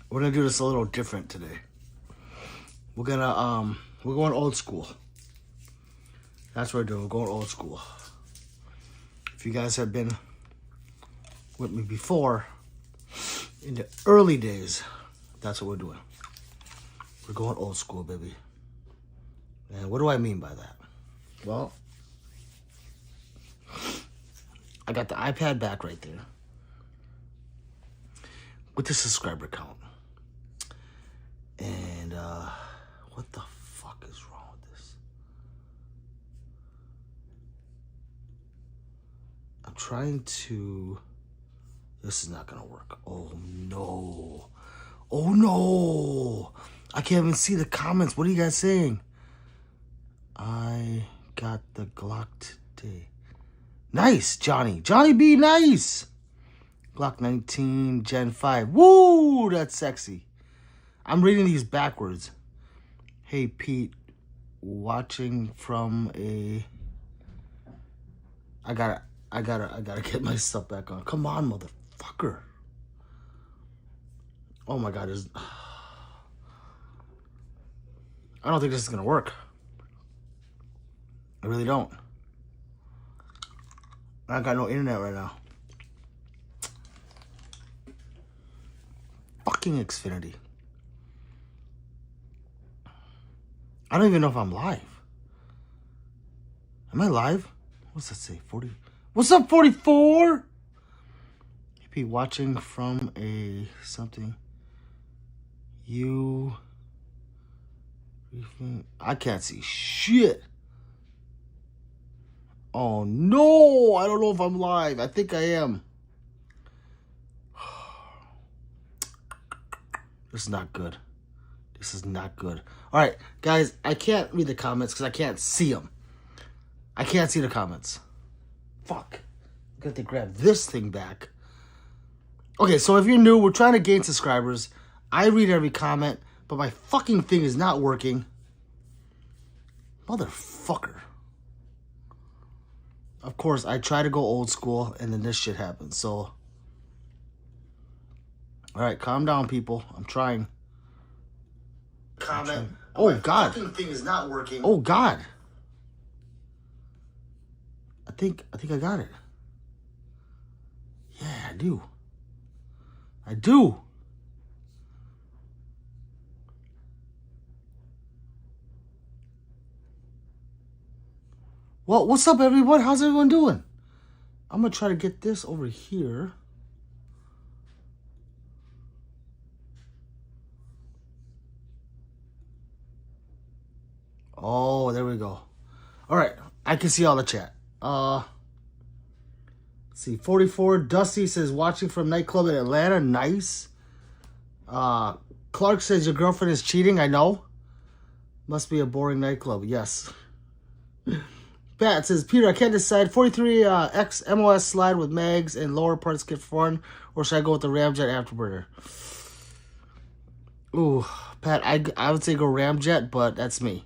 We're gonna do this a little different today. We're going old school. That's what we're doing. We're going old school. If you guys have been with me before, in the early days, that's what we're doing. We're going old school, baby. And what do I mean by that? Well, I got the iPad back right there with the subscriber count. And what the fuck is wrong with this? I'm trying to... This is not gonna work. Oh no. Oh no. I can't even see the comments. What are you guys saying? I got the Glock today. Nice, Johnny. Johnny B, nice. Glock 19 Gen 5. Woo, that's sexy. I'm reading these backwards. Hey, Pete, watching from a... I gotta get my stuff back on. Come on, motherfucker. Oh my God, I don't think this is gonna work. I really don't. I got no internet right now. Fucking Xfinity. I don't even know if I'm live. Am I live? What's that say? 40. What's up, 44? Be watching from a something. I can't see shit. Oh no, I don't know if I'm live. I think I am. This is not good. This is not good. All right, guys, I can't read the comments because I can't see them. I can't see the comments. Fuck. I got to grab this thing back. Okay, so if you're new, we're trying to gain subscribers. I read every comment, but my fucking thing is not working. Motherfucker. Of course, I try to go old school, and then this shit happens, so... Alright, calm down, people. I'm trying. Comment. Oh, God. My fucking thing is not working. Oh, God. I think I got it. Yeah, I do. I do. Well, what's up, everyone? How's everyone doing? I'm going to try to get this over here. Oh, there we go. All right. I can see all the chat. Let's see. 44. Dusty says, watching from nightclub in Atlanta. Nice. Clark says, your girlfriend is cheating. I know. Must be a boring nightclub. Yes. Pat says, Peter, I can't decide. 43X MOS slide with mags and lower parts get foreign, or should I go with the Ramjet afterburner? Ooh, Pat, I would say go Ramjet, but that's me.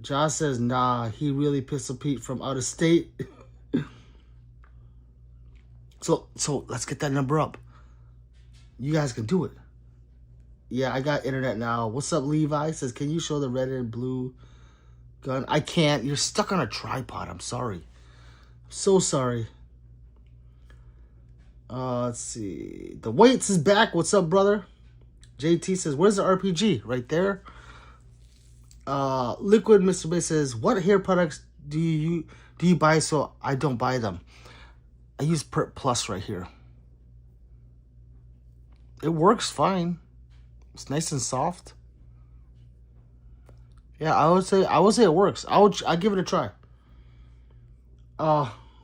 Josh says, nah, he really Pistol Pete from out of state. So let's get that number up. You guys can do it. Yeah, I got internet now. What's up, Levi? Says, can you show the red and blue gun? I can't. You're stuck on a tripod. I'm sorry. I'm so sorry. Let's see. The Weights is back. What's up, brother? JT says, where's the RPG? Right there. Liquid Mr. Bay says, what hair products do you buy so I don't buy them? I use Pert Plus right here. It works fine. It's nice and soft. Yeah, I would say it works. I'll give it a try.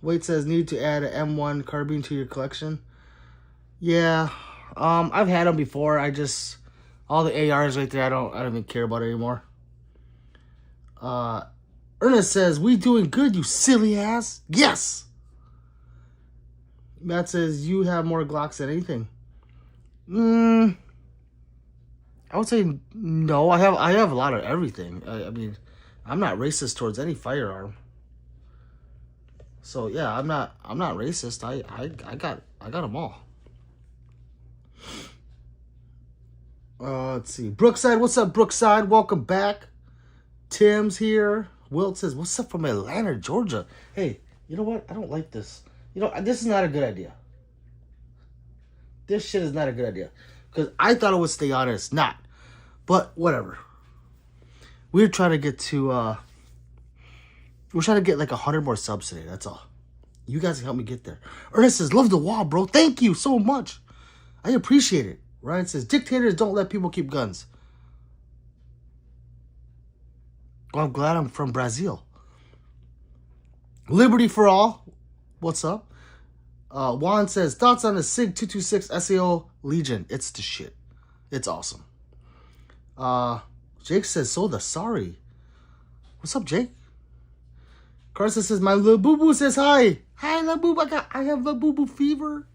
Wait says, need to add an M1 carbine to your collection. Yeah. I've had them before. All the ARs right there, I don't even care about it anymore. Ernest says, we doing good, you silly ass. Yes. Matt says, you have more Glocks than anything. I would say no. I have a lot of everything. I mean, I'm not racist towards any firearm. So yeah, I'm not racist. I got them all. Let's see. Brookside, what's up, Brookside? Welcome back. Tim's here. Wilt says, what's up from Atlanta, Georgia? Hey, you know what? I don't like this. You know, this is not a good idea. This shit is not a good idea. Because I thought it would stay on, it's not. But whatever. We're trying to get to, we're trying to get like 100 more subs today. That's all. You guys can help me get there. Ernest says, love the wall, bro. Thank you so much. I appreciate it. Ryan says, dictators don't let people keep guns. Well, I'm glad I'm from Brazil. Liberty for all. What's up? Juan says, thoughts on the SIG 226 SAO Legion. It's the shit. It's awesome. Jake says, Soda, sorry. What's up, Jake? Carson says, my little boo-boo says hi. Hi, little boo-boo. I have the boo-boo fever.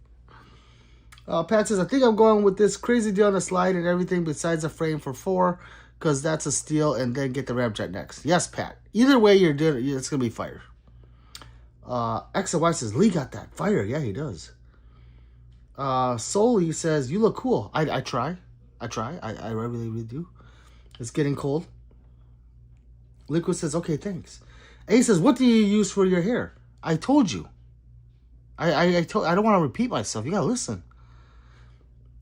Pat says, I think I'm going with this crazy deal on the slide and everything besides a frame for 4, because that's a steal, and then get the ramjet next. Yes, Pat. Either way, you're doing it's going to be fire. X and Y says, Lee got that. Fire. Yeah, he does. Soli says, you look cool. I try. I really do. It's getting cold. Liquid says, okay, thanks. A says, what do you use for your hair? I told you. I don't want to repeat myself. You got to listen.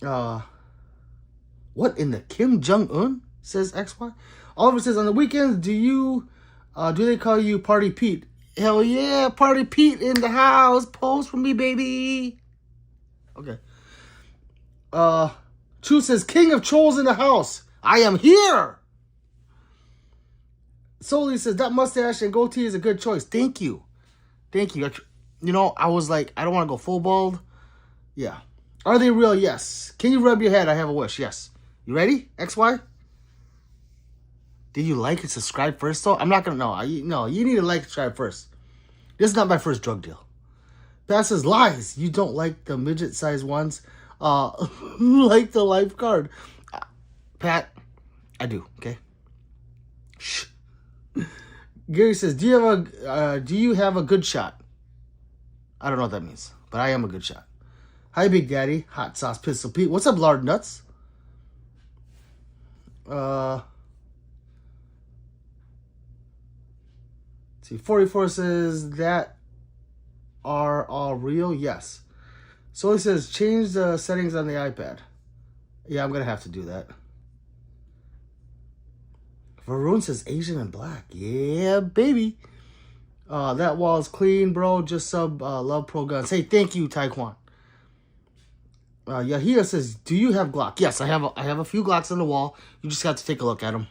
What in the Kim Jong-un? Says XY. Oliver says, on the weekends, do they call you Party Pete? Hell yeah, Party Pete in the house. Pose for me, baby. Okay. Chu says, King of Trolls in the house. I am here. Soli says, that mustache and goatee is a good choice. Thank you. Thank you. You know, I was like, I don't want to go full bald. Yeah. Are they real? Yes. Can you rub your head? I have a wish. Yes. You ready? XY? Did you like and subscribe first, though? I'm not going to know. No, you need to like and subscribe first. This is not my first drug deal. Pat says, lies. You don't like the midget-sized ones. Like the lifeguard. Pat, I do, okay? Shh. Gary says, do you have a good shot? I don't know what that means, but I am a good shot. Hi, Big Daddy. Hot Sauce Pistol Pete. What's up, Lard Nuts? See, 44 says, that are all real? Yes. So he says, change the settings on the iPad. Yeah, I'm going to have to do that. Varun says, Asian and black. Yeah, baby. That wall is clean, bro. Just sub Love Pro Guns. Hey, thank you, Taekwon. Yahia says, do you have Glock? Yes, I have a few Glocks on the wall. You just got to take a look at them.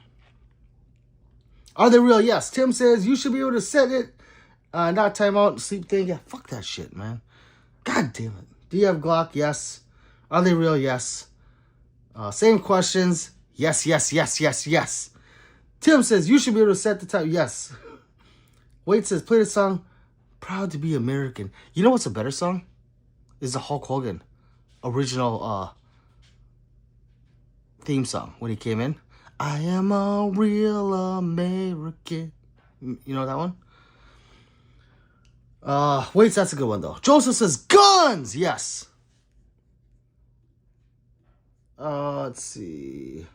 Are they real? Yes. Tim says, you should be able to set it. Not timeout, sleep thing. Yeah, fuck that shit, man. God damn it. Do you have Glock? Yes. Are they real? Yes. Same questions. Yes, yes, yes, yes, yes. Tim says, you should be able to set the time. Yes. Wade says, play the song, Proud to be American. You know what's a better song? Is the Hulk Hogan original theme song when he came in. I am a real American. You know that one? Wait, that's a good one, though. Joseph says, guns! Yes. Let's see.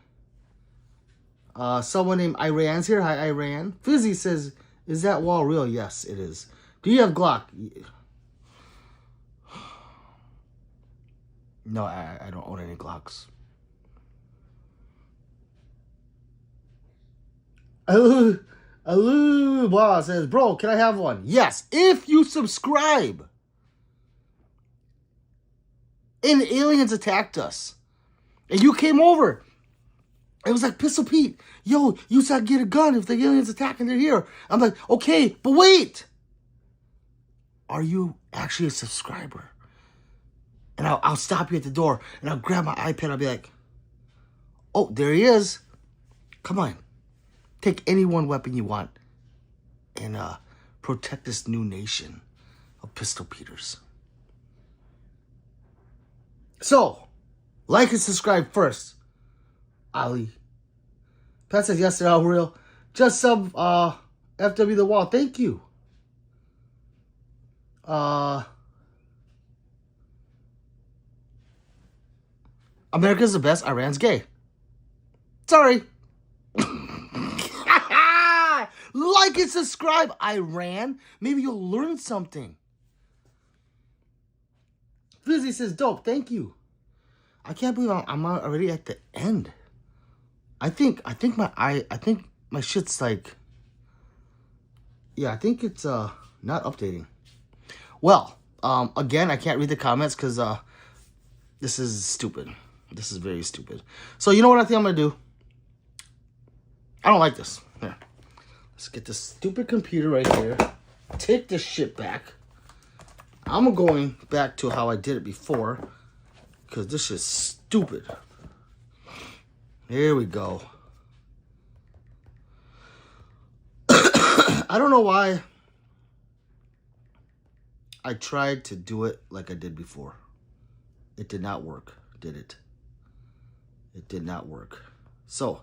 Someone named Iran's here. Hi, Iran. Fizzy says, is that wall real? Yes, it is. Do you have Glock? No, I don't own any Glocks. Blah says, bro, can I have one? Yes, if you subscribe. And aliens attacked us. And you came over. It was like, Pistol Pete, yo, you said get a gun if the aliens attack and they're here. I'm like, okay, but wait. Are you actually a subscriber? And I'll stop you at the door and I'll grab my iPad. I'll be like, oh, there he is. Come on. Take any one weapon you want and protect this new nation of Pistol Peters. So, like and subscribe first. Ali. Pat says, yes, they're all real. Just sub FW the wall. Thank you. America's the best. Iran's gay. Sorry. Like and subscribe. I ran. Maybe you'll learn something. Fizzy says, dope. Thank you. I can't believe I'm already at the end. I think my shit's like, yeah, I think it's not updating. Well, again, I can't read the comments because this is stupid. This is very stupid. So you know what I think I'm gonna do? I don't like this. Here. Let's get this stupid computer right here. Take this shit back. I'm going back to how I did it before. Because this is stupid. Here we go. I don't know why I tried to do it like I did before. It did not work, did it? It did not work. So,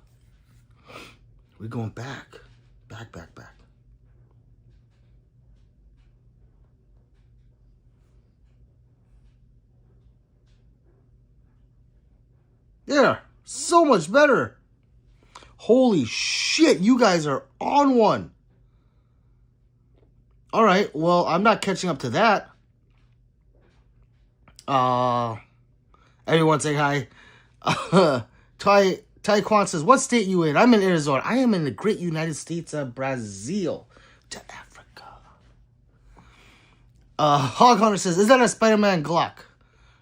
we're going back. Back. There. So much better. Holy shit, you guys are on one. All right, well, I'm not catching up to that. Everyone say hi. Taekwon says, what state you in? I'm in Arizona. I am in the great United States of Brazil to Africa. Hog Hunter says, is that a Spider-Man Glock?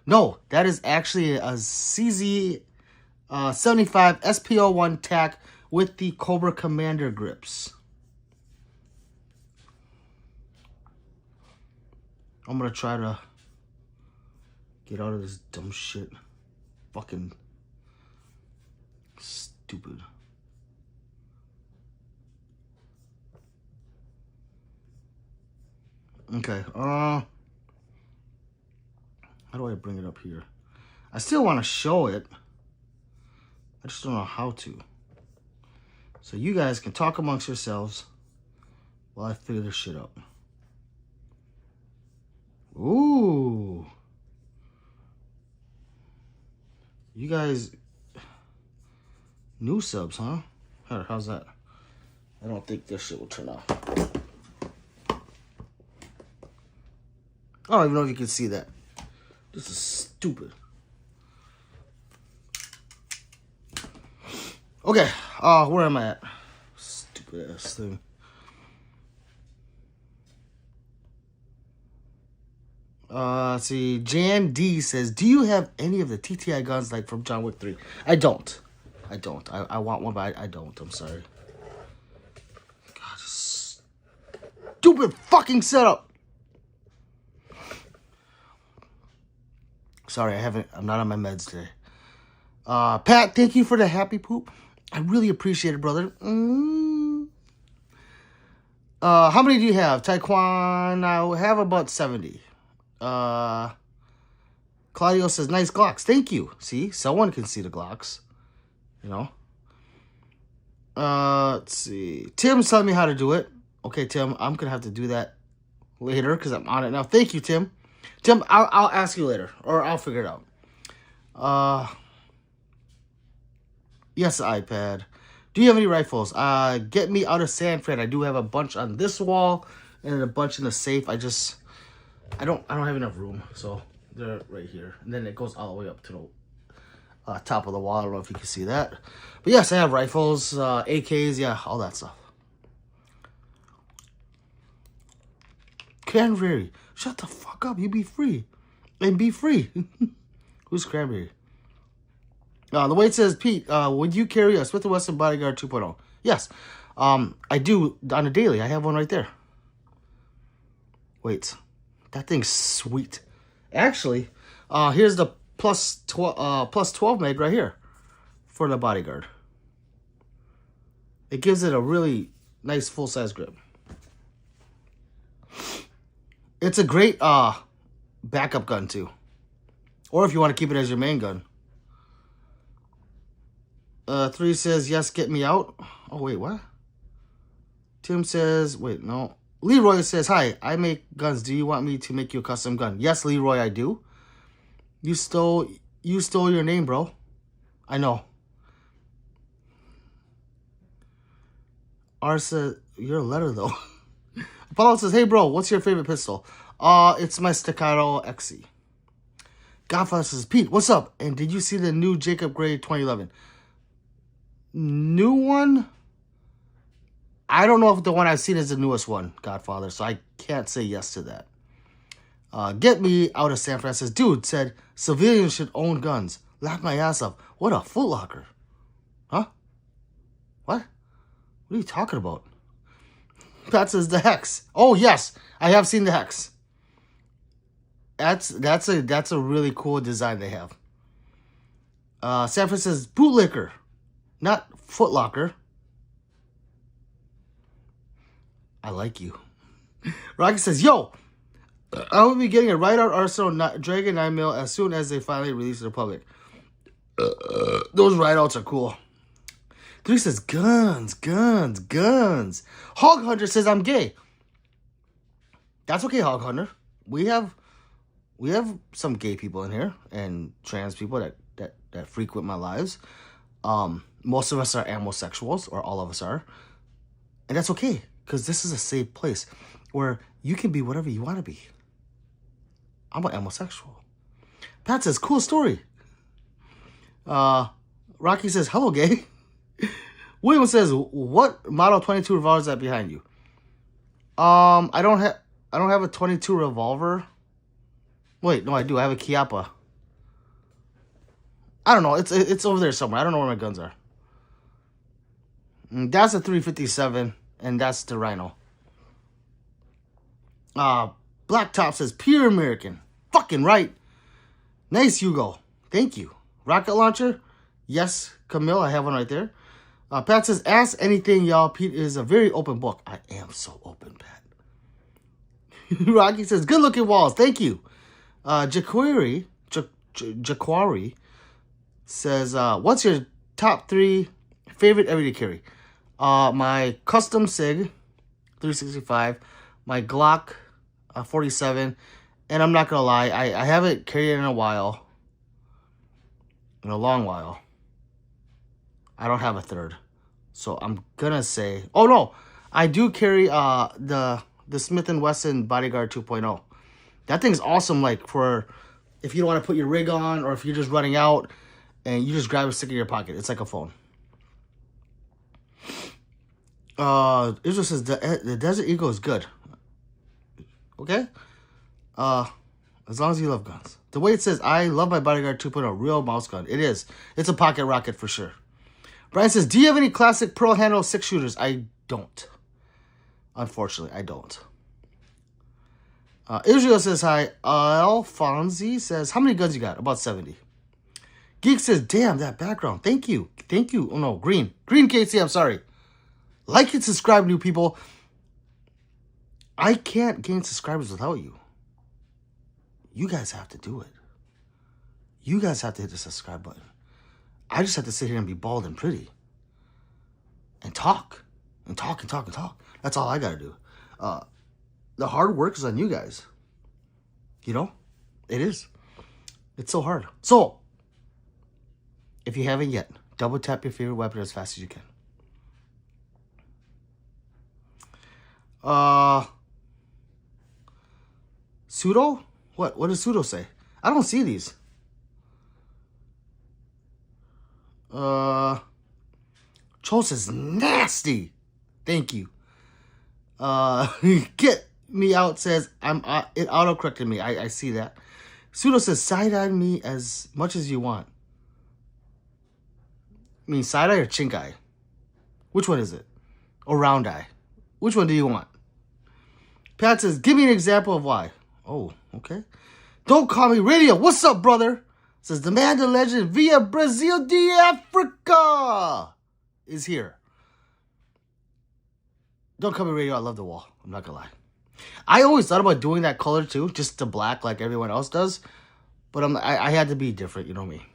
No, that is actually a CZ 75 SPO1 tack with the Cobra Commander grips. I'm gonna try to get out of this dumb shit. Fucking stupid. Okay, how do I bring it up here? I still want to show it. I just don't know how to. So you guys can talk amongst yourselves while I figure this shit out. Ooh. You guys, new subs, huh? How's that? I don't think this shit will turn off. I don't even know if you can see that. This is stupid. Okay, where am I at? Stupid ass thing. Let's see. Jan D says, do you have any of the TTI guns like from John Wick 3? I don't. I want one, but I don't. I'm sorry. God, this stupid fucking setup. Sorry, I'm not on my meds today. Pat, thank you for the happy poop. I really appreciate it, brother. How many do you have? Taekwon, I have about 70. Claudio says, nice Glocks. Thank you. See, someone can see the Glocks. You know? Let's see. Tim's telling me how to do it. Okay, Tim, I'm going to have to do that later because I'm on it now. Thank you, Tim. Tim, I'll ask you later, or I'll figure it out. Yes, iPad. Do you have any rifles? Get me out of San Fran. I do have a bunch on this wall and a bunch in the safe. I don't have enough room, so they're right here. And then it goes all the way up to the top of the wall. I don't know if you can see that. But yes, I have rifles, AKs, yeah, all that stuff. Cranberry. Shut the fuck up. You be free. And be free. Who's Cranberry? The way it says, Pete, would you carry a Smith & Wesson Bodyguard 2.0? Yes. I do on a daily. I have one right there. Wait. That thing's sweet. Actually, here's the plus 12 mag right here for the Bodyguard. It gives it a really nice full-size grip. It's a great backup gun, too. Or if you want to keep it as your main gun. 3 says, yes, get me out. Oh, wait, what? Tim says, wait, no. Leroy says, hi, I make guns. Do you want me to make you a custom gun? Yes, Leroy, I do. You stole your name, bro. I know. R says, you're a letter though. Apollo says, hey bro, what's your favorite pistol? It's my Staccato XE. Godfather says, Pete, what's up? And did you see the new Jacob Gray 2011? New one? I don't know if the one I've seen is the newest one, Godfather, so I can't say yes to that. Get me out of San Francisco. Dude said civilians should own guns. Laugh my ass off. What a footlocker. Huh? What? What are you talking about? Pat says the Hex. Oh, yes. I have seen the Hex. That's a really cool design they have. Sanford says bootlicker, not footlocker. I like you. Rocky says, yo, I will be getting a Rideout Arsenal Dragon 9mm as soon as they finally release it to the public. Those Rideouts are cool. 3 says guns, guns, guns. Hog Hunter says I'm gay. That's okay, Hog Hunter. We have some gay people in here and trans people that frequent my lives. Most of us are amosexuals, or all of us are. And that's okay, because this is a safe place where you can be whatever you want to be. I'm an amosexual. Pat says, cool story. Rocky says, hello, gay. William says, what model 22 revolver is that behind you? I don't have a 22 revolver. Wait, no, I do. I have a Chiappa. I don't know. It's over there somewhere. I don't know where my guns are. That's a 357, and that's the Rhino. Blacktop says, pure American. Fucking right. Nice, Hugo. Thank you. Rocket launcher? Yes, Camille. I have one right there. Pat says, ask anything, y'all. Pete is a very open book. I am so open, Pat. Rocky says, good looking walls. Thank you. Jaquari says, what's your top 3 favorite everyday carry? My custom SIG 365, my Glock 47, and I'm not gonna lie, I haven't carried it in a while, in a long while. I don't have a third, so I'm gonna say, oh no, I do carry the Smith & Wesson Bodyguard 2.0. That thing's awesome, like, for if you don't want to put your rig on, or if you're just running out and you just grab a stick in your pocket. It's like a phone. Israel says the Desert Eagle is good. Okay? As long as you love guns. The way it says, I love my Bodyguard 2.0, real mouse gun. It is. It's a pocket rocket for sure. Brian says, do you have any classic pearl handle 6-shooters? I don't. Unfortunately, I don't. Israel says hi. Alfonsi says, how many guns you got? About 70. Geek says, damn, that background. Thank you. Thank you. Oh, no, green. Green KC, I'm sorry. Like and subscribe, new people. I can't gain subscribers without you. You guys have to do it. You guys have to hit the subscribe button. I just have to sit here and be bald and pretty. And talk. And talk and talk and talk. That's all I got to do. The hard work is on you guys. You know? It is. It's so hard. So, if you haven't yet, double tap your favorite weapon as fast as you can. Pseudo? What does pseudo say? I don't see these. Chose is nasty. Thank you. Get me out says it auto corrected me. I see that. Pseudo says side-eye me as much as you want. I mean side-eye or chink eye? Which one is it? Or round eye? Which one do you want? Pat says, give me an example of why. Oh, okay. Don't call me radio. What's up, brother? Says the man, the legend, via Brazil de Africa is here. Don't call me radio. I love the wall. I'm not gonna lie. I always thought about doing that color too, just the black like everyone else does. But I had to be different, you know me.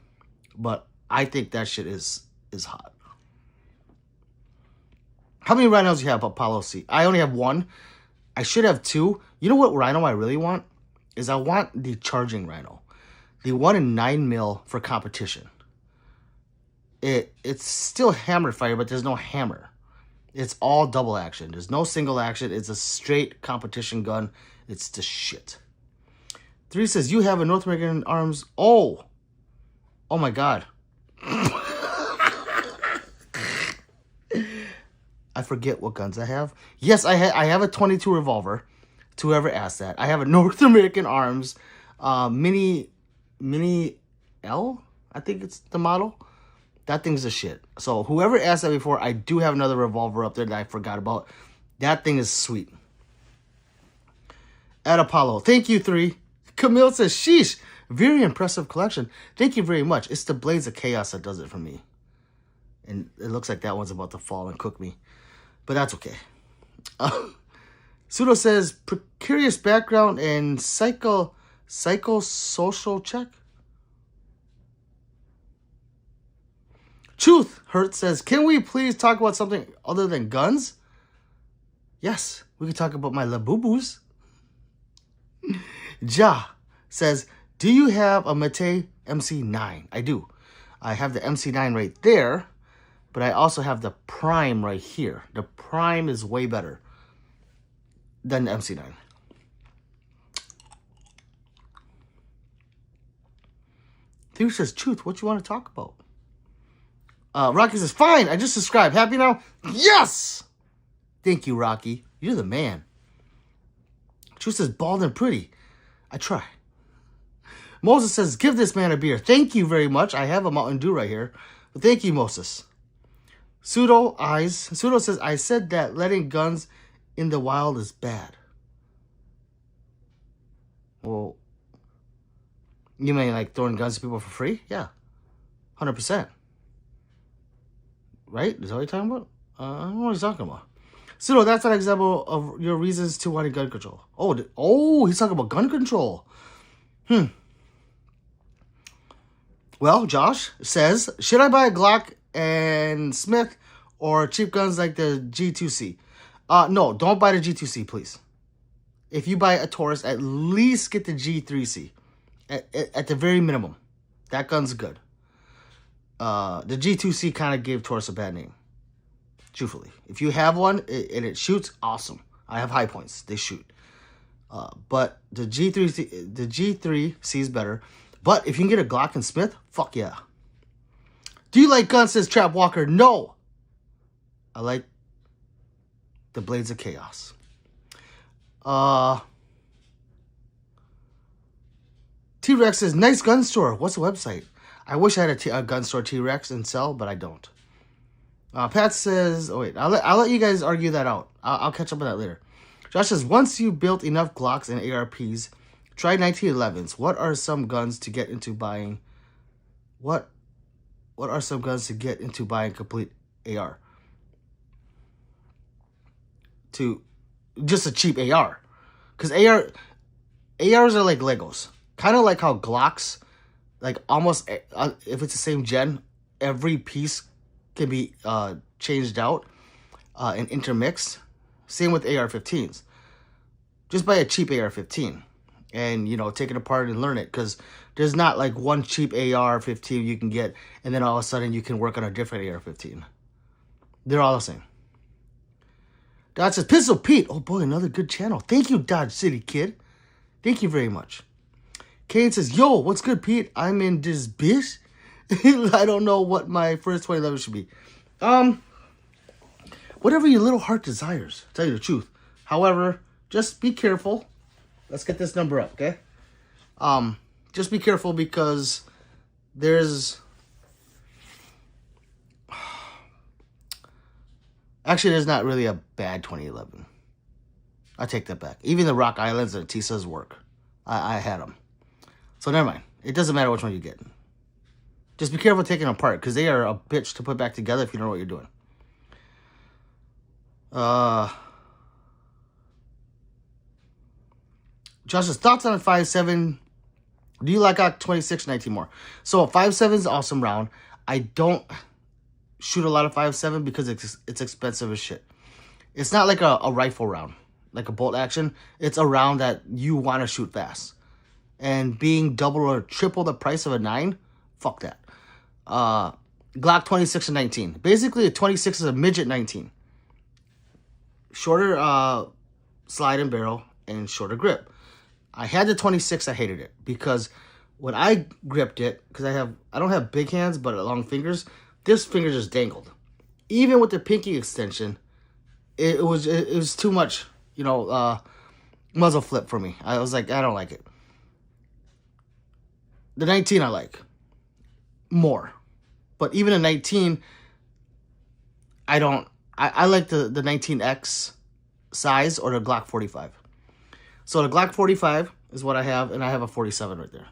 But I think that shit is hot. How many rhinos do you have, Apollo C? I only have 1. I should have 2. You know what rhino I really want? Is I want the charging rhino. The 1 in 9mm for competition. It's still hammer fire, but there's no hammer. It's all double action. There's no single action. It's a straight competition gun. It's the shit. 3 says, you have a North American Arms. Oh my God. I forget what guns I have. Yes, I have a 22 revolver. To whoever asked that. I have a North American Arms Mini L, I think it's the model. That thing's a shit. So whoever asked that before, I do have another revolver up there that I forgot about. That thing is sweet. At Apollo, thank you, 3. Camille says, sheesh, very impressive collection. Thank you very much. It's the Blades of Chaos that does it for me. And it looks like that one's about to fall and cook me. But that's okay. Pseudo says, precarious background and psychosocial check. Truth Hurt says, can we please talk about something other than guns? Yes, we can talk about my Labubus. Ja says, do you have a Mate MC9? I do. I have the MC9 right there, but I also have the Prime right here. The Prime is way better than the MC9. Theo says, Truth, what you want to talk about? Rocky says, fine, I just subscribed. Happy now? Yes! Thank you, Rocky. You're the man. Truth says, bald and pretty. I try. Moses says, give this man a beer. Thank you very much. I have a Mountain Dew right here. But thank you, Moses. Pseudo says, I said that letting guns in the wild is bad. Well, you mean like throwing guns to people for free? Yeah. 100%. Right? Is that what you're talking about? I don't know what he's talking about. Pseudo, that's an example of your reasons to wanting gun control. Oh, he's talking about gun control. Well, Josh says, should I buy a Glock and Smith or cheap guns like the G2C? No, don't buy the G2C, please. If you buy a Taurus, at least get the G3C. At the very minimum. That gun's good. The G2C kind of gave Taurus a bad name. Truthfully. If you have one and it shoots, awesome. I have high points. They shoot. But the G3C is better. But if you can get a Glock and Smith, fuck yeah. Do you like guns, says Trap Walker? No. I like the Blades of Chaos. T-Rex says, nice gun store. What's the website? I wish I had a gun store T-Rex and sell, but I don't. Pat says, oh wait, I'll let you guys argue that out. I'll catch up on that later. Josh says, once you built enough Glocks and ARPs, try 1911s. What are some guns to get into buying? What are some guns to get into buying complete AR? To just a cheap AR. Because ARs are like Legos. Kind of like how Glocks, like almost, if it's the same gen, every piece can be changed out and intermixed. Same with AR-15s. Just buy a cheap AR-15 and, take it apart and learn it. Because there's not like one cheap AR-15 you can get and then all of a sudden you can work on a different AR-15. They're all the same. Dodge says, Pistol Pete. Oh boy, another good channel. Thank you, Dodge City Kid. Thank you very much. Kane says, yo, what's good, Pete? I'm in this bitch. I don't know what my first 2011 should be. Whatever your little heart desires, to tell you the truth. However, just be careful. Let's get this number up, okay? Just be careful because there's... Actually, there's not really a bad 2011. I take that back. Even the Rock Islands and Tisas work. I had them. So never mind. It doesn't matter which one you get. Just be careful taking them apart because they are a bitch to put back together if you know what you're doing. Josh's thoughts on a 5.7. Do you like a 26-19 more? So a 5.7 is an awesome round. I don't shoot a lot of 5.7 because it's expensive as shit. It's not like a rifle round, like a bolt action. It's a round that you want to shoot fast. And being double or triple the price of a 9, fuck that. Glock 26 and 19. Basically, a 26 is a midget 19. shorter slide and barrel and shorter grip. I had the 26. I hated it because when I gripped it, because I don't have big hands but long fingers, this finger just dangled. Even with the pinky extension, it was too much, muzzle flip for me. I was like, I don't like it. The 19 I like more, but even a 19, I don't. I like the 19X size or the Glock 45. So the Glock 45 is what I have, and I have a 47 right there.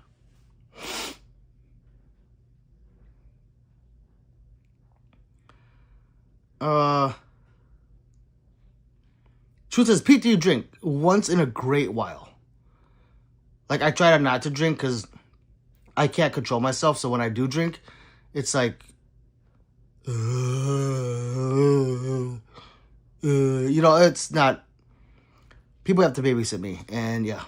Truth says, Pete, do you drink? Once in a great while. Like, I try not to drink because I can't control myself. So when I do drink, it's like, it's not. People have to babysit me, and yeah.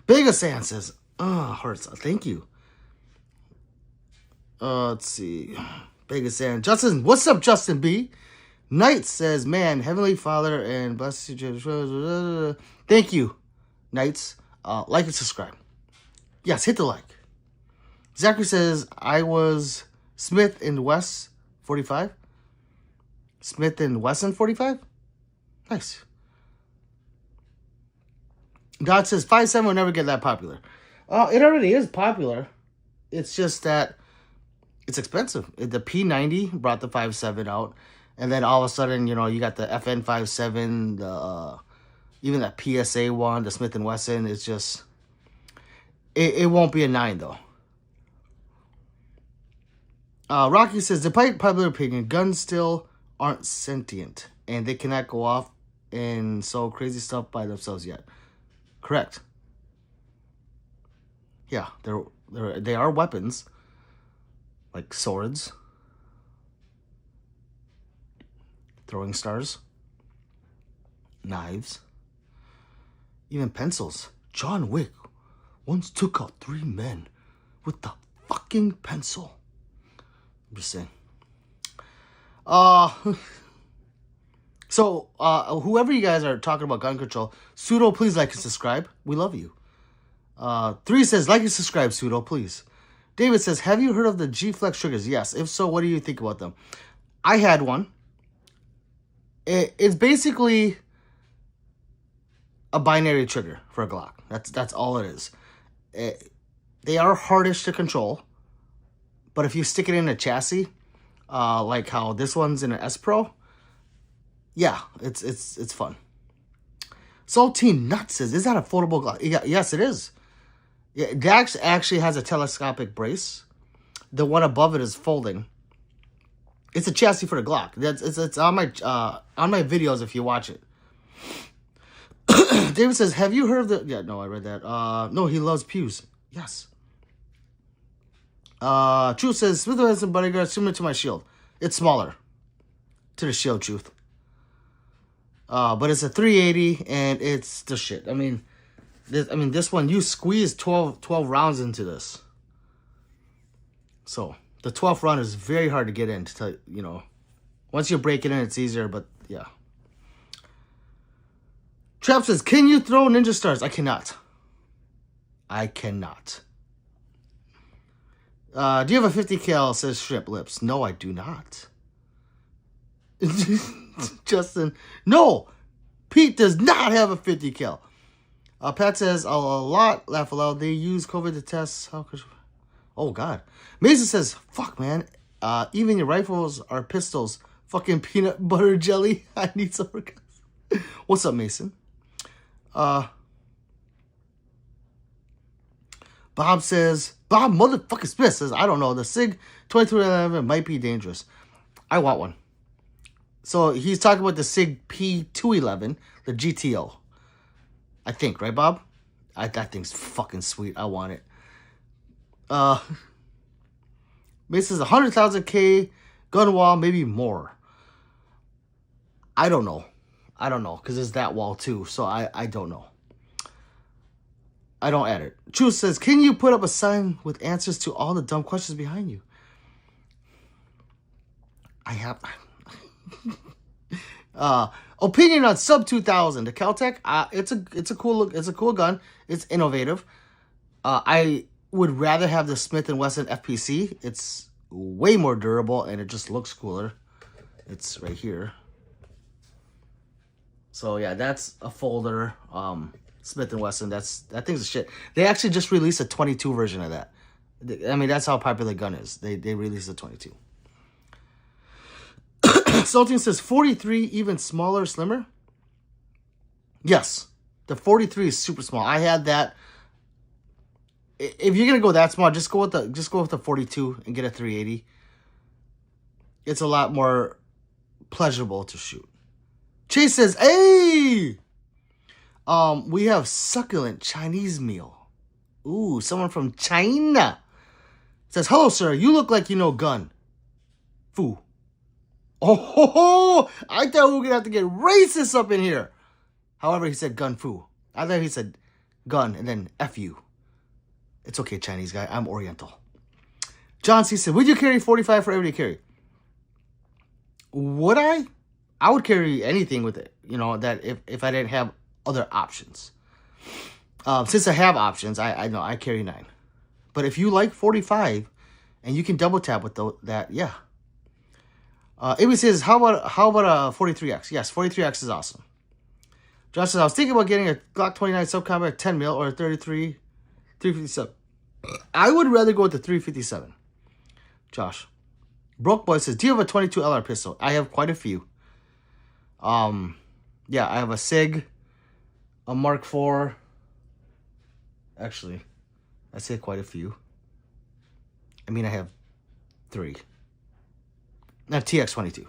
Begasan says, hearts. Thank you. Let's see. Begasan. Justin, what's up, Justin B? Knight says, man, Heavenly Father and bless you. Thank you, Knights. Like and subscribe. Yes, hit the like. Zachary says, I was Smith and West 45. Smith and Wesson 45? Nice. Dot says, 5.7 will never get that popular. It already is popular. It's just that it's expensive. The P90 brought the 5.7 out. And then all of a sudden, you got the FN 5.7, the even that PSA one, the Smith & Wesson. It's just, it won't be a 9, though. Rocky says, despite popular opinion, guns still aren't sentient. And they cannot go off and so crazy stuff by themselves yet. Correct. Yeah, they are weapons. Like swords. Throwing stars. Knives. Even pencils. John Wick once took out 3 men with the fucking pencil. I'm just saying. So, whoever you guys are talking about gun control, Pseudo, please like and subscribe. We love you. 3 says, like and subscribe, Pseudo, please. David says, have you heard of the G-Flex triggers? Yes. If so, what do you think about them? I had one. It's basically a binary trigger for a Glock. That's all it is. They are hardish to control, but if you stick it in a chassis, like how this one's in an S Pro, yeah, it's fun. Saltine Nuts says, is that a foldable Glock? Yeah, yes, it is. Yeah, it actually has a telescopic brace. The one above it is folding. It's a chassis for the Glock. It's on my videos if you watch it. David says, have you heard of the... Yeah, no, I read that. No, he loves pews. Yes. Truth says, Smith & Wesson bodyguard similar to my shield. It's smaller. To the shield, Truth. But it's a 380 and it's the shit. I mean, this one, you squeeze 12 rounds into this. So... the 12th round is very hard to get in, to tell you, once you break it in, it's easier, but yeah. Trap says, can you throw ninja stars? I cannot. I cannot. Do you have a 50 cal, says Strip Lips? No, I do not. Justin, no. Pete does not have a 50 cal. Pat says, a lot, laugh aloud. They use COVID to test. How could you... Oh, God. Mason says, fuck, man. Even your rifles are pistols. Fucking peanut butter jelly. I need some work. What's up, Mason? Bob says, Bob motherfucking Smith says, I don't know. The SIG 2211 might be dangerous. I want one. So he's talking about the SIG P211, the GTO. I think, right, Bob? That thing's fucking sweet. I want it. This is 100,000 K gun wall, maybe more. I don't know. Because there's that wall too. So I don't know. I don't add it. Truth says, can you put up a sign with answers to all the dumb questions behind you? I have. Opinion on Sub 2000. The Caltech. It's a cool look. It's a cool gun. It's innovative. I would rather have the Smith & Wesson FPC. It's way more durable and it just looks cooler. It's right here. So yeah, that's a folder. Smith & Wesson. That thing's a shit. They actually just released a 22 version of that. I mean, that's how popular the gun is. They released a 22. Salting says 43 even smaller, slimmer. Yes, the 43 is super small. I had that. If you're gonna go that small, just go with the 42 and get a 380. It's a lot more pleasurable to shoot. Chase says, "Hey, we have succulent Chinese meal." Ooh, someone from China says, "Hello, sir. You look like you know gun. Foo." Oh, I thought we were gonna have to get racist up in here. However, he said gun foo. I thought he said gun and then F-U. It's okay, Chinese guy. I'm Oriental. John C. said, would you carry 45 for everyday carry? Would I? I would carry anything with it. You know, that if I didn't have other options. Since I have options, I know I carry 9. But if you like 45 and you can double tap with that, yeah. Amy says, how about a 43X? Yes, 43X is awesome. Josh says, I was thinking about getting a Glock 29 subcombat 10 mil or a 33 357. I would rather go with the 357. Josh. Broke Boy says, do you have a 22 LR pistol? I have quite a few. Yeah, I have a SIG, a Mark IV. Actually, I say quite a few. I mean, I have 3. Not TX22.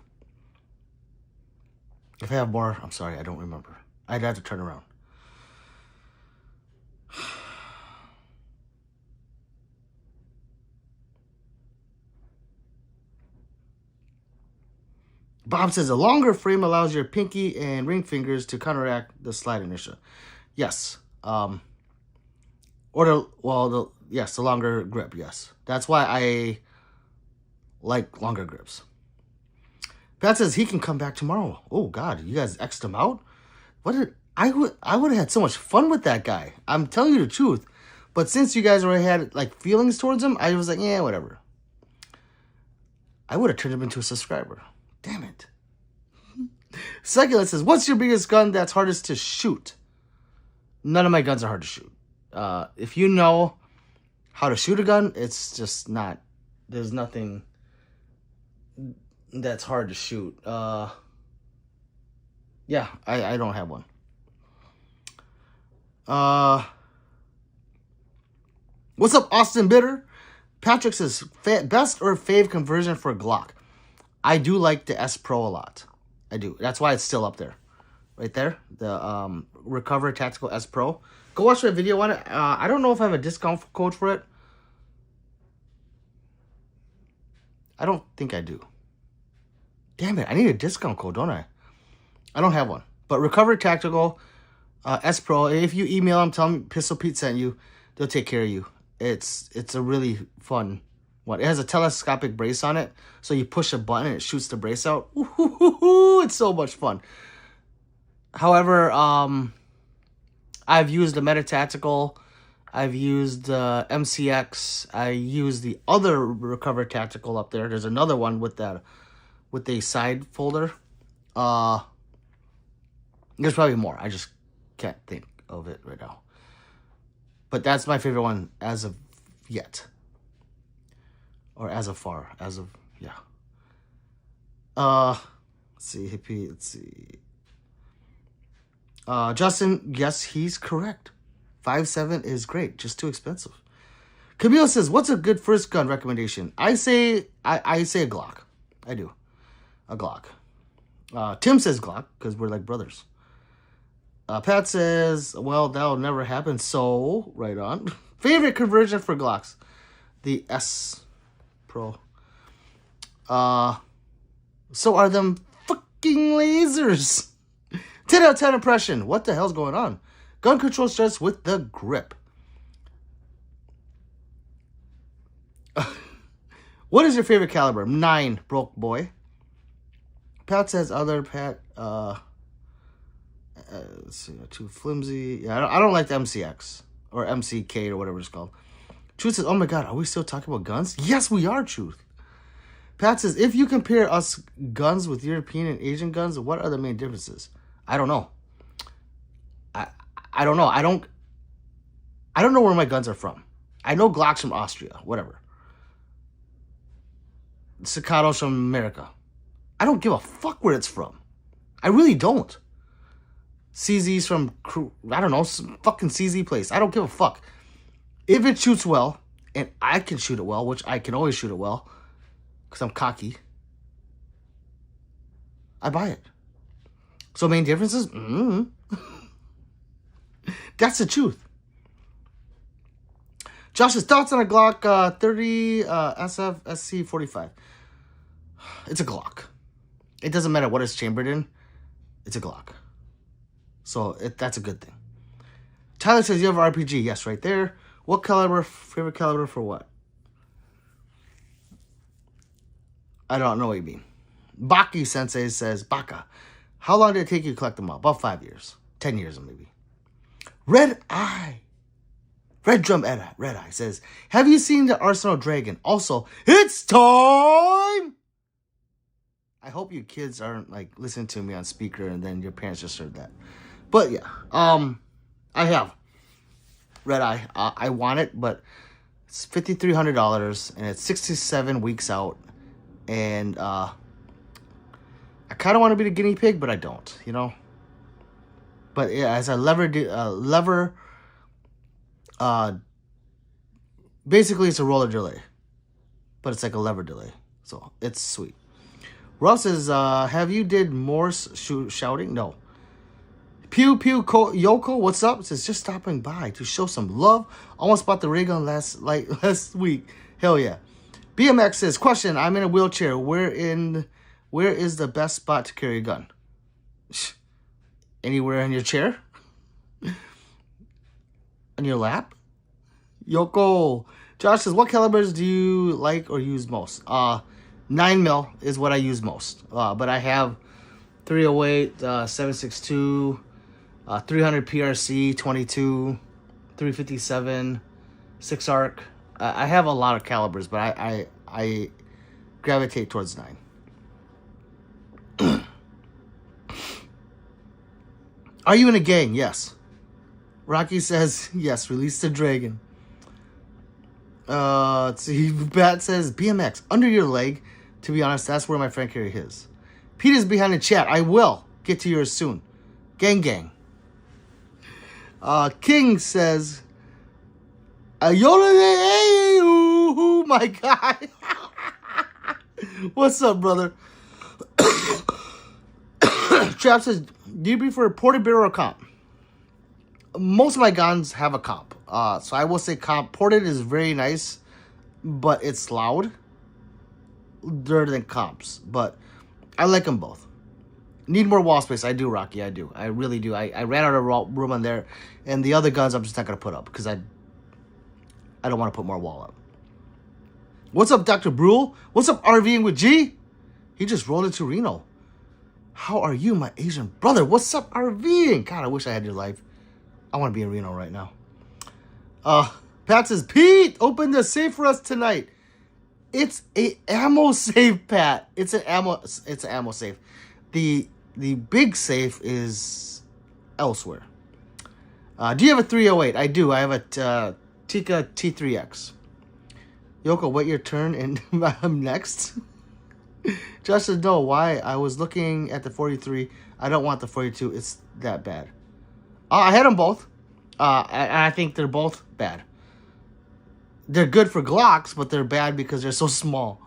If I have more, I'm sorry, I don't remember. I'd have to turn around. Bob says a longer frame allows your pinky and ring fingers to counteract the slide inertia. Yes. The longer grip, yes. That's why I like longer grips. Pat says he can come back tomorrow. Oh God, you guys X'd him out? I would have had so much fun with that guy. I'm telling you the truth. But since you guys already had like feelings towards him, I was like, yeah, whatever. I would have turned him into a subscriber. Damn it. Succulent says, what's your biggest gun that's hardest to shoot? None of my guns are hard to shoot. If you know how to shoot a gun, it's just not. There's nothing that's hard to shoot. Yeah, I don't have one. What's up, Austin Bitter? Patrick says, best or fave conversion for Glock? I do like the S Pro a lot. I do. That's why it's still up there. Right there. The Recover Tactical S Pro. Go watch my video on it. I don't know if I have a discount code for it. I don't think I do. Damn it. I need a discount code, don't I? I don't have one. But Recover Tactical S Pro. If you email them, tell them Pistol Pete sent you. They'll take care of you. It's a really fun one. It has a telescopic brace on it. So you push a button and it shoots the brace out. Ooh, it's so much fun. However, I've used the Meta Tactical. I've used MCX. I used the other Recover Tactical up there. There's another one with a side folder. There's probably more. I just can't think of it right now. But that's my favorite one as of yet. Or as of far. As of, yeah. Let's see, Hippie, let's see. Justin, yes, he's correct. 5.7 is great, just too expensive. Camille says, what's a good first gun recommendation? I say a Glock. I do. A Glock. Tim says Glock, because we're like brothers. Pat says, well, that'll never happen, so, right on. Favorite conversion for Glocks? The S Pro. So are them fucking lasers. 10 out of 10 impression. What the hell's going on? Gun control starts with the grip. What is your favorite caliber? 9, broke boy. Pat says other Pat. Let's see, too flimsy. Yeah, I don't like the MCX or MCK or whatever it's called. Truth says, oh my God, are we still talking about guns? Yes, we are, Truth. Pat says, if you compare us guns with European and Asian guns, what are the main differences? I don't know. I don't know. I don't know where my guns are from. I know Glock's from Austria, whatever. Ciccato's from America. I don't give a fuck where it's from. I really don't. CZ's from, I don't know, some fucking CZ place. I don't give a fuck. If it shoots well, and I can shoot it well, which I can always shoot it well, because I'm cocky, I buy it. So main differences? That's the truth. Josh's thoughts on a Glock 30 SF SC 45. It's a Glock. It doesn't matter what it's chambered in. It's a Glock. So that's a good thing. Tyler says you have an RPG. Yes, right there. What caliber? Favorite caliber for what? I don't know what you mean. Baki Sensei says, Baka, how long did it take you to collect them all? About 5 years. 10 years maybe. Red Eye. Red Drum Red Eye says, have you seen the Arsenal Dragon? Also, it's time! I hope you kids aren't like listening to me on speaker and then your parents just heard that. But yeah, I have Red Eye. I want it, but it's $5,300 and it's 67 weeks out. And I kind of want to be the guinea pig, but I don't, you know. But yeah, as a lever, basically it's a roller delay, but it's like a lever delay, so it's sweet. Ross says, have you did Morse shouting? No. Pew Pew Yoko, what's up? It says, just stopping by to show some love. Almost bought the ray gun last week. Hell yeah. BMX says, question, I'm in a wheelchair. Where is the best spot to carry a gun? Anywhere in your chair? On your lap? Yoko. Josh says, what calibers do you like or use most? 9mm is what I use most. But I have 308, 7.62, 300 PRC, 22, 357, 6 arc. I have a lot of calibers, but I gravitate towards 9. Are you in a gang? Yes. Rocky says, yes, release the dragon. Let's see. Bat says, BMX, under your leg. To be honest, that's where my friend carried his. Pete is behind the chat. I will get to yours soon. Gang, gang. King says, oh my God. What's up, brother? Trap says, do you prefer ported barrel or comp? Most of my guns have a comp. So I will say comp. Ported is very nice, but it's loud. Dirtier than comps. But I like them both. Need more wall space. I do, Rocky. I do. I really do. I ran out of room on there. And the other guns I'm just not going to put up. Because I don't want to put more wall up. What's up, Dr. Brule? What's up, RVing with G? He just rolled into Reno. How are you, my Asian brother? What's up, RVing? God, I wish I had your life. I want to be in Reno right now. Pat says, Pete, open the safe for us tonight. It's a ammo safe, Pat. It's an ammo safe. The big safe is elsewhere. Do you have a 308? I do. I have a Tika T3X. Yoko, wait your turn and I'm next. Josh says, no, why? I was looking at the 43. I don't want the 42. It's that bad. I had them both. I think they're both bad. They're good for Glocks, but they're bad because they're so small.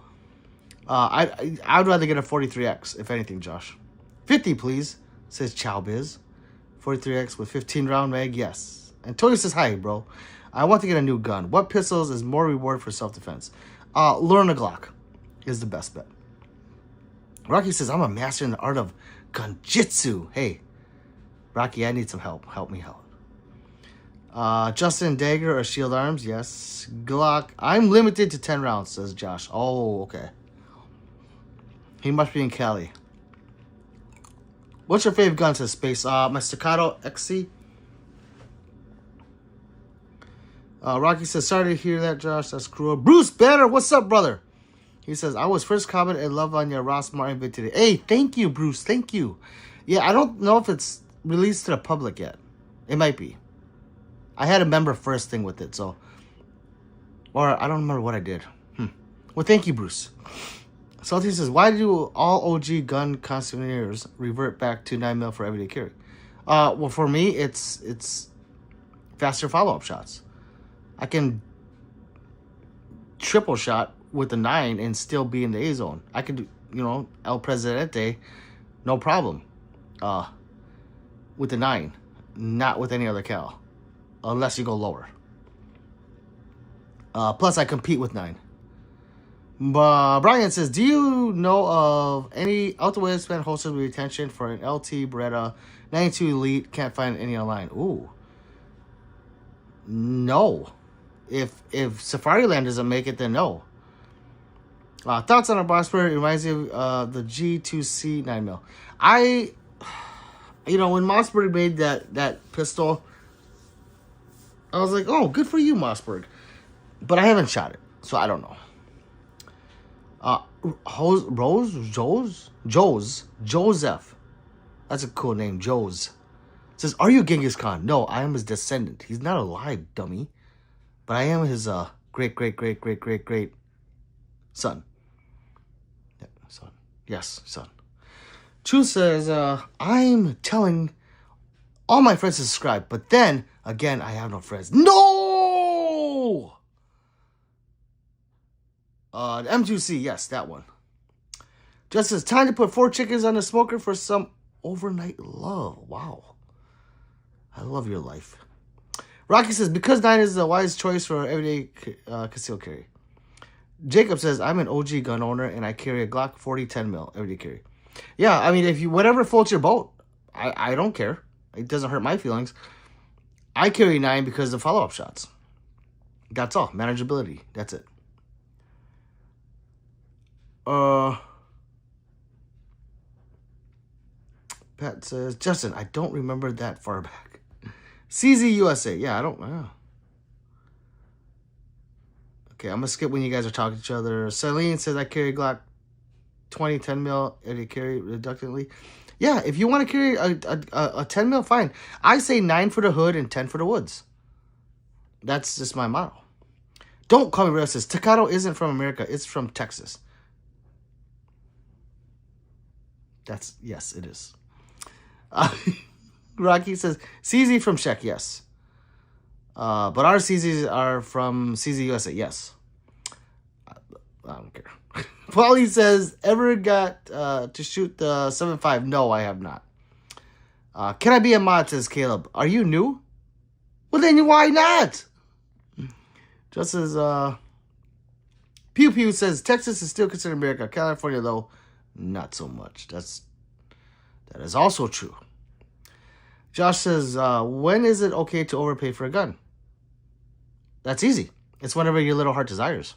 I'd rather get a 43X, if anything, Josh. 50, please, says Chowbiz. 43X with 15 round mag, yes. And Tony says, hi, bro. I want to get a new gun. What pistols is more reward for self-defense? Learn a Glock is the best bet. Rocky says, I'm a master in the art of gunjitsu. Hey, Rocky, I need some help. Help me out. Justin, dagger or shield arms? Yes. Glock. I'm limited to 10 rounds, says Josh. Oh, okay. He must be in Cali. What's your favorite gun? Says Space. My Staccato XC. Rocky says, sorry to hear that, Josh. That's cruel. Bruce Banner, what's up, brother? He says, I was first comment and love on your Ross Martin vid today. Hey, thank you, Bruce. Thank you. Yeah, I don't know if it's released to the public yet. It might be. I had a member first thing with it, so. Or I don't remember what I did. Well, thank you, Bruce. Salty says, why do all OG gun consignors revert back to 9mm for everyday carry? Well, for me, it's faster follow-up shots. I can triple shot with the 9 and still be in the A zone. I could do, you know, El Presidente, no problem. With the 9, not with any other cal, unless you go lower. Plus, I compete with 9. Brian says, do you know of any out-the-way spend holsters with retention for an LT Beretta 92 Elite? Can't find any online. Ooh. No. If Safariland doesn't make it, then no. Thoughts on a Mossberg? It reminds me of the G2C 9mm. When Mossberg made that pistol, I was like, oh, good for you, Mossberg. But I haven't shot it, so I don't know. Joseph. That's a cool name, Jose. Says, are you Genghis Khan? No, I am his descendant. He's not alive, dummy. But I am his great son. Yeah, son. Yes, son. Chu says, I'm telling all my friends to subscribe, but then, again, I have no friends. No! M2C, yes, that one. Just says, time to put 4 chickens on the smoker for some overnight love. Wow. I love your life. Rocky says, because 9 is the wise choice for everyday concealed carry. Jacob says, I'm an OG gun owner and I carry a Glock 40 10mm everyday carry. Yeah, I mean, if you whatever floats your boat, I don't care. It doesn't hurt my feelings. I carry 9 because of follow-up shots. That's all. Manageability. That's it. Pat says, Justin, I don't remember that far back. CZ USA. Yeah, I don't know. Okay, I'm going to skip when you guys are talking to each other. Celine says, I carry Glock 20 10mm every carry reductantly. Yeah, if you want to carry a 10mm, fine. I say 9 for the hood and 10 for the woods. That's just my motto. Don't call me racist. Staccato isn't from America. It's from Texas. Yes, it is. Rocky says, CZ from Czech, yes. But our CZs are from CZ USA, yes. I don't care. Paulie says, ever got to shoot the 7.5? No, I have not. Can I be a mod, says Caleb. Are you new? Well, then why not? Just as Pew Pew says, Texas is still considered America. California, though, not so much. That is also true. Josh says, when is it okay to overpay for a gun? That's easy. It's whenever your little heart desires.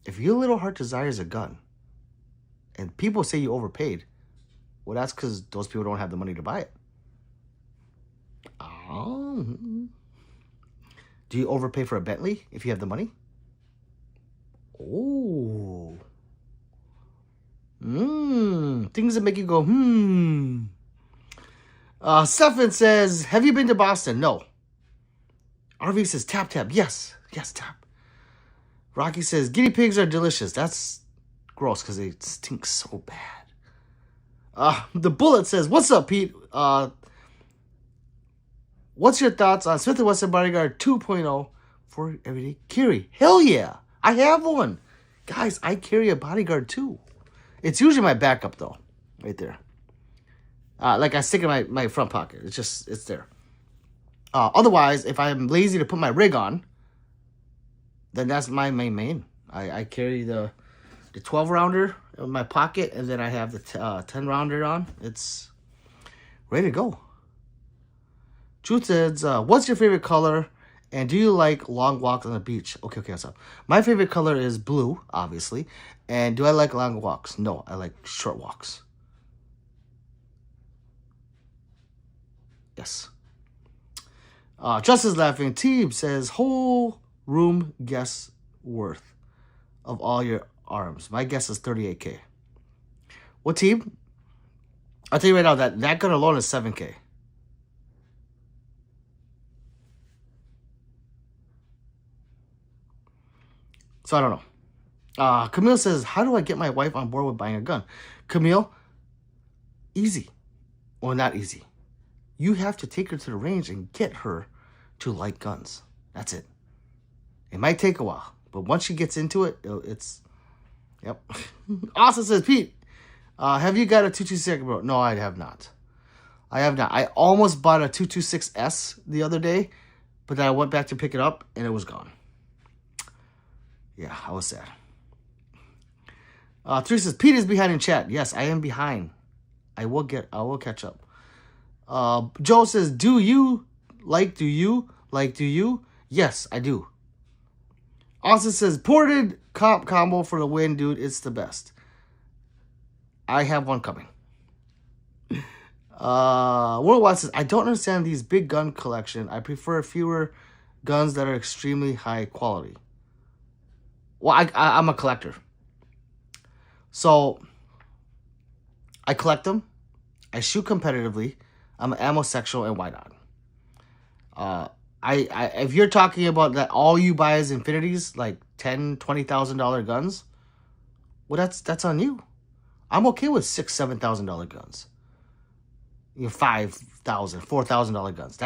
If your little heart desires a gun, and people say you overpaid, well, that's because those people don't have the money to buy it. Oh. Do you overpay for a Bentley if you have the money? Oh. Things that make you go, Stefan says, have you been to Boston? No. RV says, tap. Yes, tap. Rocky says, guinea pigs are delicious. That's gross because they stink so bad. The Bullet says, what's up, Pete? What's your thoughts on Smith & Wesson Bodyguard 2.0 for everyday carry? Hell yeah. I have one. Guys, I carry a Bodyguard too. It's usually my backup though. Right there. Like I stick in my front pocket. It's there. Otherwise, if I'm lazy to put my rig on, then that's my main. I carry the 12 rounder in my pocket, and then I have the 10 rounder on. It's ready to go. Truth says, what's your favorite color, and do you like long walks on the beach? Okay, so my favorite color is blue, obviously. And do I like long walks? No, I like short walks. Yes. Just is laughing. Teeb says, whole room guess worth of all your arms. My guess is 38K. What, Teeb? I'll tell you right now that gun alone is 7K. So I don't know. Camille says, how do I get my wife on board with buying a gun? Camille, easy. Well, not easy. You have to take her to the range and get her to like guns. That's it. It might take a while, but once she gets into it, it's... Yep. Austin says, Pete, have you got a 226, bro? No, I have not. I have not. I almost bought a 226S the other day, but then I went back to pick it up, and it was gone. Yeah, I was sad. 3 says, Pete is behind in chat. Yes, I am behind. I will catch up. Joe says, do you? Yes, I do. Austin says, ported comp combo for the win, dude. It's the best. I have one coming. Worldwide says, I don't understand these big gun collection. I prefer fewer guns that are extremely high quality. Well, I'm a collector. So, I collect them. I shoot competitively. I'm an ammo sexual and why not? If you're talking about that all you buy is infinities, like $10,000, $20,000 guns, well, that's on you. I'm okay with $6,000, $7,000 guns. You know, $5,000, $4,000 guns.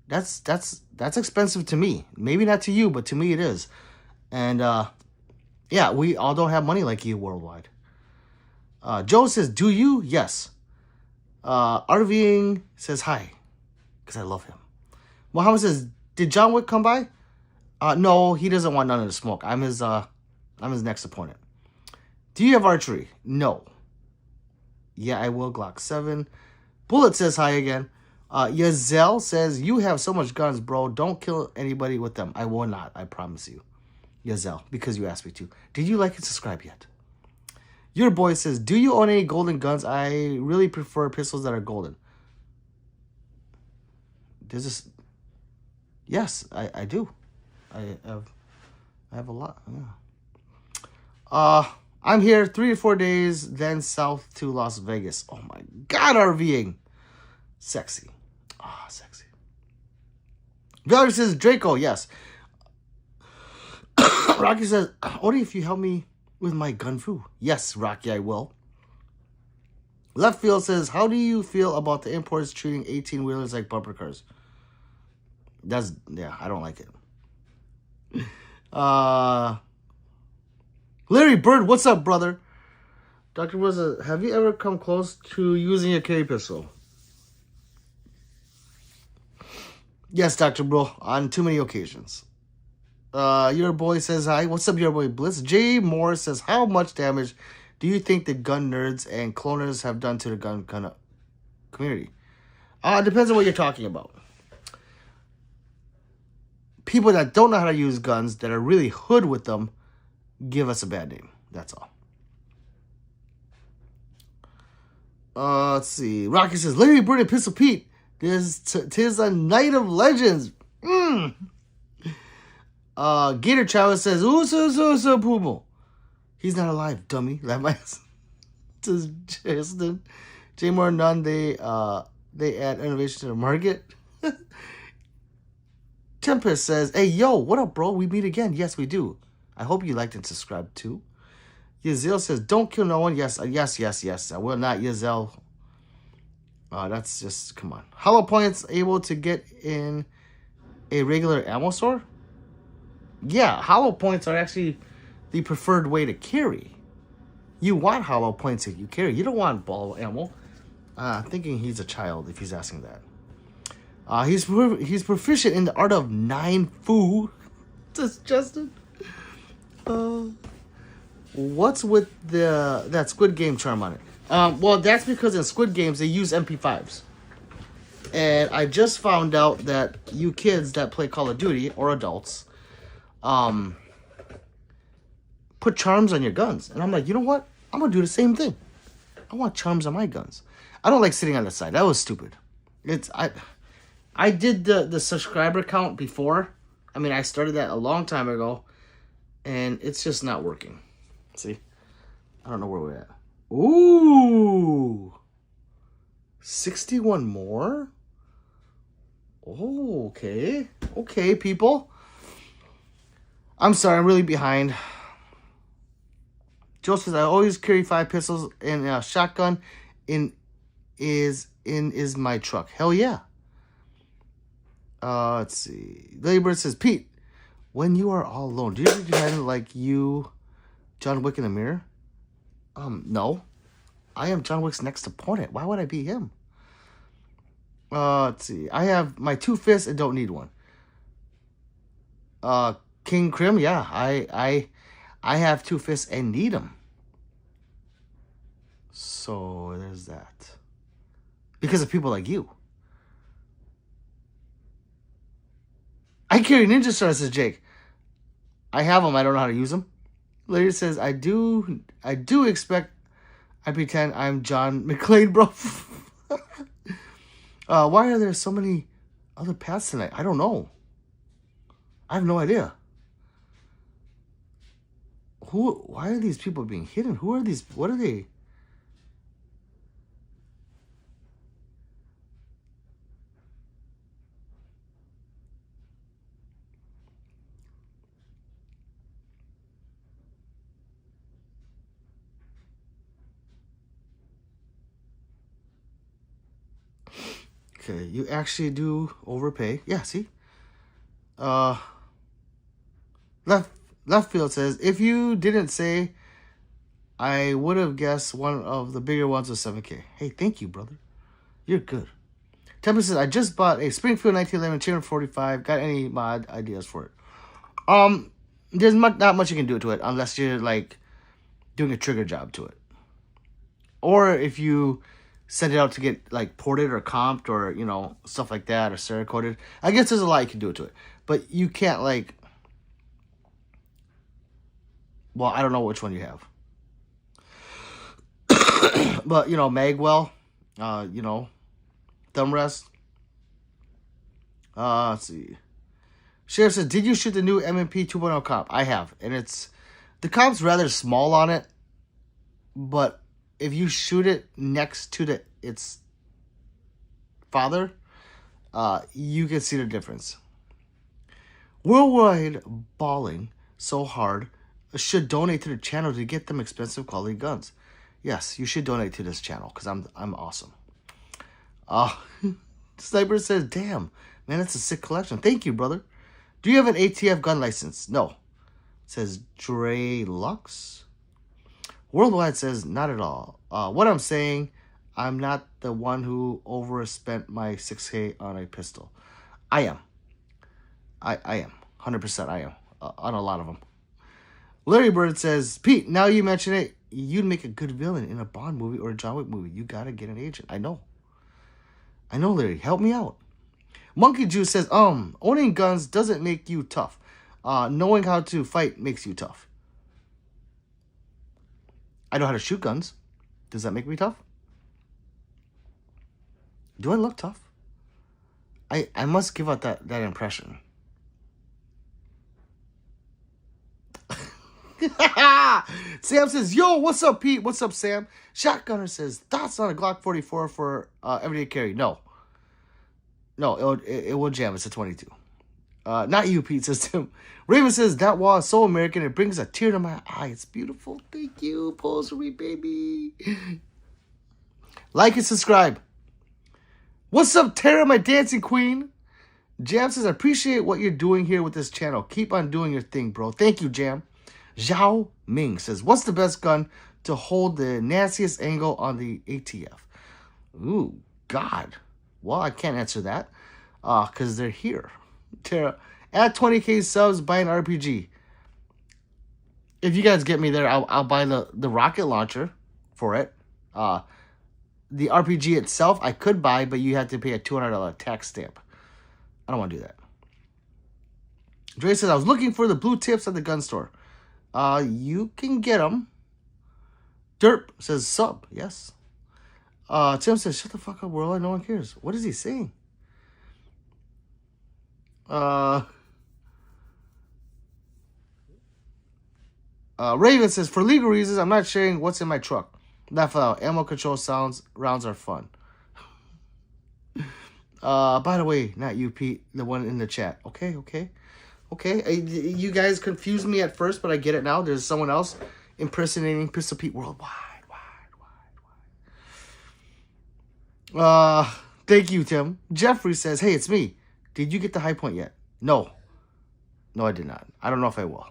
That's expensive to me. Maybe not to you, but to me it is. And yeah, we all don't have money like you worldwide. Joe says, do you? Yes. RVing says hi, because I love him. Mohammed says, did John Wick come by? No, he doesn't want none of the smoke. I'm his next opponent. Do you have archery? No. Yeah, I will. Glock 7. Bullet says hi again. Yazel says, you have so much guns, bro. Don't kill anybody with them. I will not. I promise you. Yazel, because you asked me to. Did you like and subscribe yet? Your boy says, do you own any golden guns? I really prefer pistols that are golden. There's this... Yes, I do. I have a lot. Yeah. I'm here 3 to 4 days, then south to Las Vegas. Oh my God, RVing. Sexy. Sexy. Valerie says, Draco, yes. Rocky says, only if you help me with my gun foo. Yes, Rocky, I will. Left Field says, how do you feel about the imports treating 18-wheelers like bumper cars? Yeah, I don't like it. Larry Bird, what's up, brother? Dr. Wizard, have you ever come close to using a carry pistol? Yes, Dr. Bro, on too many occasions. Your boy says hi. What's up, your boy Bliss? Jay Moore says, how much damage do you think the gun nerds and cloners have done to the gun community? It depends on what you're talking about. People that don't know how to use guns, that are really hood with them, give us a bad name. That's all. Let's see. Rocky says, Larry Bird and Pistol Pete. Tis a night of legends. Gator Chavez says, so Pumo. He's not alive, dummy. That might says Justin. J More None, they add innovation to the market. Tempest says, hey, yo, what up, bro? We meet again. Yes, we do. I hope you liked and subscribed, too. Yazel says, don't kill no one. Yes. I will not, Yazel. That's just, come on. Hollow points able to get in a regular ammo store? Yeah, hollow points are actually the preferred way to carry. You want hollow points if you carry. You don't want ball ammo. Thinking he's a child if he's asking that. He's proficient in the art of 9 fu. Says Justin. What's with that Squid Game charm on it? Well, that's because in Squid Games they use MP5s. And I just found out that you kids that play Call of Duty, or adults, put charms on your guns. And I'm like, you know what? I'm going to do the same thing. I want charms on my guns. I don't like sitting on the side. That was stupid. I did the subscriber count before. I mean, I started that a long time ago, and it's just not working. See? I don't know where we're at. Ooh! 61 more? Oh, okay. Okay, people. I'm sorry, I'm really behind. Joe says, I always carry 5 pistols and a shotgun is my truck. Hell yeah. Let's see. Labor says, Pete, when you are all alone, do you ever pretend like you, John Wick in the mirror? No. I am John Wick's next opponent. Why would I be him? Let's see. I have my 2 fists and don't need one. King Crim, yeah. I have 2 fists and need them. So there's that. Because of people like you. I carry Ninja Stars, says Jake. I have them. I don't know how to use them. Larry says, I do expect I pretend I'm John McClane, bro. Why are there so many other paths tonight? I don't know. I have no idea. Why are these people being hidden? Who are these? What are they? Okay, you actually do overpay. Yeah, see? Left field says, if you didn't say, I would have guessed one of the bigger ones was 7K. Hey, thank you, brother. You're good. Tempest says, I just bought a Springfield 1911 Chamber 45. Got any mod ideas for it? There's not much you can do to it unless you're like doing a trigger job to it. Or if you send it out to get like ported or comped or, you know, stuff like that, or Cerakoted. I guess there's a lot you can do to it. But you can't like, well, I don't know which one you have. But, you know, Magwell, you know, thumb rest. Let's see. Sheriff says, did you shoot the new M&P 2.0 comp? I have. And the comp's rather small on it. But if you shoot it next to its father, you can see the difference. Worldwide Balling So Hard should donate to the channel to get them expensive quality guns. Yes, you should donate to this channel because I'm awesome. Sniper says, damn, man, that's a sick collection. Thank you, brother. Do you have an ATF gun license? No. It says Dre Lux. Worldwide says, not at all. What I'm saying, I'm not the one who overspent my 6K on a pistol. I am. I am. 100% I am. On a lot of them. Larry Bird says, Pete, now you mention it, you'd make a good villain in a Bond movie or a John Wick movie. You gotta get an agent. I know, Larry. Help me out. Monkey Juice says, owning guns doesn't make you tough. Knowing how to fight makes you tough. I know how to shoot guns. Does that make me tough? Do I look tough? I must give out that impression. Sam says, yo, what's up, Pete? What's up, Sam? Shotgunner says, thoughts on a Glock 44 for everyday carry? No, it will jam. It's a 22. Not you, Pete, says Tim. Raven says, that wall is so American, it brings a tear to my eye. It's beautiful. Thank you, Posery, baby. Like and subscribe. What's up, Tara, my dancing queen? Jam says, I appreciate what you're doing here with this channel. Keep on doing your thing, bro. Thank you, Jam. Zhao Ming says, what's the best gun to hold the nastiest angle on the ATF? Ooh, God. Well, I can't answer that because they're here. Tara, at 20K subs, buy an RPG. If you guys get me there, I'll buy the rocket launcher for it. The RPG itself, I could buy, but you have to pay a $200 tax stamp. I don't want to do that. Dre says, I was looking for the blue tips at the gun store. You can get them. Derp says, sub. Yes. Tim says, shut the fuck up, world. No one cares. What is he saying? Raven says, for legal reasons, I'm not sharing what's in my truck. Laugh out. Ammo control rounds are fun. By the way, not you, Pete, the one in the chat. Okay. You guys confused me at first, but I get it now. There's someone else impersonating Pistol Pete worldwide. Thank you, Tim. Jeffrey says, hey, it's me. Did you get the high point yet? No, I did not. I don't know if I will.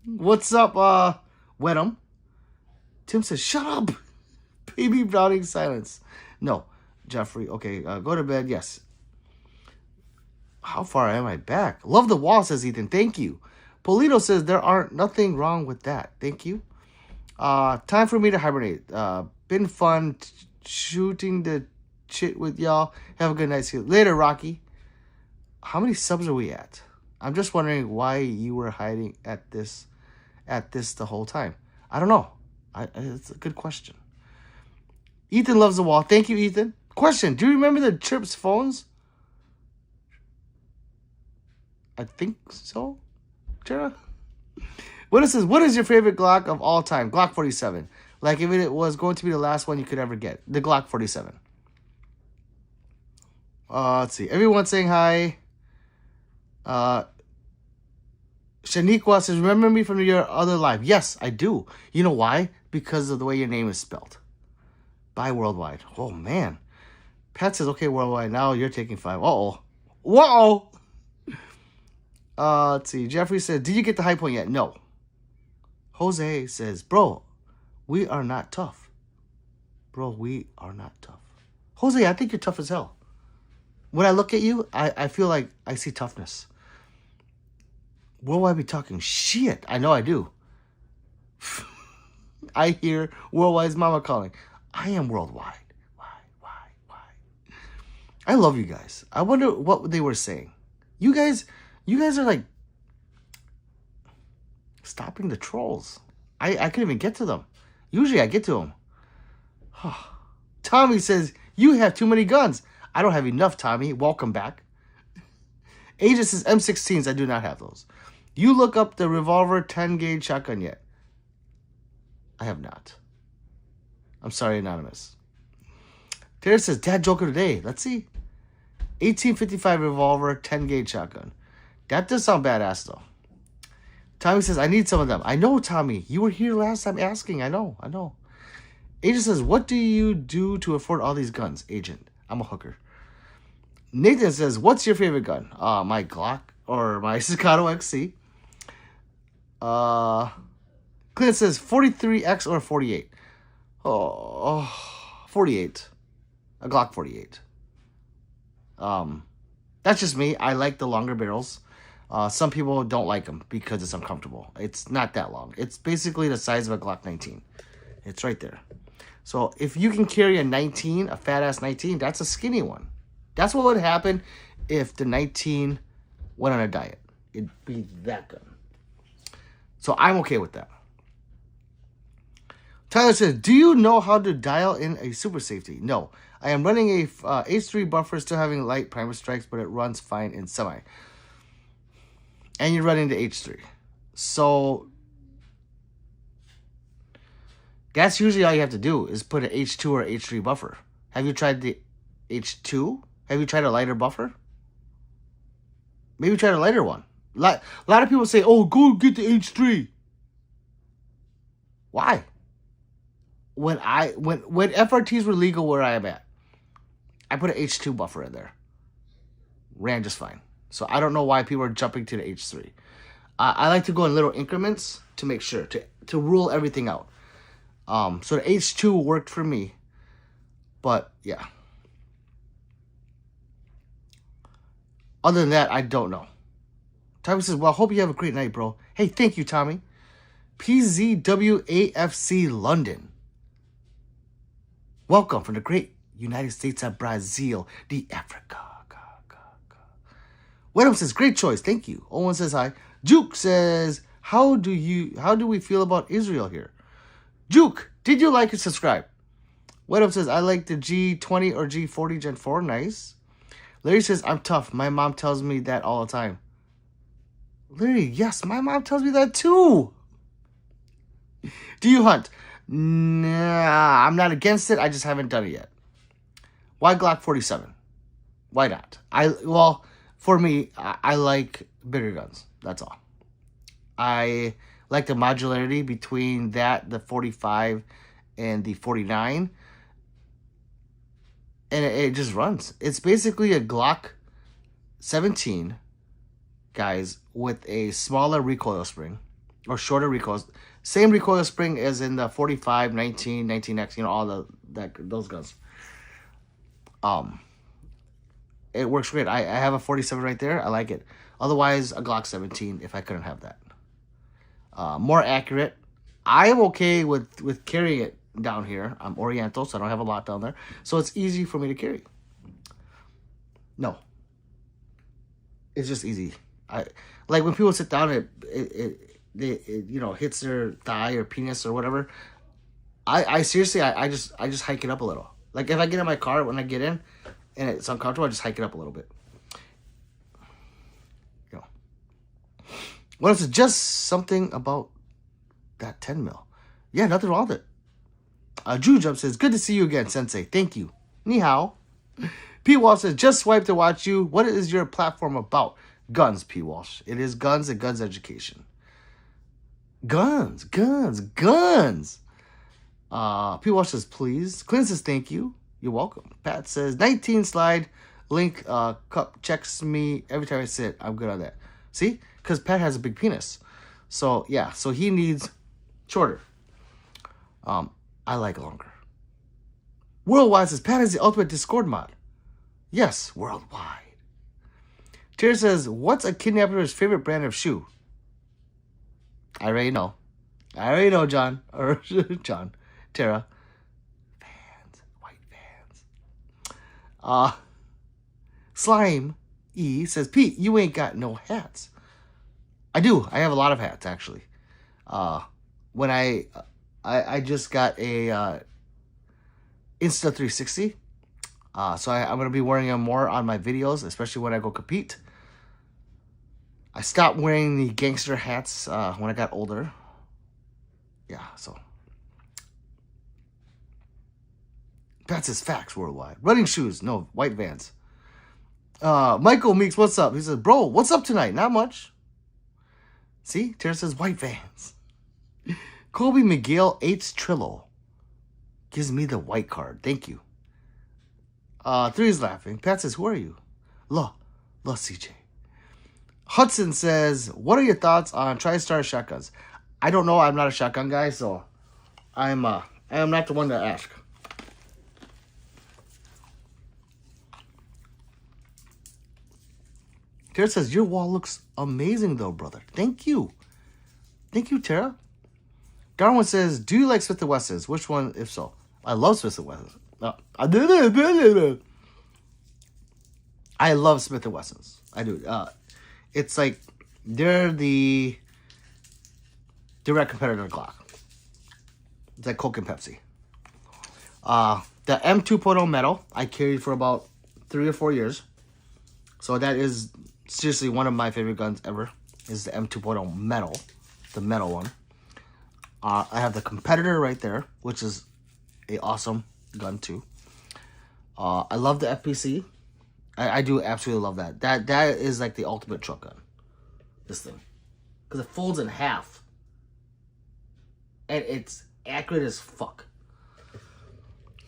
What's up, Wenham? Tim says, shut up. Baby Browning silence. No, Jeffrey. Okay, go to bed. Yes. How far am I back? Love the wall, says Ethan. Thank you. Polito says there aren't nothing wrong with that. Thank you. Time for me to hibernate. Been fun shooting the shit with y'all. Have a good night. See you later, Rocky. How many subs are we at? I'm just wondering why you were hiding at this the whole time. I don't know. It's a good question. Ethan loves the wall. Thank you, Ethan. Question: do you remember the Chirps phones? I think so. Tara? What is this? What is your favorite Glock of all time? Glock 47. Like if it was going to be the last one you could ever get. The Glock 47. Let's see. Everyone saying hi. Shaniqua says, remember me from your other live? Yes, I do. You know why? Because of the way your name is spelled. Bye, worldwide. Oh, man. Pat says, okay, worldwide. Now you're taking 5. Uh-oh. Whoa! Let's see. Jeffrey said, did you get the high point yet? No. Jose says, bro, we are not tough. Bro, we are not tough. Jose, I think you're tough as hell. When I look at you, I feel like I see toughness. Worldwide be talking shit. I know I do. I hear Worldwide's mama calling. I am worldwide. Why? I love you guys. I wonder what they were saying. You guys are like stopping the trolls. I couldn't even get to them. Usually I get to them. Tommy says, you have too many guns. I don't have enough, Tommy. Welcome back. Agent says, M16s. I do not have those. You look up the revolver 10 gauge shotgun yet? I have not. I'm sorry, Anonymous. Terry says, dad joke of the day. Let's see. 1855 revolver 10 gauge shotgun. That does sound badass though. Tommy says, I need some of them. I know, Tommy. You were here last time asking. I know. Agent says, what do you do to afford all these guns? Agent, I'm a hooker. Nathan says, what's your favorite gun? My Glock or my Staccato XC. Clint says 43X or 48. Oh, 48. A Glock 48. That's just me. I like the longer barrels. Some people don't like them because it's uncomfortable. It's not that long. It's basically the size of a Glock 19. It's right there. So if you can carry a 19, a fat ass 19, that's a skinny one. That's what would happen if the 19 went on a diet. It'd be that good. So I'm okay with that. Tyler says, do you know how to dial in a super safety? No. I am running a H3 buffer, still having light primer strikes, but it runs fine in semi. And you're running the H3. So that's usually all you have to do is put an H2 or H3 buffer. Have you tried the H2? Have you tried a lighter buffer? Maybe try a lighter one. A lot of people say, oh, go get the H3. Why? When FRTs were legal where I am at, I put an H2 buffer in there. Ran just fine. So I don't know why people are jumping to the H3. I like to go in little increments to make sure, to rule everything out. So the H2 worked for me. But, yeah. Other than that, I don't know. Tommy says, well, I hope you have a great night, bro. Hey, thank you, Tommy. PZWAFC London. Welcome from the great United States of Brazil, the Africa. Wenham says, great choice. Thank you. Owen says hi. Juke says, how do we feel about Israel here? Juke, did you like and subscribe? What up says, I like the G20 or G40 Gen 4. Nice. Larry says, I'm tough. My mom tells me that all the time. Larry, yes, my mom tells me that too. Do you hunt? Nah, I'm not against it. I just haven't done it yet. Why Glock 47? Why not? Well, for me, I like bigger guns. That's all. I like the modularity between that, the 45, and the 49. And it just runs. It's basically a Glock 17, guys, with a smaller recoil spring or shorter recoil. Same recoil spring as in the 45, 19, 19X, you know, all those guns. It works great. I have a 47 right there. I like it. Otherwise, a Glock 17 if I couldn't have that. More accurate. I am okay with carrying it down here. I'm Oriental, so I don't have a lot down there. So it's easy for me to carry. No. It's just easy. Like when people sit down, it you know, hits their thigh or penis or whatever. I seriously, I just hike it up a little. Like if I get in my car when I get in and it's uncomfortable, I just hike it up a little bit. You know. What if it's just something about that 10 mil? Yeah, nothing wrong with it. Drew Jump says, good to see you again, Sensei. Thank you. Ni hao. P. Walsh says, just swipe to watch you. What is your platform about? Guns, P. Walsh. It is guns and guns education. Guns. P. Walsh says, please. Clint says, thank you. You're welcome. Pat says, 19 slide. Link cup checks me every time I sit. I'm good on that. See? Because Pat has a big penis. So, yeah. So he needs shorter. I like longer. Worldwide says, Pat is the ultimate Discord mod. Yes, worldwide. Tara says, what's a kidnapper's favorite brand of shoe? I already know, John. Or John. Tara. Vans. White Vans. Slime E says, Pete, you ain't got no hats. I do. I have a lot of hats, actually. When I just got a Insta 360. So I'm going to be wearing them more on my videos, especially when I go compete. I stopped wearing the gangster hats when I got older. Yeah, so. That's his facts worldwide. Running shoes. No, white Vans. Michael Meeks, what's up? He says, bro, what's up tonight? Not much. See? Tara says, white Vans. Kobe Miguel 8's Trillo gives me the white card. Thank you. 3 is laughing. Pat says, who are you? La CJ. Hudson says, what are your thoughts on TriStar shotguns? I don't know. I'm not a shotgun guy, so I am not the one to ask. Tara says, your wall looks amazing though, brother. Thank you. Thank you, Tara. Darwin says, do you like Smith & Wessons? Which one, if so? I love Smith & Wessons. I love Smith & Wessons. I do. It's like they're the direct competitor to Glock. It's like Coke and Pepsi. The M2.0 metal I carried for about 3 or 4 years. So that is seriously one of my favorite guns ever. Is the M2.0 metal, the metal one. I have the competitor right there, which is a awesome gun too. I love the FPC. I do absolutely love that. That is like the ultimate truck gun. This thing. Because it folds in half. And it's accurate as fuck.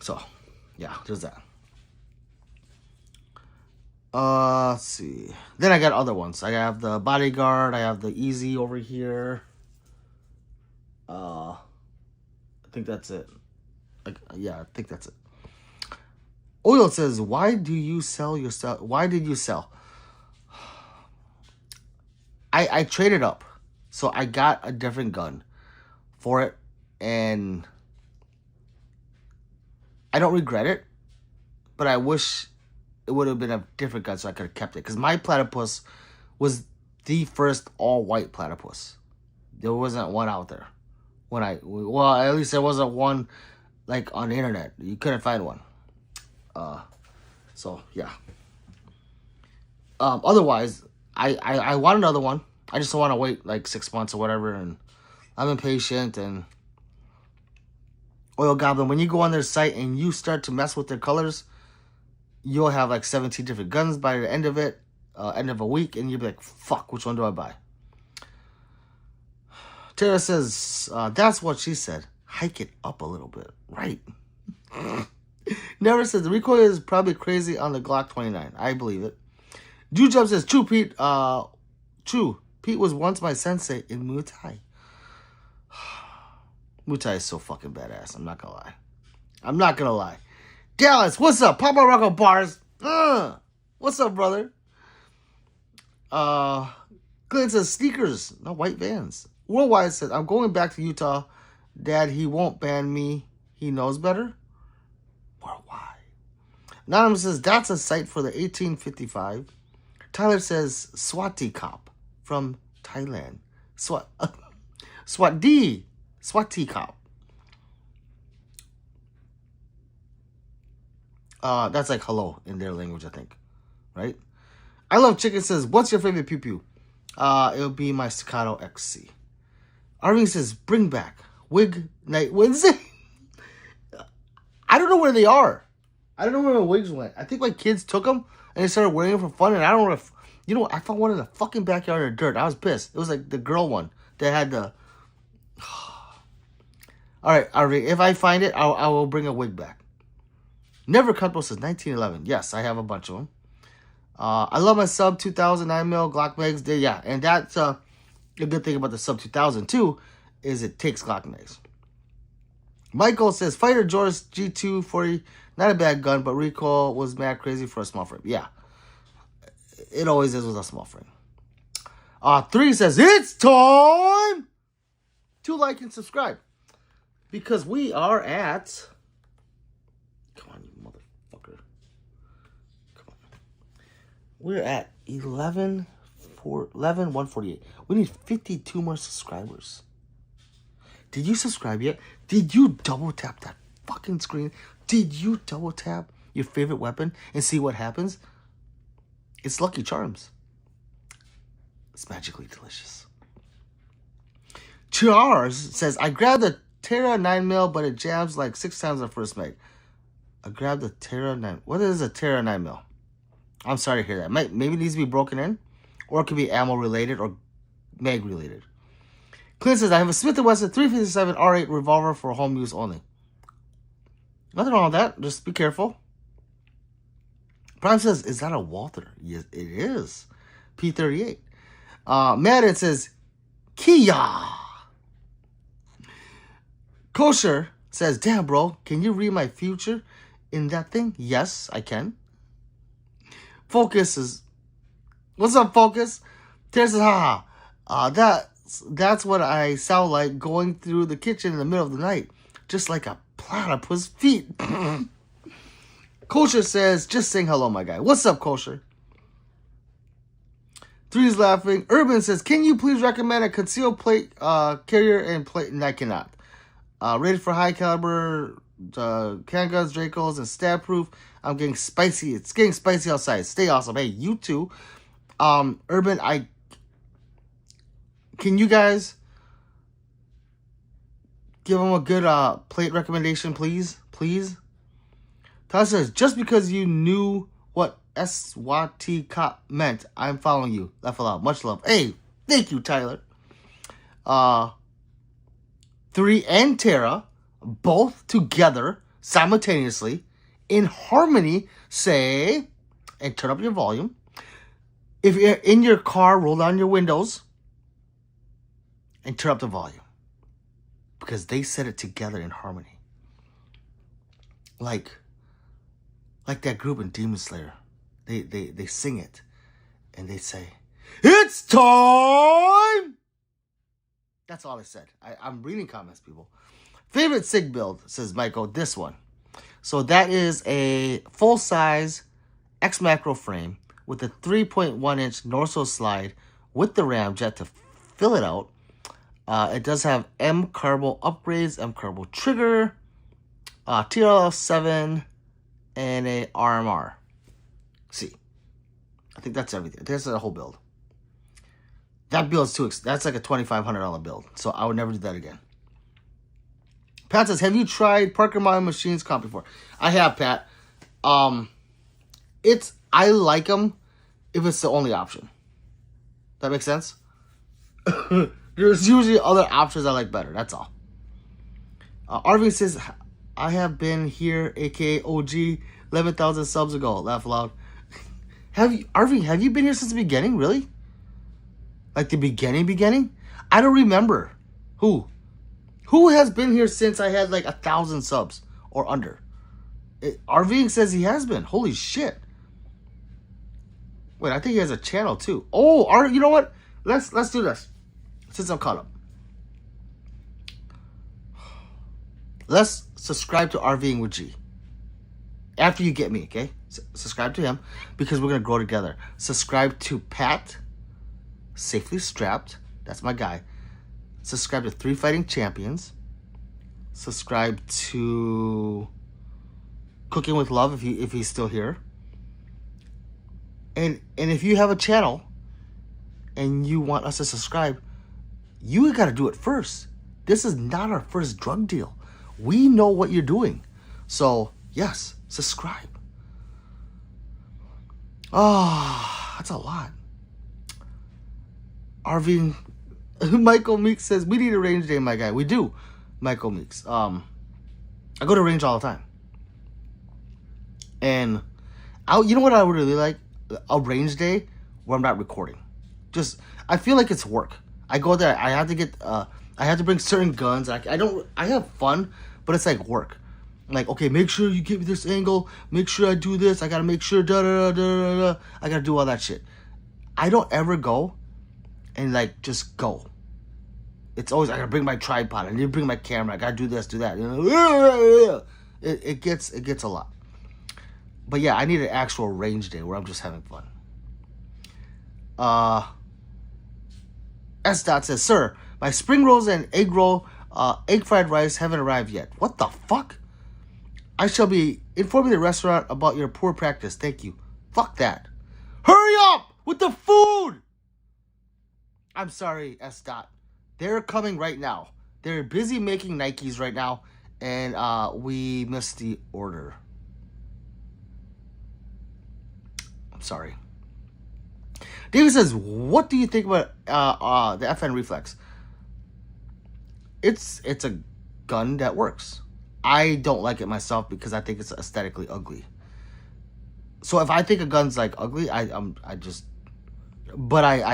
So, yeah, there's that. Let's see. Then I got other ones. I have the Bodyguard. I have the Easy over here. I think that's it. Yeah, I think that's it. Oil says, why do you sell yourself? Why did you sell? I traded up. So I got a different gun for it. And I don't regret it. But I wish it would have been a different gun so I could have kept it. Because my platypus was the first all-white platypus. There wasn't one out there. Well, at least there wasn't one like on the internet. You couldn't find one. So yeah. Otherwise, I want another one. I just don't want to wait like 6 months or whatever, and I'm impatient. And Oil Goblin, when you go on their site and you start to mess with their colors, you'll have like 17 different guns by the end of it, end of a week, and you'll be like, fuck, which one do I buy? Tara says, that's what she said. Hike it up a little bit. Right. Never says, the recoil is probably crazy on the Glock 29. I believe it. Jujub says, true, Pete. True. Pete was once my sensei in Muay Thai. Muay Thai is so fucking badass. I'm not gonna lie. I'm not gonna lie. Dallas, what's up? Papa Rocco Bars. What's up, brother? Glenn says, sneakers, not white Vans. Worldwide says, I'm going back to Utah. Dad, he won't ban me. He knows better. Worldwide. Anonymous says, that's a site for the 1855. Tyler says, Swati Cop from Thailand. Swati Cop. That's like hello in their language, I think. Right? I Love Chicken says, what's your favorite pew pew? It'll be my Staccato XC. Arvin says, bring back Wig Night Wednesday. I don't know where they are. I don't know where my wigs went. I think my kids took them and they started wearing them for fun. And I don't know if, I found one in the fucking backyard in the dirt. I was pissed. It was like the girl one that had the. All right, Arvin, if I find it, I will bring a wig back. Never Comfortable says 1911. Yes, I have a bunch of them. I love my sub 2000 9mm Glock mags. Yeah, and that's a good thing about the sub 2000 too, is it takes Glock mags. Michael says Fighter George G240, not a bad gun, but recoil was mad crazy for a small frame. Yeah, it always is with a small frame. 3 says it's time to like and subscribe because we are at. Come on, you motherfucker. Come on. We're at 148. We need 52 more subscribers. Did you subscribe yet? Did you double tap that fucking screen? Did you double tap your favorite weapon and see what happens? It's Lucky Charms. It's magically delicious. Charles says, I grabbed the Terra 9mm, but it jams like 6 times the first mag. I grabbed the Terra 9. What is a Terra 9mm? I'm sorry to hear that. Maybe it needs to be broken in, or it could be ammo related or mag related. Clint says, I have a Smith & Wesson 357 R8 revolver for home use only. Nothing wrong with that. Just be careful. Prime says, is that a Walther? Yes, it is. P38. Madden says, Kia. Kosher says, damn, bro, can you read my future in that thing? Yes, I can. Focus is, what's up, Focus? Terry says, haha, that's what I sound like going through the kitchen in the middle of the night, just like a platypus feet. Kosher says, just saying hello, my guy. What's up, Kosher? 3's laughing. Urban says, can you please recommend a concealed plate carrier and plate? And I cannot. Rated for high caliber handguns, Dracos, and stab proof. I'm getting spicy. It's getting spicy outside. Stay awesome. Hey, you too. Urban, can you guys give him a good plate recommendation, please? Please. Tyler says, just because you knew what SWAT cop meant, I'm following you. Laugh aloud. Much love. Hey, thank you, Tyler. 3 and Tara, both together, simultaneously, in harmony, say, and turn up your volume. If you're in your car, roll down your windows and turn up the volume. Because they said it together in harmony. Like that group in Demon Slayer. They sing it. And they say, it's time! That's all I said. I'm reading comments, people. Favorite SIG build, says Michael, this one. So that is a full-size X-Macro frame with a 3.1-inch Norso slide with the ramjet to fill it out. It does have M-Carbo upgrades, M-Carbo trigger, TRL7 and a RMR. See, I think that's everything. I think that's the whole build. That build's too expensive. That's like a $2,500 build. So I would never do that again. Pat says, have you tried Parker Modern Machines comp before? I have, Pat. I like them if it's the only option. That makes sense? There's usually other options I like better. That's all. Arvin says, I have been here, aka OG, 11,000 subs ago. Laugh aloud. Arvin, have you been here since the beginning? Really? Like the beginning? I don't remember. Who has been here since I had like 1,000 subs or under? Arvin says he has been. Holy shit. Wait, I think he has a channel too. Oh, you know what? Let's do this. Since I'm caught up. Let's subscribe to RVing with G. After you get me, okay? Subscribe to him because we're going to grow together. Subscribe to Pat, Safely Strapped. That's my guy. Subscribe to 3 Fighting Champions. Subscribe to Cooking with Love if he's still here. And if you have a channel and you want us to subscribe, you got to do it first. This is not our first drug deal. We know what you're doing. So, yes, subscribe. Oh, that's a lot. Arvin, Michael Meeks says, we need a range day, my guy. We do, Michael Meeks. I go to range all the time. And, you know what I would really like? A range day where I'm not recording. I feel like it's work. I go there, I have to bring certain guns. I have fun, but it's like work. Like, okay, make sure you give me this angle. Make sure I do this. I gotta make sure, I gotta do all that shit. I don't ever go and like just go. It's always, I gotta bring my tripod. I need to bring my camera. I gotta do this, do that. You know? It gets a lot. But yeah, I need an actual range day where I'm just having fun. S. Dot says, sir, my spring rolls and egg roll, egg fried rice haven't arrived yet. What the fuck? I shall be informing the restaurant about your poor practice. Thank you. Fuck that. Hurry up with the food! I'm sorry, S. Dot. They're coming right now. They're busy making Nikes right now, and we missed the order. I'm sorry. David says, what do you think about the FN Reflex? It's a gun that works. I don't like it myself because I think it's aesthetically ugly. So if I think a gun's like ugly, I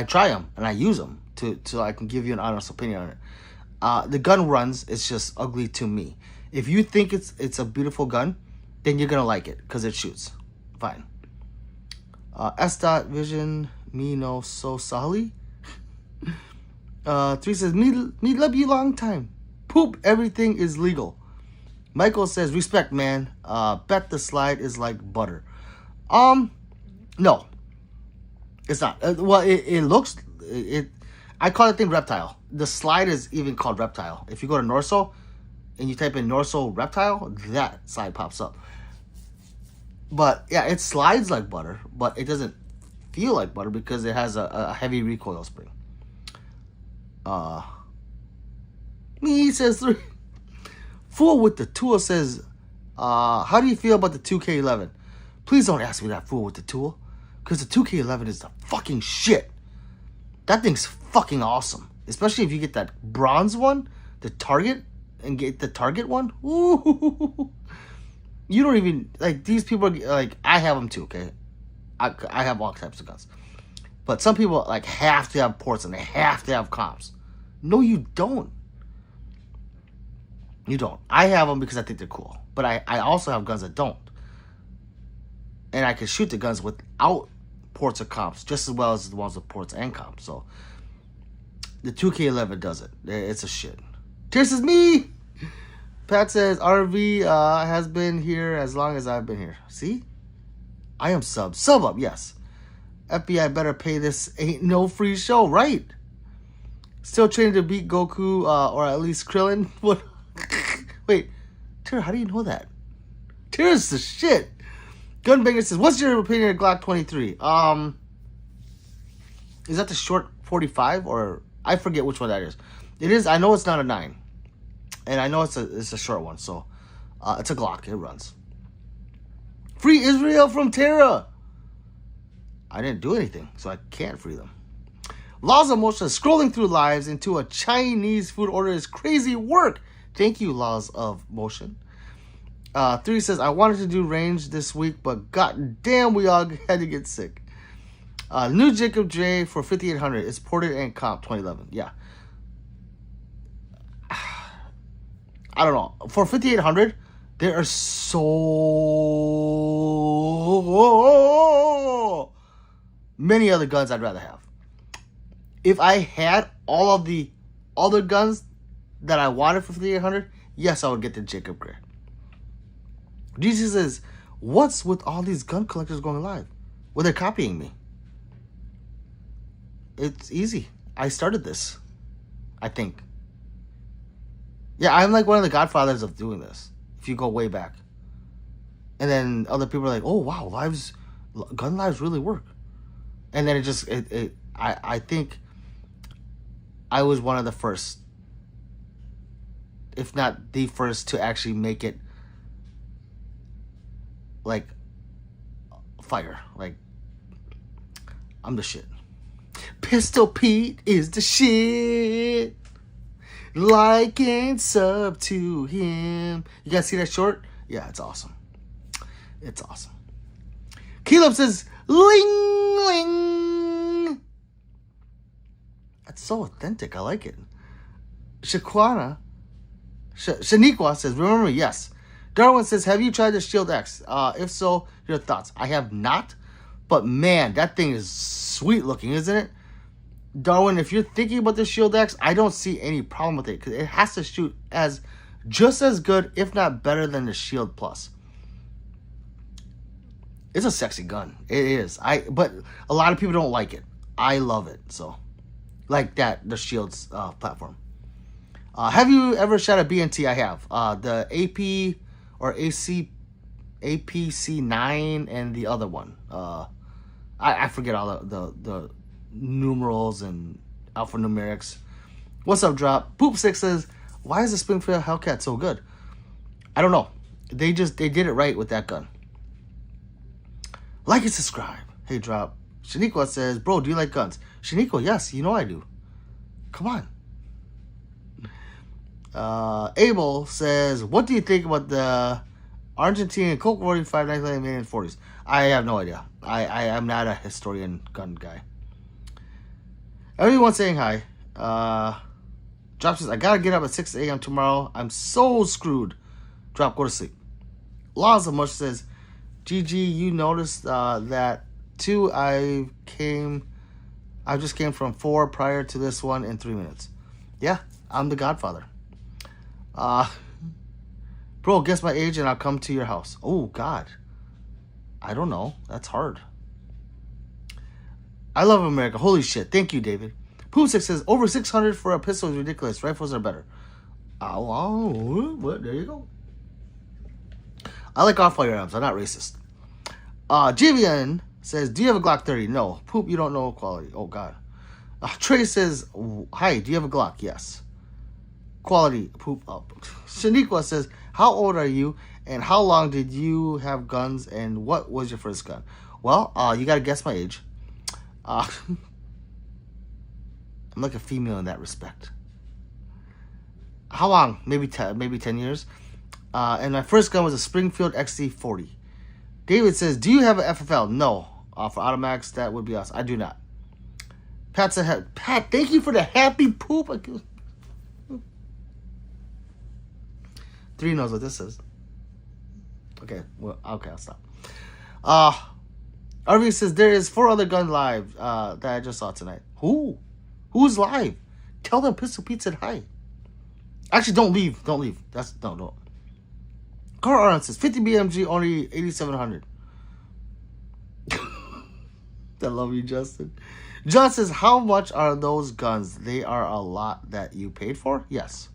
try them and I use them so I can give you an honest opinion on it. The gun runs, it's just ugly to me. If you think it's a beautiful gun, then you're gonna like it because it shoots. Fine. S. Dot Vision me no so sali. 3 says me love you long time. Poop everything is legal. Michael says respect man. Bet the slide is like butter. No, it's not. Well, it looks it. I call that thing reptile. The slide is even called reptile. If you go to Norso and you type in Norso reptile, that slide pops up. But yeah, it slides like butter, but it doesn't feel like butter because it has a heavy recoil spring. Me says 3. Fool with the tool says, how do you feel about the 2K11? Please don't ask me that, fool with the tool, because the 2K11 is the fucking shit. That thing's fucking awesome, especially if you get that bronze one, the target, and get the target one. Ooh. You don't even, like, these people are, like, I have them too, okay? I have all types of guns. But some people, like, have to have ports and they have to have comps. No, you don't. You don't. I have them because I think they're cool. But I also have guns that don't. And I can shoot the guns without ports or comps just as well as the ones with ports and comps. So, the 2K11 does it. It's a shit. Tears is me! Pat says, RV has been here as long as I've been here. See? I am sub. Sub up, yes. FBI better pay this. Ain't no free show, right? Still training to beat Goku or at least Krillin? What? Wait. Tara, how do you know that? Tara's the shit. Gunbanger says, what's your opinion of Glock 23? Is that the short 45 or I forget which one that is. It is. I know it's not a 9, and I know it's a short one. So it's a Glock. It runs. Free Israel from Tara. I didn't do anything, so I can't free them. Laws of Motion scrolling through lives into a Chinese food order is crazy work. Thank you, Laws of Motion. 3 says, I wanted to do range this week, but goddamn, we all had to get sick. New Jacob J for 5800. It's ported and comp 2011. Yeah. I don't know. For 5800, there are so many other guns I'd rather have. If I had all of the other guns that I wanted for 5800, yes, I would get the Jacob Gray. Jesus says, what's with all these gun collectors going live? Well, they're copying me. It's easy. I started this, I think. Yeah, I'm like one of the godfathers of doing this, if you go way back. And then other people are like, oh, wow, gun lives really work. And then I think I was one of the first, if not the first, to actually make it like fire. Like, I'm the shit. Pistol Pete is the shit. Like and sub to him. You guys see that short? Yeah, it's awesome. It's awesome. Caleb says, ling, ling. That's so authentic. I like it. Shaniqua says, remember me? Yes. Darwin says, have you tried the Shield X? If so, your thoughts. I have not. But man, that thing is sweet looking, isn't it? Darwin, if you're thinking about the Shield X, I don't see any problem with it because it has to shoot just as good, if not better, than the Shield Plus. It's a sexy gun. It is. But a lot of people don't like it. I love it. So, like that, the Shield's platform. Have you ever shot a BNT? I have. The AP or APC9 and the other one. I forget all the numerals and alphanumerics. What's up, Drop? Poop6 says, why is the Springfield Hellcat so good? I don't know. They did it right with that gun. Like and subscribe. Hey, Drop. Shaniqua says, bro, do you like guns? Shaniqua, yes, you know I do. Come on. Abel says, what do you think about the Argentinian Colt 45 19 made in the 40s? I have no idea. I am not a historian gun guy. Everyone saying hi. Drop says, I gotta get up at 6 a.m. tomorrow. I'm so screwed. Drop, go to sleep. Laws of Mush says, GG, you noticed that too. I just came from 4 prior to this one in 3 minutes. Yeah, I'm the godfather. Bro, guess my age and I'll come to your house. Oh, God. I don't know. That's hard. I love America. Holy shit. Thank you, David. Poo6 says, over 600 for a pistol is ridiculous. Rifles are better. Oh, what? There you go. I like all firearms. I'm not racist. Gideon says, do you have a Glock 30? No. Poop, you don't know quality. Oh, God. Trey says, hi, do you have a Glock? Yes. Quality, poop up. Shaniqua says, how old are you and how long did you have guns and what was your first gun? Well, you got to guess my age. I'm like a female in that respect. How long? Maybe 10 years. And my first gun was a Springfield XD40. David says, do you have an FFL? No. For automatics, that would be us. I do not. Pat said, Pat, thank you for the happy poop. 3 knows what this is. Okay, well, okay, I'll stop. RV says, there is 4 other gun live that I just saw tonight. Who? Who's live? Tell them Pistol Pete said hi. Actually, don't leave. Don't leave. No. Carl Arnold says, 50 BMG, only 8,700. I love you, Justin. John says, how much are those guns? They are a lot that you paid for? Yes.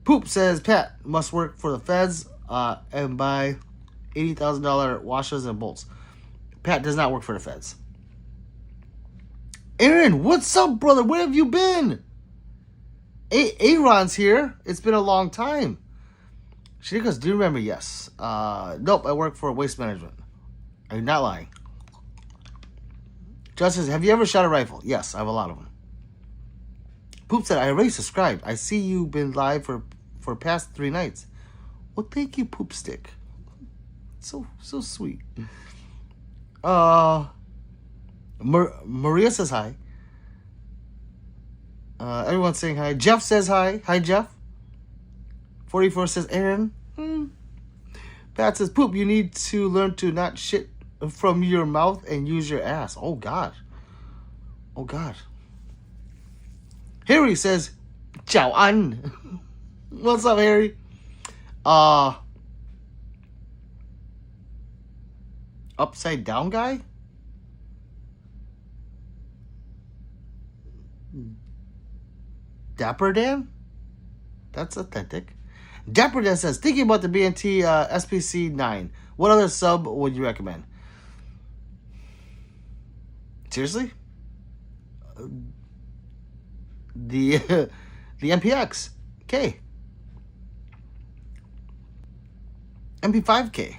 Poop says Pat must work for the feds and buy $80,000 washers and bolts. Pat does not work for the feds. Aaron, what's up, brother? Where have you been? Aaron's here. It's been a long time. She goes, do you remember? Yes. Nope, I work for waste management. Are you not lying? Justice, have you ever shot a rifle? Yes, I have a lot of them. Poop said, I already subscribed. I see you've been live for past 3 nights. Well, thank you, Poop Stick. So sweet. Maria says hi. Everyone's saying hi. Jeff says hi. Hi, Jeff. 44 says, Aaron. Pat says, Poop, you need to learn to not shit from your mouth and use your ass. Oh, God. Oh, God. Harry says, Ciao An. What's up, Harry? Upside down guy? Dapper Dan? That's authentic. Dapper Dan says, thinking about the BNT SPC 9. What other sub would you recommend? Seriously? The MPX K. MP5K.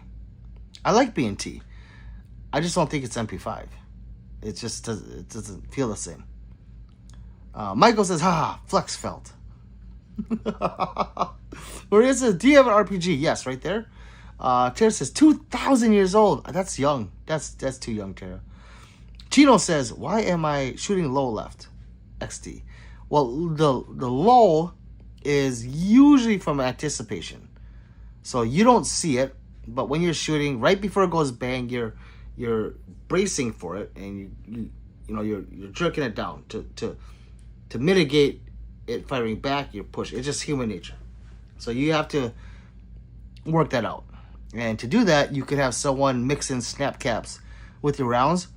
I like BNT. I just don't think it's MP5. It just doesn't feel the same. Michael says, haha, flex felt. Maria says, do you have an RPG? Yes, right there. Tara says, 2,000 years old. That's young. That's too young, Tara. Chino says, why am I shooting low left? XD. Well, the low is usually from anticipation. So you don't see it, but when you're shooting, right before it goes bang, you're bracing for it, and you're jerking it down to mitigate it firing back. You push. It's just human nature. So you have to work that out. And to do that, you could have someone mix in snap caps with your rounds,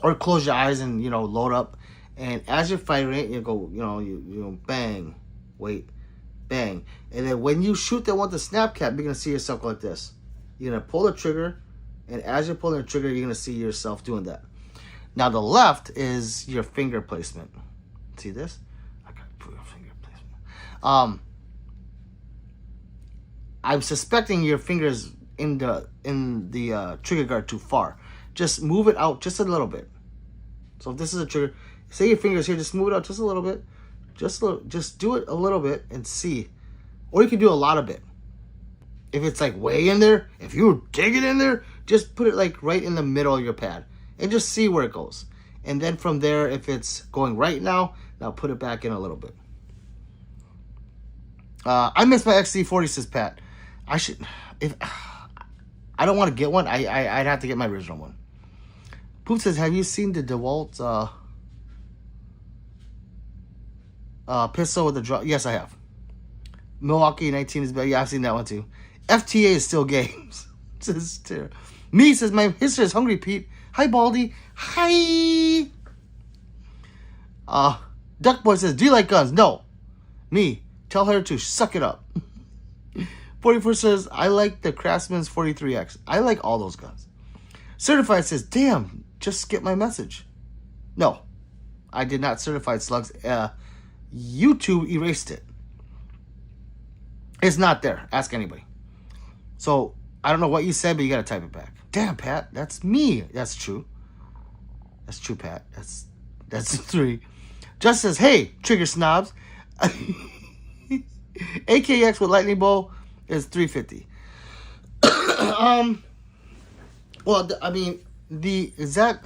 or close your eyes and load up. And as you're firing it, you go, you bang, wait, bang. And then when you shoot that one with the snap cap, you're gonna see yourself go like this. You're gonna pull the trigger, and as you're pulling the trigger, you're gonna see yourself doing that. Now the left is your finger placement. See this? I gotta put your finger placement. I'm suspecting your fingers in the trigger guard too far. Just move it out just a little bit. So if this is a trigger, say your fingers here, just move it out just a little bit. Just do it a little bit and see. Or you can do a lot of it. If it's like way in there, if you dig it in there, just put it like right in the middle of your pad and just see where it goes. And then from there, if it's going right now put it back in a little bit. I miss my XC40, says Pat. I don't want to get one. I'd have to get my original one. Poop says, have you seen the DeWalt pistol with the draw? Yes, I have. Milwaukee 19 is better. Yeah, I've seen that one too. FTA is still games. Says Tara. Me says, my history is hungry, Pete. Hi, Baldy. Hi. Duckboy says, do you like guns? No. Me. Tell her to suck it up. 44 says, I like the Craftsman's 43X. I like all those guns. Certified says, damn, just skip my message. No, I did not. Certified Slugs. YouTube erased it. It's not there. Ask anybody. So, I don't know what you said, but you got to type it back. Damn, Pat, that's me. That's true. That's true, Pat. That's 3. Just says, hey, trigger snobs. AKX with lightning bolt is $350. Well, I mean, is that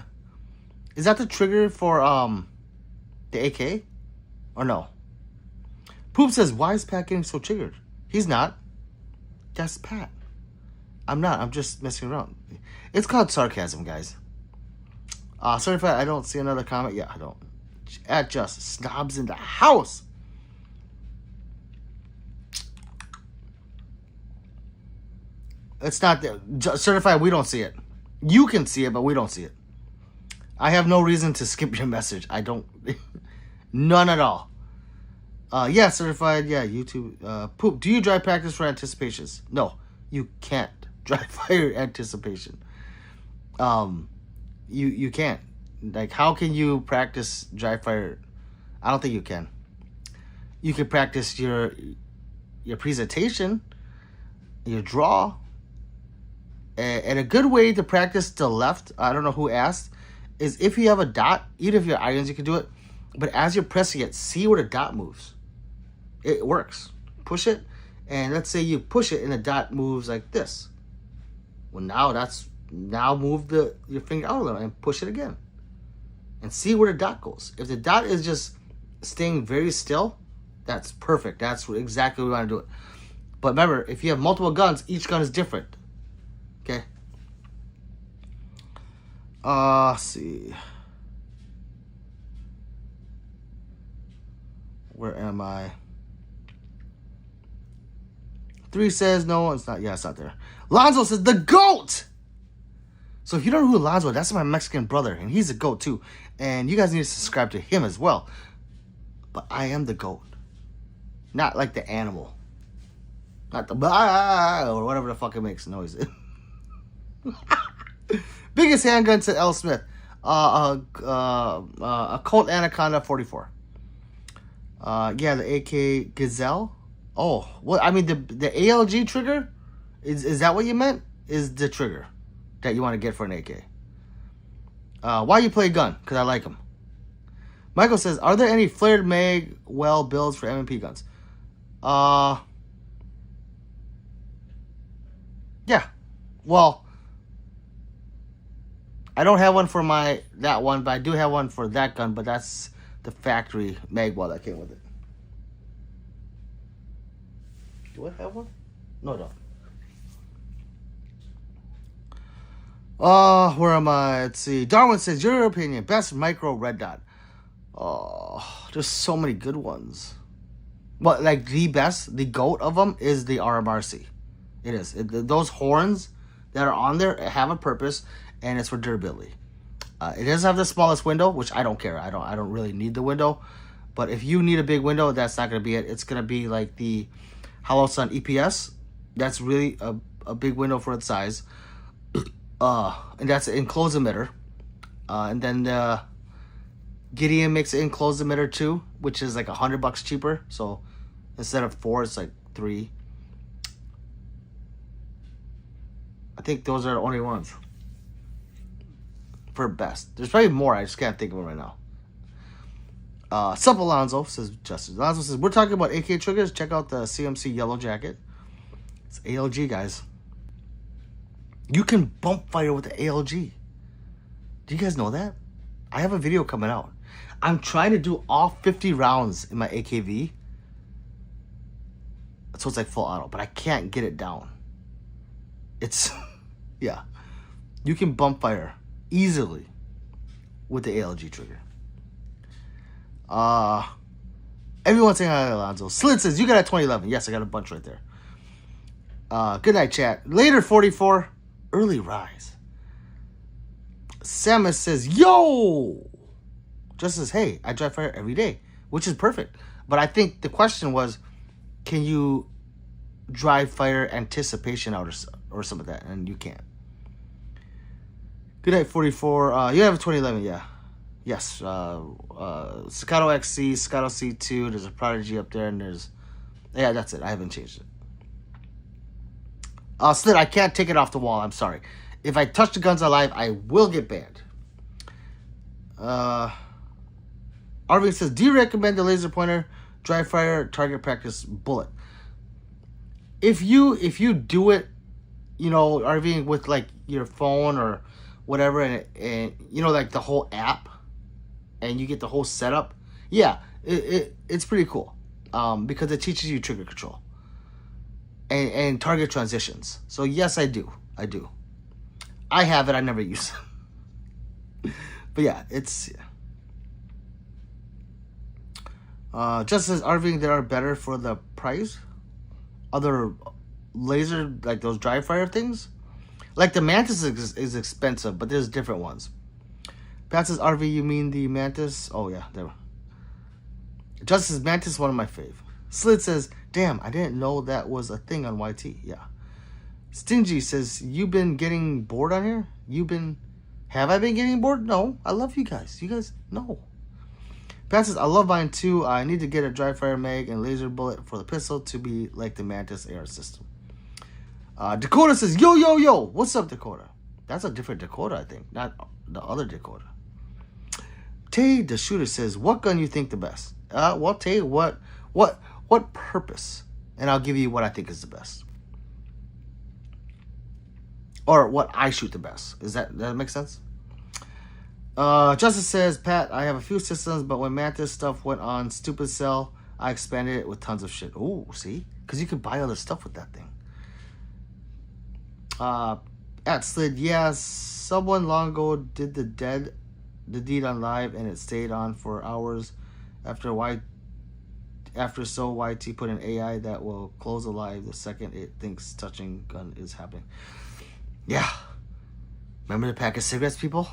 the trigger for the AK, or no? Poop says, why is Pat getting so triggered? He's not. That's Pat. I'm not. I'm just messing around. It's called sarcasm, guys. Certified, I don't see another comment. Yeah, I don't. At just snobs in the house. It's not there. Certified, we don't see it. You can see it, but we don't see it. I have no reason to skip your message. I don't. None at all. Yeah, certified. Yeah, YouTube. Poop. Do you dry practice for anticipations? No, you can't dry fire anticipation. You can't. Like, how can you practice dry fire? I don't think you can. You can practice your presentation, your draw, and a good way to practice to left. I don't know who asked. Is if you have a dot, even if you're irons, you can do it. But as you're pressing it, see where the dot moves. It works. Push it, and let's say you push it, and the dot moves like this. Well, now move your finger out a little and push it again, and see where the dot goes. If the dot is just staying very still, that's perfect. That's exactly what we want to do it. But remember, if you have multiple guns, each gun is different. Okay. Let's see. Where am I? 3 says no, it's not. Yeah, it's not there. Lonzo says the GOAT. So if you don't know who Lonzo is, that's my Mexican brother, and he's a GOAT too. And you guys need to subscribe to him as well. But I am the GOAT, not like the animal, not the bah or whatever the fuck it makes noise. Biggest handgun, said L. Smith. A Colt Anaconda 44. Yeah, the AK Gazelle. Oh, well, I mean the ALG trigger. Is that what you meant? Is the trigger that you want to get for an AK? Why you play gun? Because I like them. Michael says, are there any flared mag well builds for M&P guns? Yeah. Well, I don't have one for that one, but I do have one for that gun, but that's the factory mag well that came with it. Do I have one? No, I don't. Where am I? Let's see. Darwin says, your opinion, best micro red dot. Oh, there's so many good ones. But like the best, the GOAT of them is the RMRC. It is. Those horns that are on there have a purpose, and it's for durability. It does have the smallest window, which I don't care. I don't really need the window. But if you need a big window, that's not going to be it. It's going to be like the Hollow Sun EPS. That's really a big window for its size. And that's an enclosed emitter. And then the Gideon makes an enclosed emitter too, which is like $100 cheaper. So instead of 4, it's like 3. I think those are the only ones for best. There's probably more. I just can't think of them right now. Sup Alonzo, says Justin. Alonzo says, we're talking about AK triggers. Check out the CMC yellow jacket. It's ALG, guys. You can bump fire with the ALG. Do you guys know that? I have a video coming out. I'm trying to do all 50 rounds in my AKV. So it's like full auto, but I can't get it down. It's, yeah. You can bump fire easily with the ALG trigger. Everyone's saying hi, Alonzo. Slit says, you got a 2011. Yes, I got a bunch right there. Good night, chat. Later, 44. Early rise. Samus says, yo! Just says, hey, I dry fire every day, which is perfect. But I think the question was, can you dry fire anticipation out or some of that? And you can't. Good night, 44. You have a 2011, yeah. Yes. Staccato XC, Staccato C2. There's a Prodigy up there, and there's... Yeah, that's it. I haven't changed it. Slit, I can't take it off the wall. I'm sorry. If I touch the guns alive, I will get banned. Arvin says, do you recommend the laser pointer, dry fire, target practice, bullet? If you do it, you know, Arvin, with like your phone or whatever, and you know, like the whole app, and you get the whole setup, yeah, it's pretty cool. Because it teaches you trigger control. And target transitions. So yes, I do. I have it. I never use it. But yeah, it's... just as Arving, there are better for the price. Other laser, like those dry fire things. Like the Mantis is expensive, but there's different ones. Pat says, RV, you mean the Mantis? Oh yeah, there. Justice Mantis, one of my fave. Slid says, damn, I didn't know that was a thing on YT. Yeah. Stingy says, you been getting bored on here? Have I been getting bored? No. I love you guys. You guys, no. Pat says, I love mine too. I need to get a dry fire mag and laser bullet for the pistol to be like the Mantis AR system. Dakota says, yo, yo, yo. What's up, Dakota? That's a different Dakota, I think. Not the other Dakota. Tay, the shooter, says, what gun you think the best? Well, Tay, what purpose? And I'll give you what I think is the best. Or what I shoot the best. Does that make sense? Justice says, Pat, I have a few systems, but when Mantis stuff went on Stupid Cell, I expanded it with tons of shit. Oh, see? Because you can buy other stuff with that thing. At Slid, yeah, someone long ago did the deed on live, and it stayed on for hours after YT put an AI that will close the live the second it thinks touching gun is happening. Yeah. Remember the pack of cigarettes, people?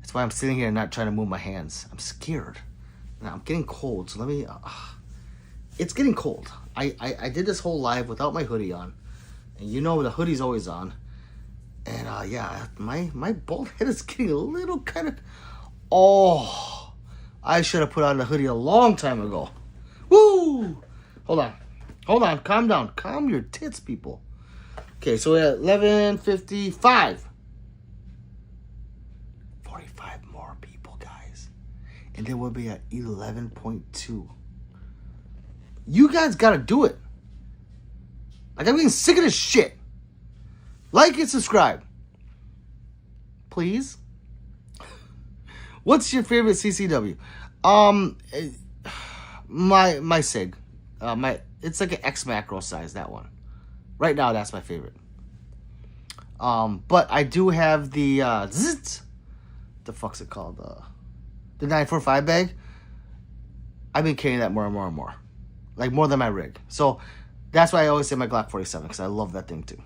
That's why I'm sitting here and not trying to move my hands. I'm scared. Now, I'm getting cold, so let me... it's getting cold. I did this whole live without my hoodie on. And you know the hoodie's always on. And, yeah, my bald head is getting a little kind of... Oh, I should have put on the hoodie a long time ago. Woo! Hold on. Calm down. Calm your tits, people. Okay, so we're at 11:55. 45 more people, guys. And then we'll be at 11.2. You guys gotta do it. Like, I'm getting sick of this shit. Like and subscribe. Please. What's your favorite CCW? My SIG. It's like an X macro size, that one. Right now, that's my favorite. But I do have the the fuck's it called? The 945 bag. I've been carrying that more and more and more. Like, more than my rig. So, that's why I always say my Glock 47, because I love that thing, too.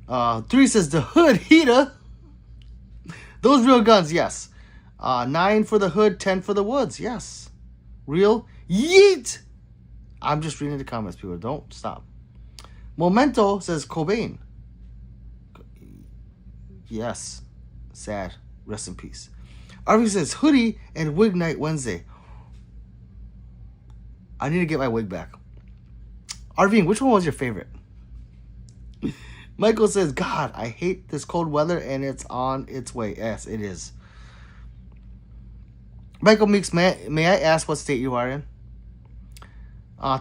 3 says, the hood heater. Those real guns, yes. 9 for the hood, 10 for the woods, yes. Real yeet. I'm just reading the comments, people. Don't stop. Memento says Cobain. Yes. Sad. Rest in peace. Arby says hoodie and wig night Wednesday. I need to get my wig back. Arvine, which one was your favorite? Michael says, God, I hate this cold weather and it's on its way. Yes, it is. Michael Meeks, may I ask what state you are in?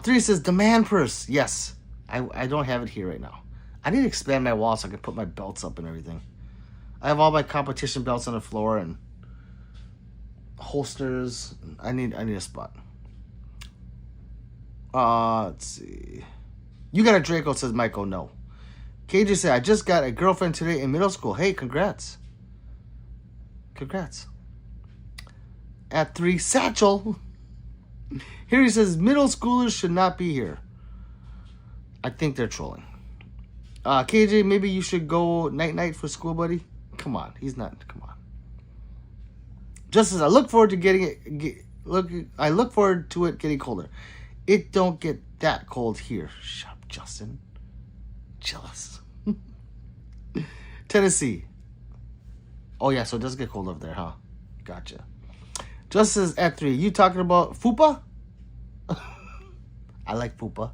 3 says, the man purse. Yes. I don't have it here right now. I need to expand my wall so I can put my belts up and everything. I have all my competition belts on the floor and holsters. I need a spot. Let's see. You got a Draco, says Michael. No. KJ said, I just got a girlfriend today in middle school. Hey, congrats. Congrats. At 3, Satchel. Here he says, middle schoolers should not be here. I think they're trolling. KJ, maybe you should go night-night for school, buddy. Come on. He's not. Come on. Just as I look forward to I look forward to it getting colder. It don't get that cold here. Shut up, Justin. Jealous. Tennessee. Oh, yeah, so it does get cold over there, huh? Gotcha. Just as at 3, you talking about Fupa? I like Fupa.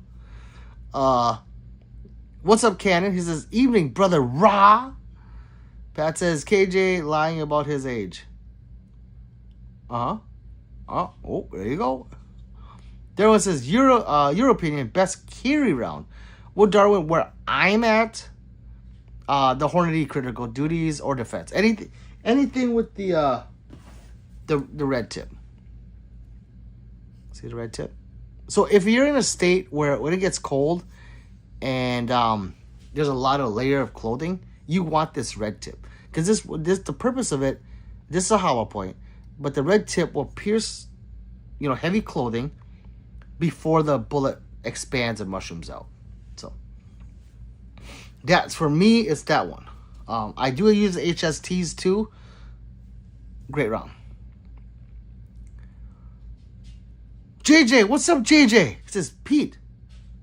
What's up, Cannon? He says, evening, brother Ra. Pat says, KJ lying about his age. Oh, there you go. Darwin says, your opinion, best carry round. Well, Darwin, where I'm at, the Hornady critical duties or defense. Anything with the red tip. See the red tip? So if you're in a state where when it gets cold and there's a lot of layer of clothing, you want this red tip. Because this the purpose of it, this is a hollow point, but the red tip will pierce, heavy clothing before the bullet expands and mushrooms out. So that's, for me, it's that one. I do use the HSTs too. Great round. JJ, what's up, JJ? It says, Pete.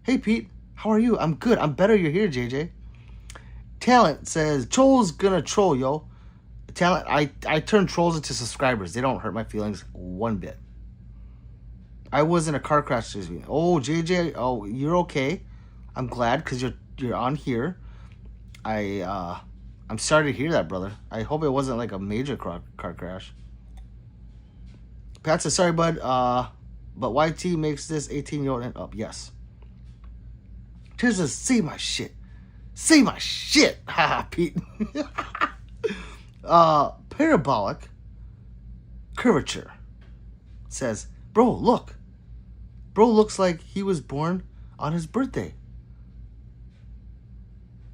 Hey, Pete. How are you? I'm good. I'm better you're here, JJ. Talent says, Troll's gonna troll, yo. Talent, I turn trolls into subscribers. They don't hurt my feelings one bit. I was in a car crash this week. Oh, JJ, oh, you're okay. I'm glad because you're on here. I'm sorry to hear that, brother. I hope it wasn't like a major car crash. Pat says, sorry, bud. But YT makes this 18-year-old and up. Yes. Tears says, say my shit. Say my shit. Haha, Pete. Parabolic curvature says, bro, look. Bro looks like he was born on his birthday.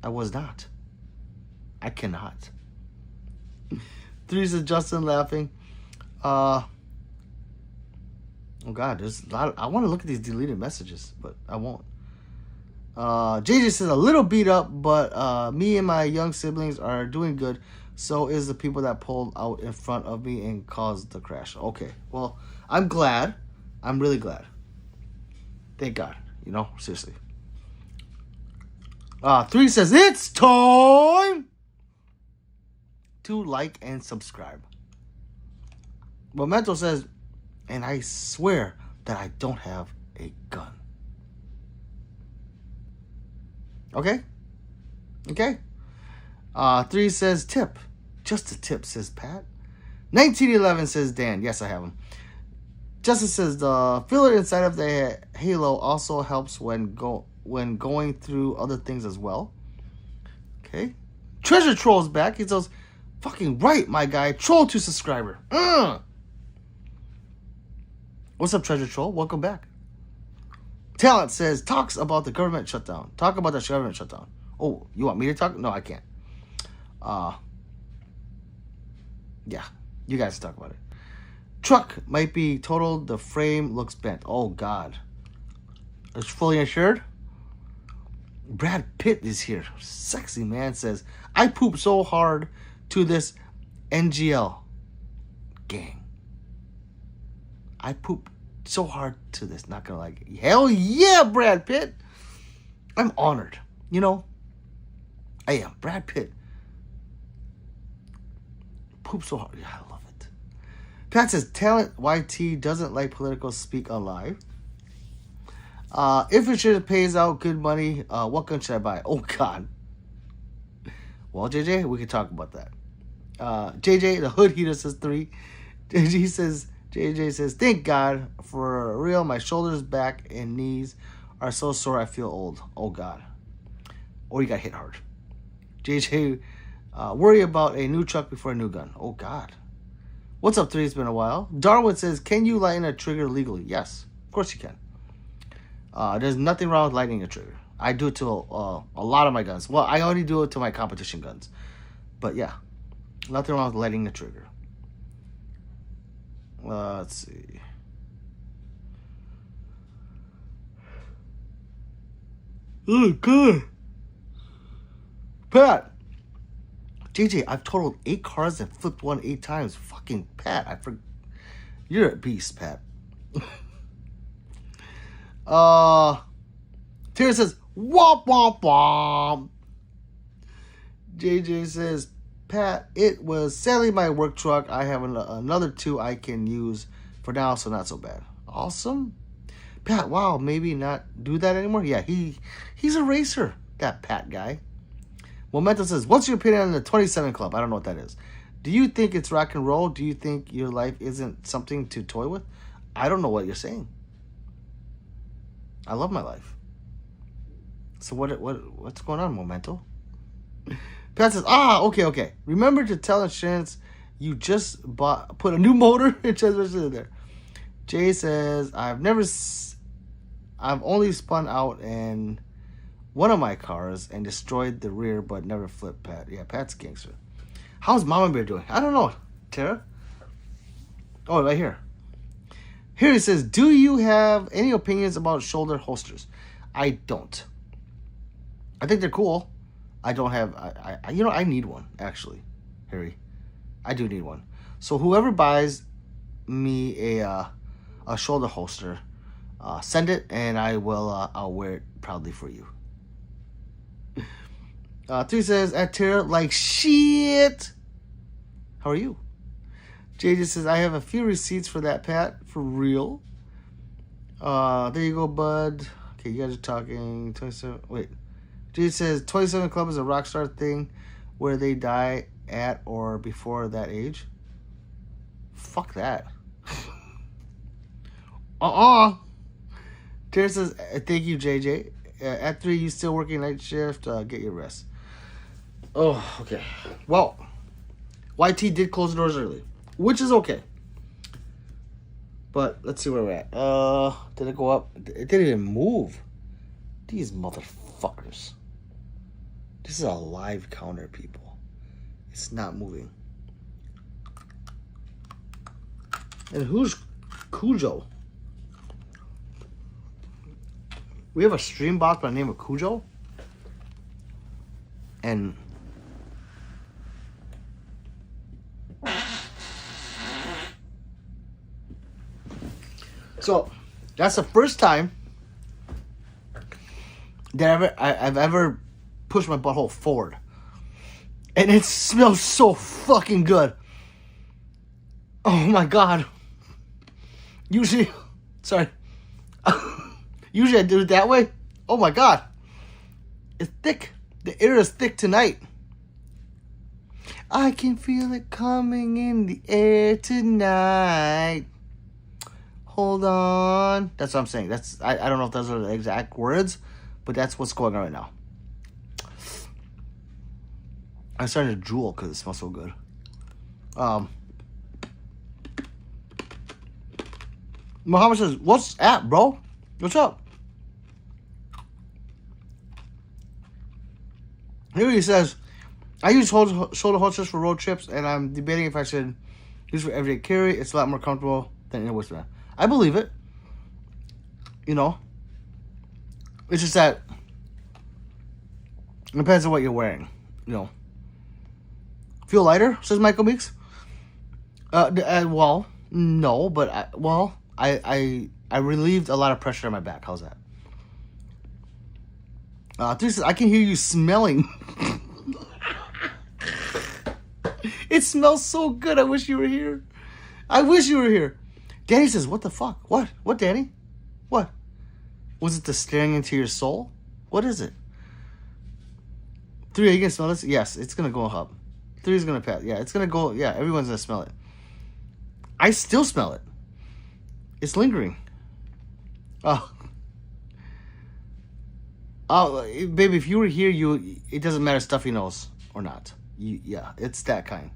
I was not. I cannot. 3 says, Justin laughing. Oh God, there's a lot. I want to look at these deleted messages, but I won't. JJ says, a little beat up, but me and my young siblings are doing good. So is the people that pulled out in front of me and caused the crash. Okay, well, I'm glad. I'm really glad. Thank God. You know, seriously. 3 says, it's time to like and subscribe. Memento says, and I swear that I don't have a gun. Okay? Okay? 3 says, tip. Just a tip, says Pat. 1911 says Dan. Yes, I have him. Justin says, the filler inside of the halo also helps when going through other things as well. Okay. Treasure Troll's back. He says, fucking right, my guy. Troll to subscriber. What's up, Treasure Troll? Welcome back. Talent says, talks about the government shutdown. Talk about the government shutdown. Oh, you want me to talk? No, I can't. Yeah, you guys talk about it. Truck might be totaled. The frame looks bent. Oh, God. It's fully insured? Brad Pitt is here. Sexy man says, I poop so hard to this NGL gang. I poop so hard to this. Not gonna like it. Hell yeah, Brad Pitt. I'm honored. You know, I am. Brad Pitt. Poop so hard. Yeah, I love it. Pat says, Talent YT doesn't like political speak on live. If it pays out good money, what gun should I buy? Oh, God. Well, JJ, we can talk about that. JJ, the hood heater says 3. JJ says, thank God for real. My shoulders, back, and knees are so sore I feel old. Oh, God. Or you got hit hard. JJ, worry about a new truck before a new gun. Oh, God. What's up, 3? It's been a while. Darwin says, can you lighten a trigger legally? Yes, of course you can. There's nothing wrong with lighting a trigger. I do it to a lot of my guns. Well, I already do it to my competition guns. But, yeah, nothing wrong with lighting a trigger. Let's see. Oh, God. Pat. JJ, I've totaled 8 cars and flipped one 8 times. Fucking Pat. You're a beast, Pat. Tara says, womp, womp, womp. JJ says, Pat, it was sadly my work truck. I have another 2 I can use for now, so not so bad. Awesome. Pat, wow, maybe not do that anymore? Yeah, he's a racer, that Pat guy. Momentum says, what's your opinion on the 27 Club? I don't know what that is. Do you think it's rock and roll? Do you think your life isn't something to toy with? I don't know what you're saying. I love my life. So what's going on, Momento? Pat says, okay. Remember to tell insurance you just put a new motor and transmission in there. Jay says, I've only spun out in one of my cars and destroyed the rear, but never flipped Pat. Yeah, Pat's gangster. How's Mama Bear doing? I don't know, Tara. Oh, right here. Here it says, do you have any opinions about shoulder holsters? I don't. I think they're cool. I don't have, I need one, actually, Harry. I do need one. So whoever buys me a shoulder holster, send it, and I will. I'll wear it proudly for you. 3 says, at Tara, like shit. How are you? JJ says, I have a few receipts for that, Pat. For real. There you go, bud. Okay, you guys are talking. 27. Wait. JJ says, 27 Club is a Rockstar thing where they die at or before that age. Fuck that. Tara says, thank you, JJ. At 3, you still working night shift? Get your rest. Oh, okay. Well, YT did close the doors early, which is okay. But let's see where we're at. Did it go up? It didn't even move. These motherfuckers. This is a live counter, people. It's not moving. And who's Cujo? We have a stream bot by the name of Cujo. And so that's the first time that I've ever pushed my butthole forward. And it smells so fucking good. Oh my god. Usually, sorry. Usually I do it that way. Oh my god. It's thick. The air is thick tonight. I can feel it coming in the air tonight. Hold on. That's what I'm saying. That's I don't know if those are the exact words, but that's what's going on right now. I'm starting to drool because it smells so good. Muhammad says, what's up, bro? What's up? Here he says, I use shoulder holsters for road trips, and I'm debating if I should use for everyday carry. It's a lot more comfortable than in a waistband. I believe it. You know, it's just that it depends on what you're wearing. You know, feel lighter, says Michael Meeks. Well, no, but I relieved a lot of pressure on my back. How's that? This is, I can hear you smelling. It smells so good. I wish you were here. I wish you were here. Danny says, what the fuck? What? What, Danny? What? Was it the staring into your soul? What is it? 3, are you going to smell this? Yes, it's going to go up. 3 is going to pass. Yeah, it's going to go. Yeah, everyone's going to smell it. I still smell it. It's lingering. Baby, if you were here, it doesn't matter stuffy nose or not. Yeah, it's that kind.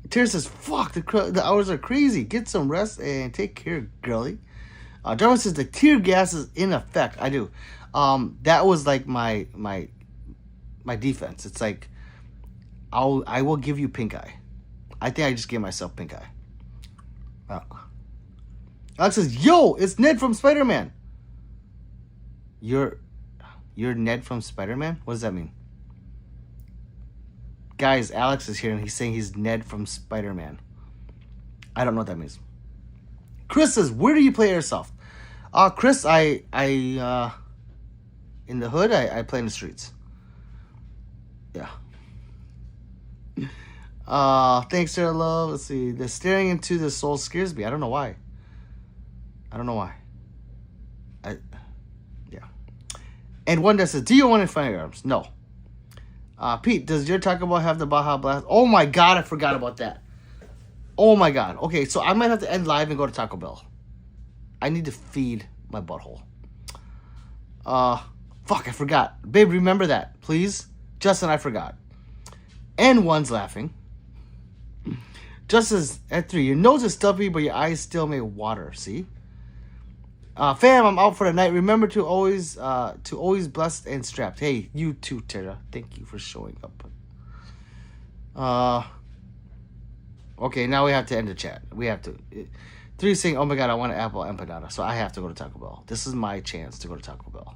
Tara says, fuck, the hours are crazy. Get some rest and take care, girlie. Jarman says, the tear gas is in effect. I do. That was like my defense. It's like, I will give you pink eye. I think I just gave myself pink eye. Alex says, yo, it's Ned from Spider-Man. You're Ned from Spider-Man? What does that mean? Guys, Alex is here and he's saying he's Ned from Spider-Man. I don't know what that means. Chris says, where do you play airsoft? Chris, I in the hood, I play in the streets. Yeah. Thanks, Sarah Love. Let's see. The staring into the soul scares me. I don't know why. Yeah. And one that says, do you want in Firearms? No. Pete, does your Taco Bell have the Baja Blast? Oh my god, I forgot about that. Oh my god. Okay, so I might have to end live and go to Taco Bell. I need to feed my butthole. Fuck, I forgot. Babe, remember that, please. Justin, I forgot. And one's laughing. Justin's at 3. Your nose is stuffy, but your eyes still may water. See? Fam, I'm out for the night. Remember to always blessed and strapped. Hey, you too, Tara. Thank you for showing up. Okay, now we have to end the chat. We have to. 3 saying, oh my god, I want an apple empanada. So I have to go to Taco Bell. This is my chance to go to Taco Bell.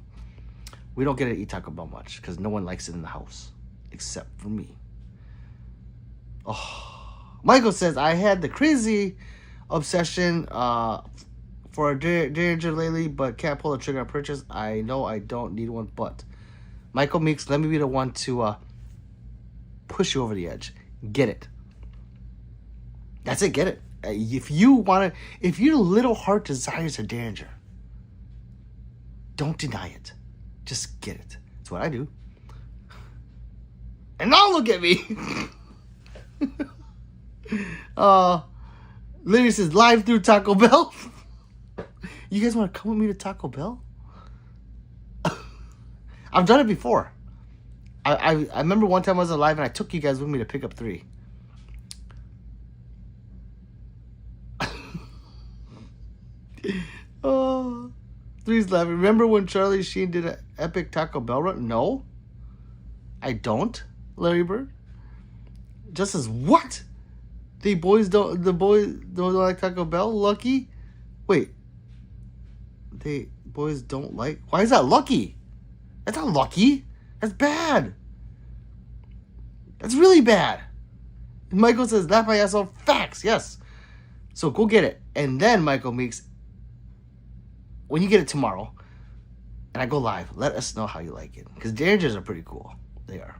We don't get to eat Taco Bell much because no one likes it in the house except for me. Oh, Michael says, I had the crazy obsession for a Derringer lately, but can't pull the trigger on purchase. I know I don't need one, but Michael Meeks, let me be the one to push you over the edge. Get it. That's it. Get it. If you want to, if your little heart desires a Derringer, don't deny it. Just get it. That's what I do. And now look at me. Lily says live through Taco Bell. You guys want to come with me to Taco Bell? I've done it before. I remember one time I was alive and I took you guys with me to pick up 3. Oh, 3's laughing. Remember when Charlie Sheen did an epic Taco Bell run? No, I don't. Larry Bird. Just as what? The boys don't like Taco Bell? Lucky? Wait. The boys don't like... Why is that lucky? That's not lucky. That's bad. That's really bad. And Michael says, laugh my ass off. Facts, yes. So go get it. And then, Michael Meeks, when you get it tomorrow, and I go live, let us know how you like it. Because Derringers are pretty cool. They are.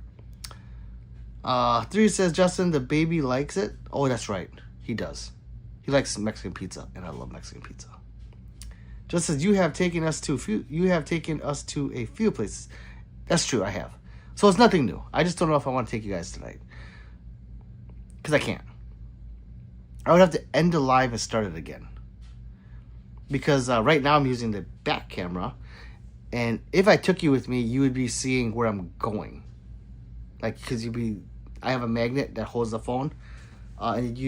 3 says, Justin, the baby likes it. Oh, that's right. He does. He likes Mexican pizza, and I love Mexican pizza. Just as you have taken us to a few places. That's true, I have. So it's nothing new. I just don't know if I want to take you guys tonight. Because I can't. I would have to end the live and start it again. Because right now I'm using the back camera. And if I took you with me, you would be seeing where I'm going. Like, because I have a magnet that holds the phone. And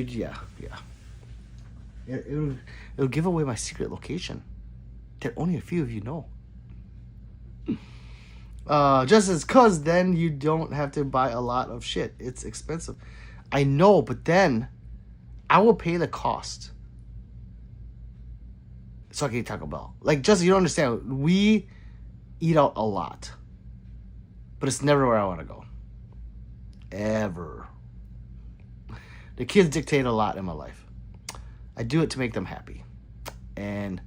it'll give away my secret location that only a few of you know. Just as cause then you don't have to buy a lot of shit. It's expensive. I know, but then I will pay the cost so I can eat Taco Bell. Like, Justin, you don't understand. We eat out a lot, but it's never where I want to go. Ever. The kids dictate a lot in my life. I do it to make them happy. And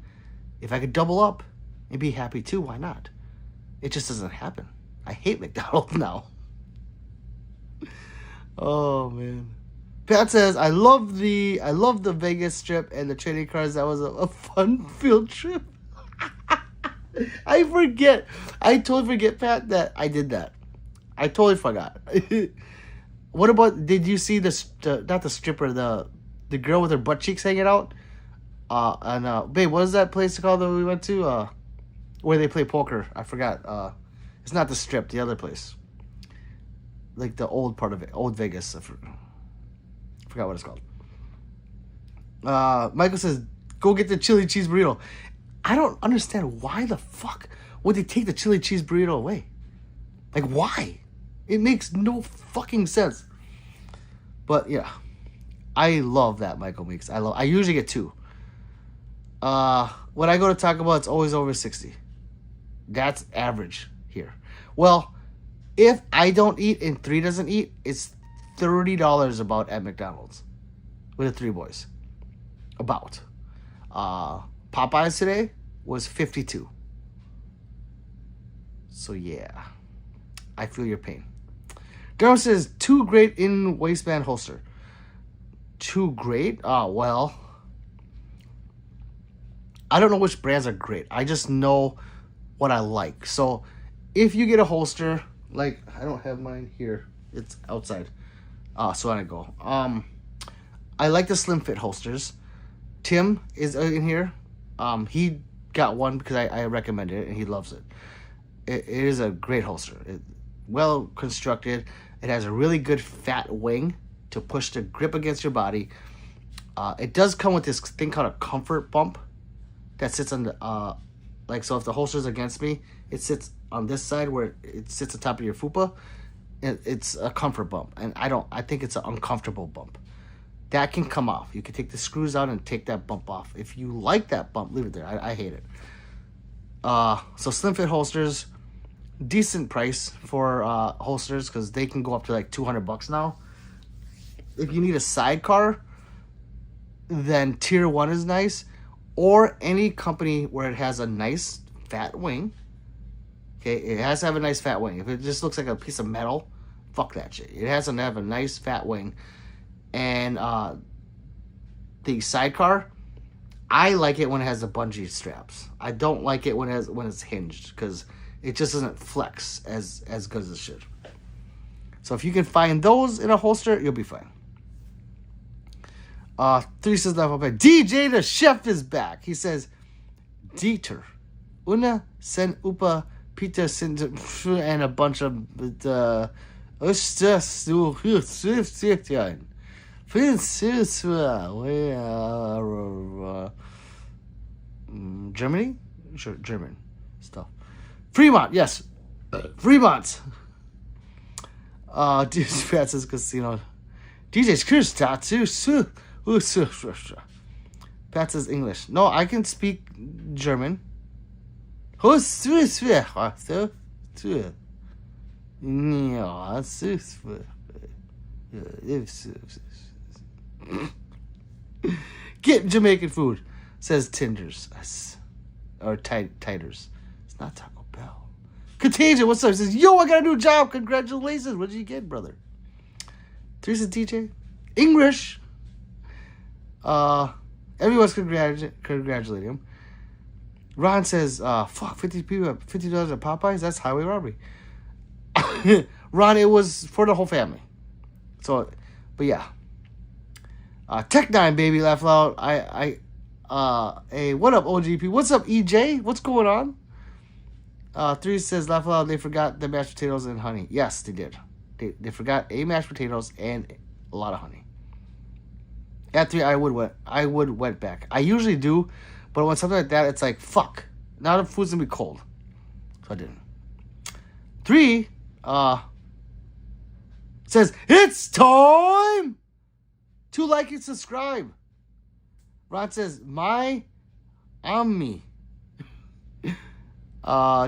if I could double up and be happy too, why not? It just doesn't happen. I hate McDonald's now. Oh, man. Pat says, I love the Vegas Strip and the trading cards. That was a fun field trip. I forget. I totally forget, Pat, that I did that. I totally forgot. What about, did you see not the stripper, the girl with her butt cheeks hanging out? Babe, what is that place called that we went to? Where they play poker. I forgot. It's not the Strip, the other place. Like the old part of it. Old Vegas. I forgot what it's called. Michael says, go get the chili cheese burrito. I don't understand why the fuck would they take the chili cheese burrito away? Like, why? It makes no fucking sense. But, yeah. I love that, Michael Meeks. I usually get 2. When I go to Taco Bell, it's always over 60. That's average here. Well, if I don't eat and 3 doesn't eat, it's $30 about at McDonald's with the 3 boys. About. Popeyes today was 52. So yeah, I feel your pain. Darren says 2 great in waistband holster. 2 great? Well, I don't know which brands are great. I just know what I like. So if you get a holster, like I don't have mine here. It's outside. So I go. I like the slim fit holsters. Tim is in here. He got one because I recommended it and he loves it. It is a great holster. Well constructed. It has a really good fat wing to push the grip against your body. It does come with this thing called a comfort bump that sits on the so if the holster's against me, it sits on this side where it sits on top of your fupa. It's a comfort bump, and I think it's an uncomfortable bump. That can come off. You can take the screws out and take that bump off. If you like that bump, leave it there. I hate it. So slim fit holsters, decent price for holsters because they can go up to like $200 now. If you need a sidecar, then tier 1 is nice. or any company where it has a nice fat wing. Okay, it has to have a nice fat wing. If it just looks like a piece of metal, fuck that shit. It has to have a nice fat wing. And the sidecar, I like it when it has the bungee straps. I don't like it when it's hinged, because it just doesn't flex as good as it should. So if you can find those in a holster, you'll be fine. 3 says, DJ the chef is back. He says, Dieter, Una sen upa Peter sind and a bunch of Germany? Sure, German stuff. Fremont, yes. Fremont. Francis Casino. DJ's Chris tattoo. Pat says English. No, I can speak German. Get Jamaican food, says Tinders. Or Titers. It's not Taco Bell. Contagion, what's up? He says, yo, I got a new job. Congratulations. What did you get, brother? 3 says DJ. English. Everyone's congratulating him. Ron says, fuck, 50 people, $50 at Popeyes? That's highway robbery. Ron, it was for the whole family. So, but yeah. Tech9, baby, laugh loud. Hey, what up, OGP? What's up, EJ? What's going on? 3 says, laugh loud, they forgot the mashed potatoes and honey. Yes, they did. They forgot a mashed potatoes and a lot of honey. At 3, I would went back. I usually do, but when something like that, it's like, fuck. Now the food's gonna be cold. So I didn't. 3, says, it's time to like and subscribe. Ron says, my me.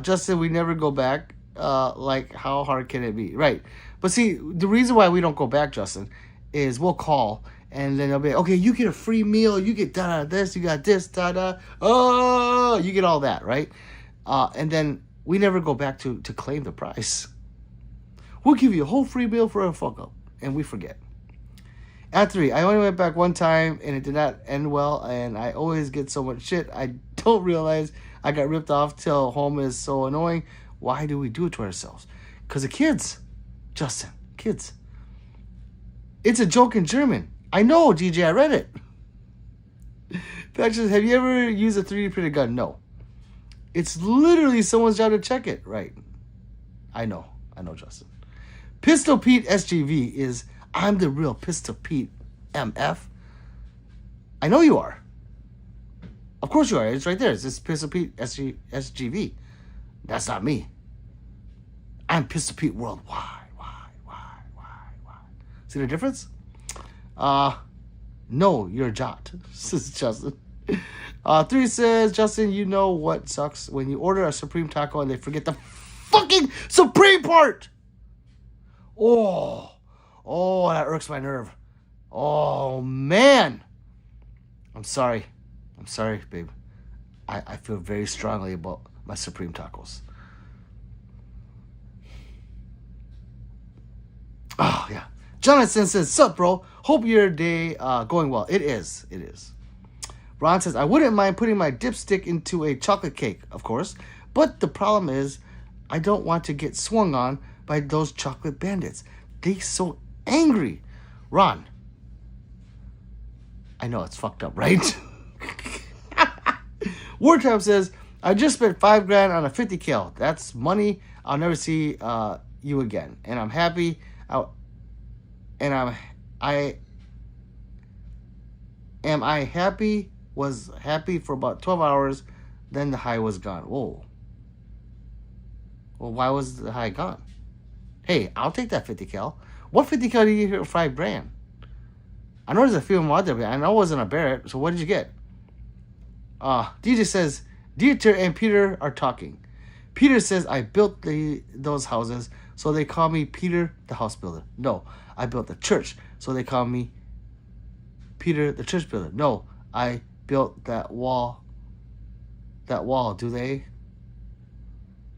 Justin, we never go back. Like, how hard can it be? Right. But see, the reason why we don't go back, Justin, is we'll call, and then they'll be like, okay, you get a free meal, you get this, you got this, oh, you get all that, right? And then we never go back to claim the price. We'll give you a whole free meal for a fuck up, and we forget. At 3, I only went back one time, and it did not end well, and I always get so much shit. I don't realize I got ripped off till home is so annoying. Why do we do it to ourselves? Because of kids, Justin, kids. It's a joke in German. I know, DJ, I read it. Patches, have you ever used a 3D printed gun? No. It's literally someone's job to check it. Right. I know, Justin. Pistol Pete SGV is, I'm the real Pistol Pete MF. I know you are. Of course you are. It's right there. It's this Pistol Pete SGV. That's not me. I'm Pistol Pete Worldwide. Why? See the difference? No, you're a jot, says Justin. 3 says, Justin, you know what sucks? When you order a Supreme taco and they forget the fucking Supreme part. Oh, that irks my nerve. Oh, man. I'm sorry, babe. I feel very strongly about my Supreme tacos. Oh, yeah. Jonathan says, sup, bro? Hope your day going well. It is. Ron says, I wouldn't mind putting my dipstick into a chocolate cake, of course. But the problem is, I don't want to get swung on by those chocolate bandits. They so angry. Ron, I know it's fucked up, right? Wartime says, I just spent $5,000 on a 50 cal. That's money I'll never see you again. And I'm happy. Was happy for about 12 hours. Then the high was gone. Whoa. Well, why was the high gone? Hey, I'll take that 50 cal. What 50 cal did you get for $5,000? I know there's a few of them out there, but I know it wasn't a Barrett. So what did you get? DJ says, Dieter and Peter are talking. Peter says, I built those houses, so they call me Peter the house builder. No, I built the church, so they call me Peter the church builder. No, I built that wall. Do they?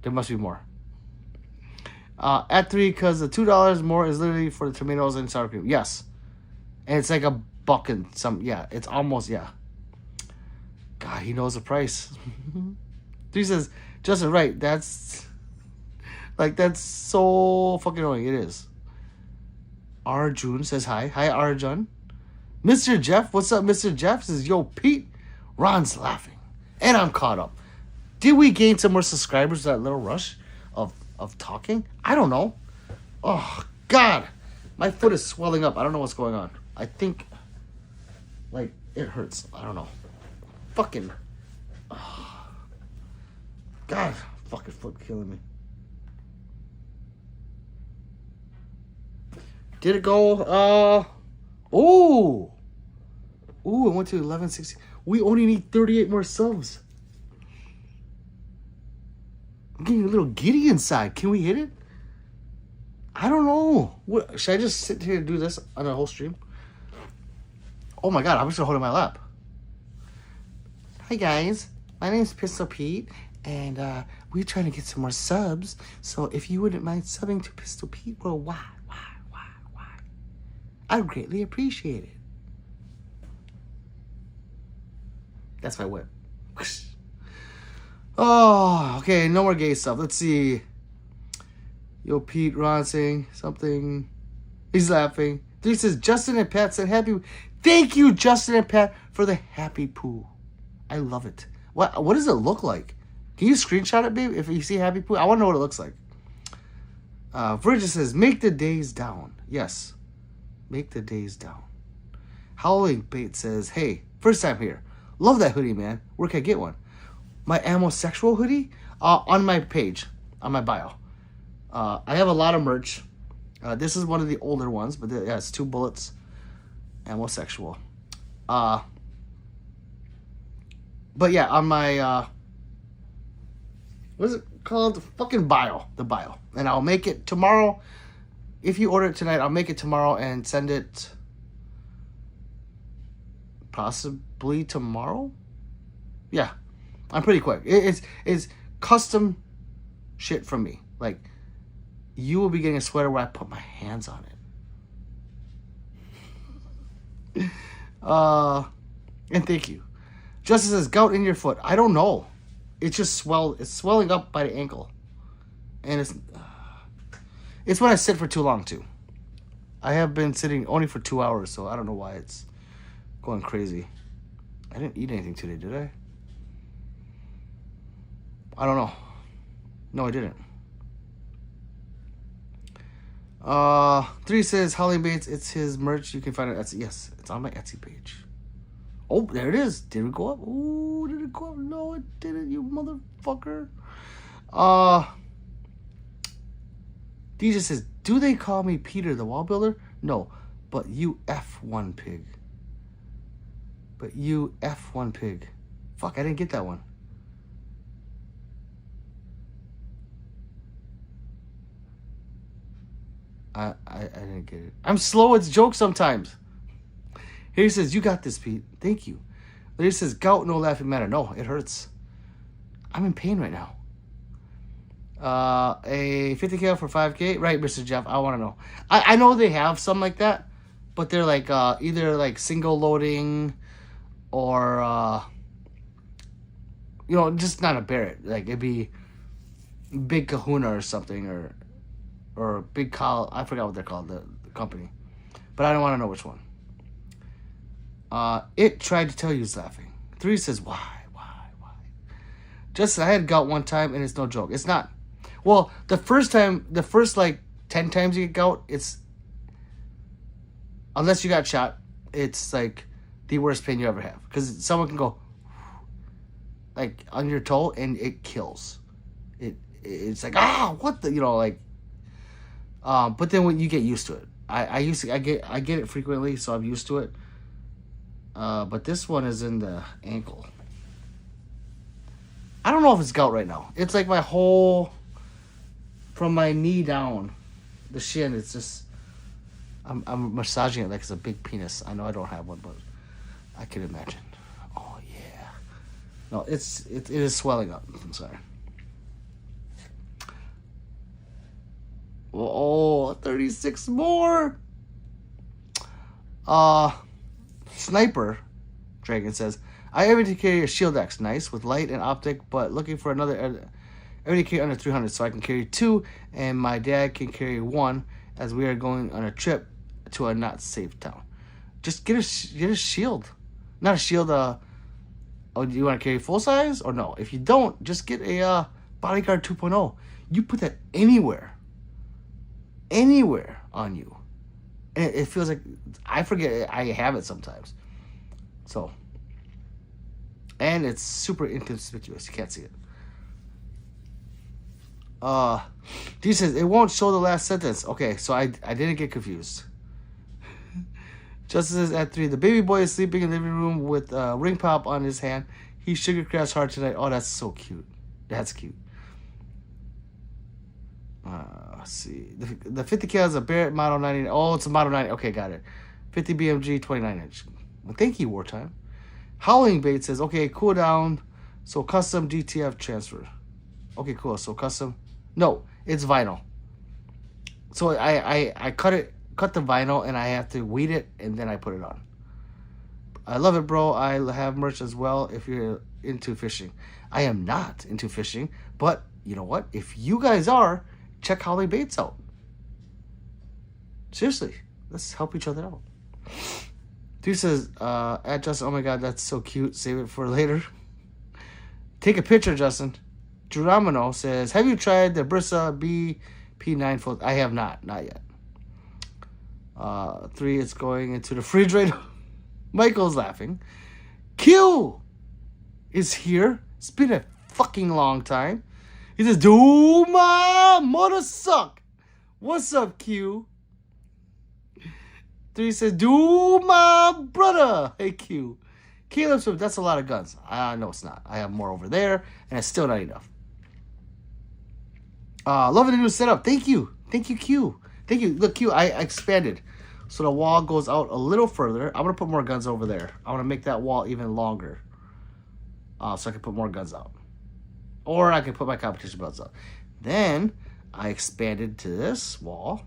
There must be more. At 3, because the $2 more is literally for the tomatoes and sour cream. Yes. And it's like $1 and some. Yeah, it's almost, yeah. God, he knows the price. 3 says, Justin, right, that's so fucking annoying. It is. Arjun says hi. Hi, Arjun. Mr. Jeff, what's up, Mr. Jeff? Says, yo, Pete. Ron's laughing. And I'm caught up. Did we gain some more subscribers with that little rush of talking? I don't know. Oh, God. My foot is swelling up. I don't know what's going on. I think, like, it hurts. I don't know. Fucking. Oh, God. Fucking foot killing me. Did it go? Ooh, it went to 1160. We only need 38 more subs. I'm getting a little giddy inside. Can we hit it? I don't know. What, should I just sit here and do this on the whole stream? Oh my God, I'm just gonna hold it in my lap. Hi guys, my name's Pistol Pete, and we're trying to get some more subs. So if you wouldn't mind subbing to Pistol Pete, well, why? I'd greatly appreciate it. That's my whip. Oh, okay. No more gay stuff. Let's see. Yo, Pete, Ron saying something. He's laughing. He says, Justin and Pat said happy. Thank you, Justin and Pat, for the happy poo. I love it. What does it look like? Can you screenshot it, babe? If you see happy poo, I want to know what it looks like. Virgil says, make the days down. Yes. Make the days down. Howling Bait says, hey, first time here. Love that hoodie, man. Where can I get one? My Amosexual hoodie? On my page. On my bio. I have a lot of merch. This is one of the older ones, but it has 2 bullets. Amosexual. But yeah, on my, what is it called? The fucking bio. The bio. And I'll make it tomorrow. If you order it tonight, I'll make it tomorrow and send it possibly tomorrow. Yeah, I'm pretty quick. It's custom shit from me. Like, you will be getting a sweater where I put my hands on it. And thank you. Justice says, gout in your foot. I don't know. It's just it's swelling up by the ankle. And it's when I sit for too long, too. I have been sitting only for 2 hours, so I don't know why it's going crazy. I didn't eat anything today, did I? I don't know. No, I didn't. 3 says, Holly Bates, it's his merch. You can find it on Etsy. Yes, it's on my Etsy page. Oh, there it is. Did it go up? Ooh, did it go up? No, it didn't, you motherfucker. DJ says, do they call me Peter the Wall Builder? No, but you F1 pig. But you F1 pig. Fuck, I didn't get that one. I didn't get it. I'm slow at jokes sometimes. Here he says, you got this, Pete. Thank you. There he says, gout, no laughing matter. No, it hurts. I'm in pain right now. A 50K for 5K? Right, Mr. Jeff, I want to know. I know they have some like that, but they're like either like single loading or, you know, just not a Barrett. Like it'd be Big Kahuna or something or Big Call. I forgot what they're called, the company. But I don't want to know which one. It tried to tell you he's laughing. 3 says, why? Just I had gout one time and it's no joke. It's not. Well, the first like 10 times you get gout, it's, unless you got shot, it's like the worst pain you ever have. Because someone can go like on your toe and it kills. It's like, what the, you know, like, but then when you get used to it, I get it frequently, so I'm used to it. But this one is in the ankle. I don't know if it's gout right now. It's like my whole, from my knee down, the shin, it's just, I'm massaging it like it's a big penis. I know I don't have one, but I can imagine. Oh, No, it is swelling up. I'm sorry. Oh, 36 more. Sniper Dragon says, I everyday carry a Shield X, nice, with light and optic, but looking for another everyday carry under 300, so I can carry 2, and my dad can carry 1, as we are going on a trip to a not safe town. Just get a shield. Not a shield, oh, do you want to carry full size? Or no? If you don't, just get a bodyguard 2.0. You put that anywhere on you. And it feels like, I forget, I have it sometimes. So, and it's super inconspicuous. You can't see it. D says, it won't show the last sentence. Okay, so I didn't get confused. Justice says at 3, the baby boy is sleeping in the living room with ring pop on his hand. He sugar crafts hard tonight. Oh, that's so cute. That's cute. Let's see. The 50 cal is a Barrett Model 90. Oh, it's a Model 90. Okay, got it. 50 BMG 29 inch. Well, thank you, Wartime. Howling Bait says, okay, cool down. So custom DTF transfer. Okay, cool. So custom. No, it's vinyl. So I cut the vinyl, and I have to weed it, and then I put it on. I love it, bro. I have merch as well if you're into fishing. I am not into fishing, but you know what? If you guys are, check Howling Baits out. Seriously, let's help each other out. Dude says, at Justin, oh my god, that's so cute. Save it for later. Take a picture, Justin. Geronimo says, have you tried the Brissa BP9 Full? I have not yet. 3, it's going into the refrigerator. Michael's laughing. Q is here. It's been a fucking long time. He says, do my mother suck. What's up, Q? 3 says, do my brother. Hey, Q. Caleb says, that's a lot of guns. No, it's not. I have more over there, and it's still not enough. Loving the new setup. Thank you. Thank you, Q. Thank you. Look, Q, I expanded. So the wall goes out a little further. I'm going to put more guns over there. I want to make that wall even longer. So I can put more guns out. Or I can put my competition belts out. Then I expanded to this wall.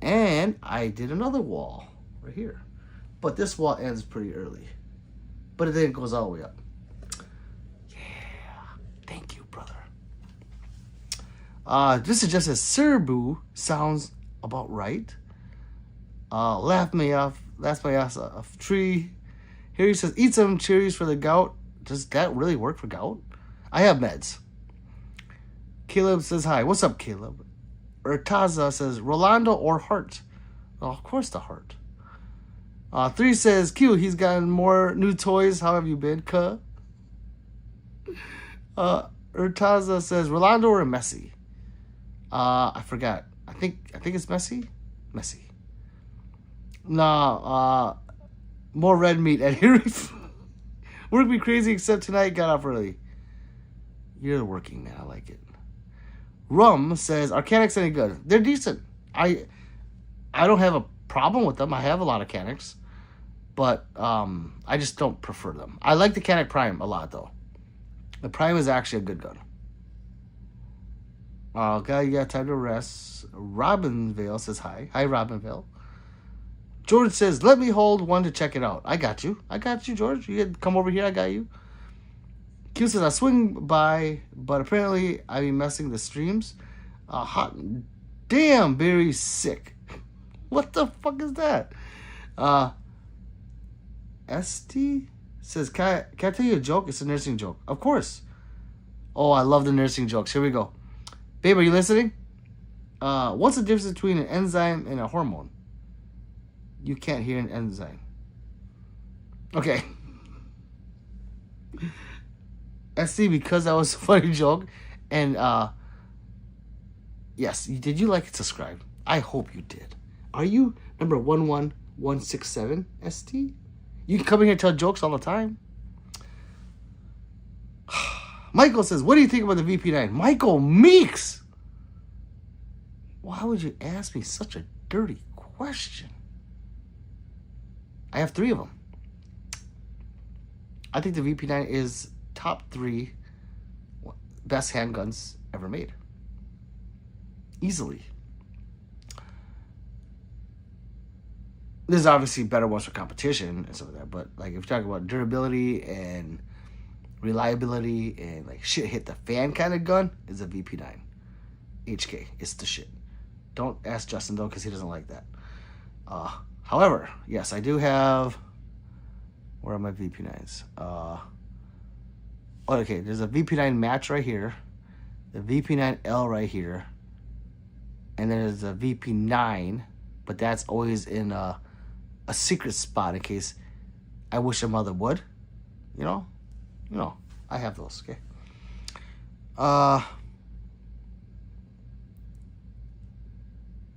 And I did another wall right here. But this wall ends pretty early. But then it goes all the way up. Yeah. Thank you, brother. This is just a Cerebu sounds about right. Laugh my ass off tree. Here he says, eat some cherries for the gout. Does that really work for gout? I have meds. Caleb says hi. What's up, Caleb? Urtaza says, Rolando or Heart? Well, of course the Heart. 3 says, Q, he's gotten more new toys. How have you been, cuh? Urtaza says, Rolando or Messi? I forgot. I think it's Messi? Messi. Nah, more red meat at here. Work me crazy, except tonight got off early. You're working, man. I like it. Rum says, are Canics any good? They're decent. I don't have a problem with them. I have a lot of Canics. But I just don't prefer them. I like the Canic Prime a lot, though. The Prime is actually a good gun. Okay, you got time to rest. Robinvale says hi. Hi, Robinvale. George says, let me hold one to check it out. I got you. I got you, George. You can come over here. I got you. Q says, I swing by, but apparently I be messing the streams. Hot damn, very sick. What the fuck is that? ST says, can I tell you a joke? It's a nursing joke. Of course. Oh, I love the nursing jokes. Here we go. Babe, are you listening? What's the difference between an enzyme and a hormone? You can't hear an enzyme. Okay. SC, because that was a funny joke. And, yes, did you like and subscribe? I hope you did. Are you number 11167, ST? You can come in here and tell jokes all the time. Michael says, what do you think about the VP9? Michael Meeks! Why would you ask me such a dirty question? I have 3 of them. I think the VP9 is top 3 best handguns ever made. Easily. There's obviously better ones for competition and stuff like that, but like if you're talking about durability and reliability and like shit hit the fan kind of gun, is a VP9 HK. It's the shit. Don't ask Justin though, because he doesn't like that. However, yes, I do have. Where are my VP9s? Okay, there's a VP9 match right here, the VP9L right here, and then there's a VP9, but that's always in a secret spot in case I wish a mother would. You know, I have those. Okay.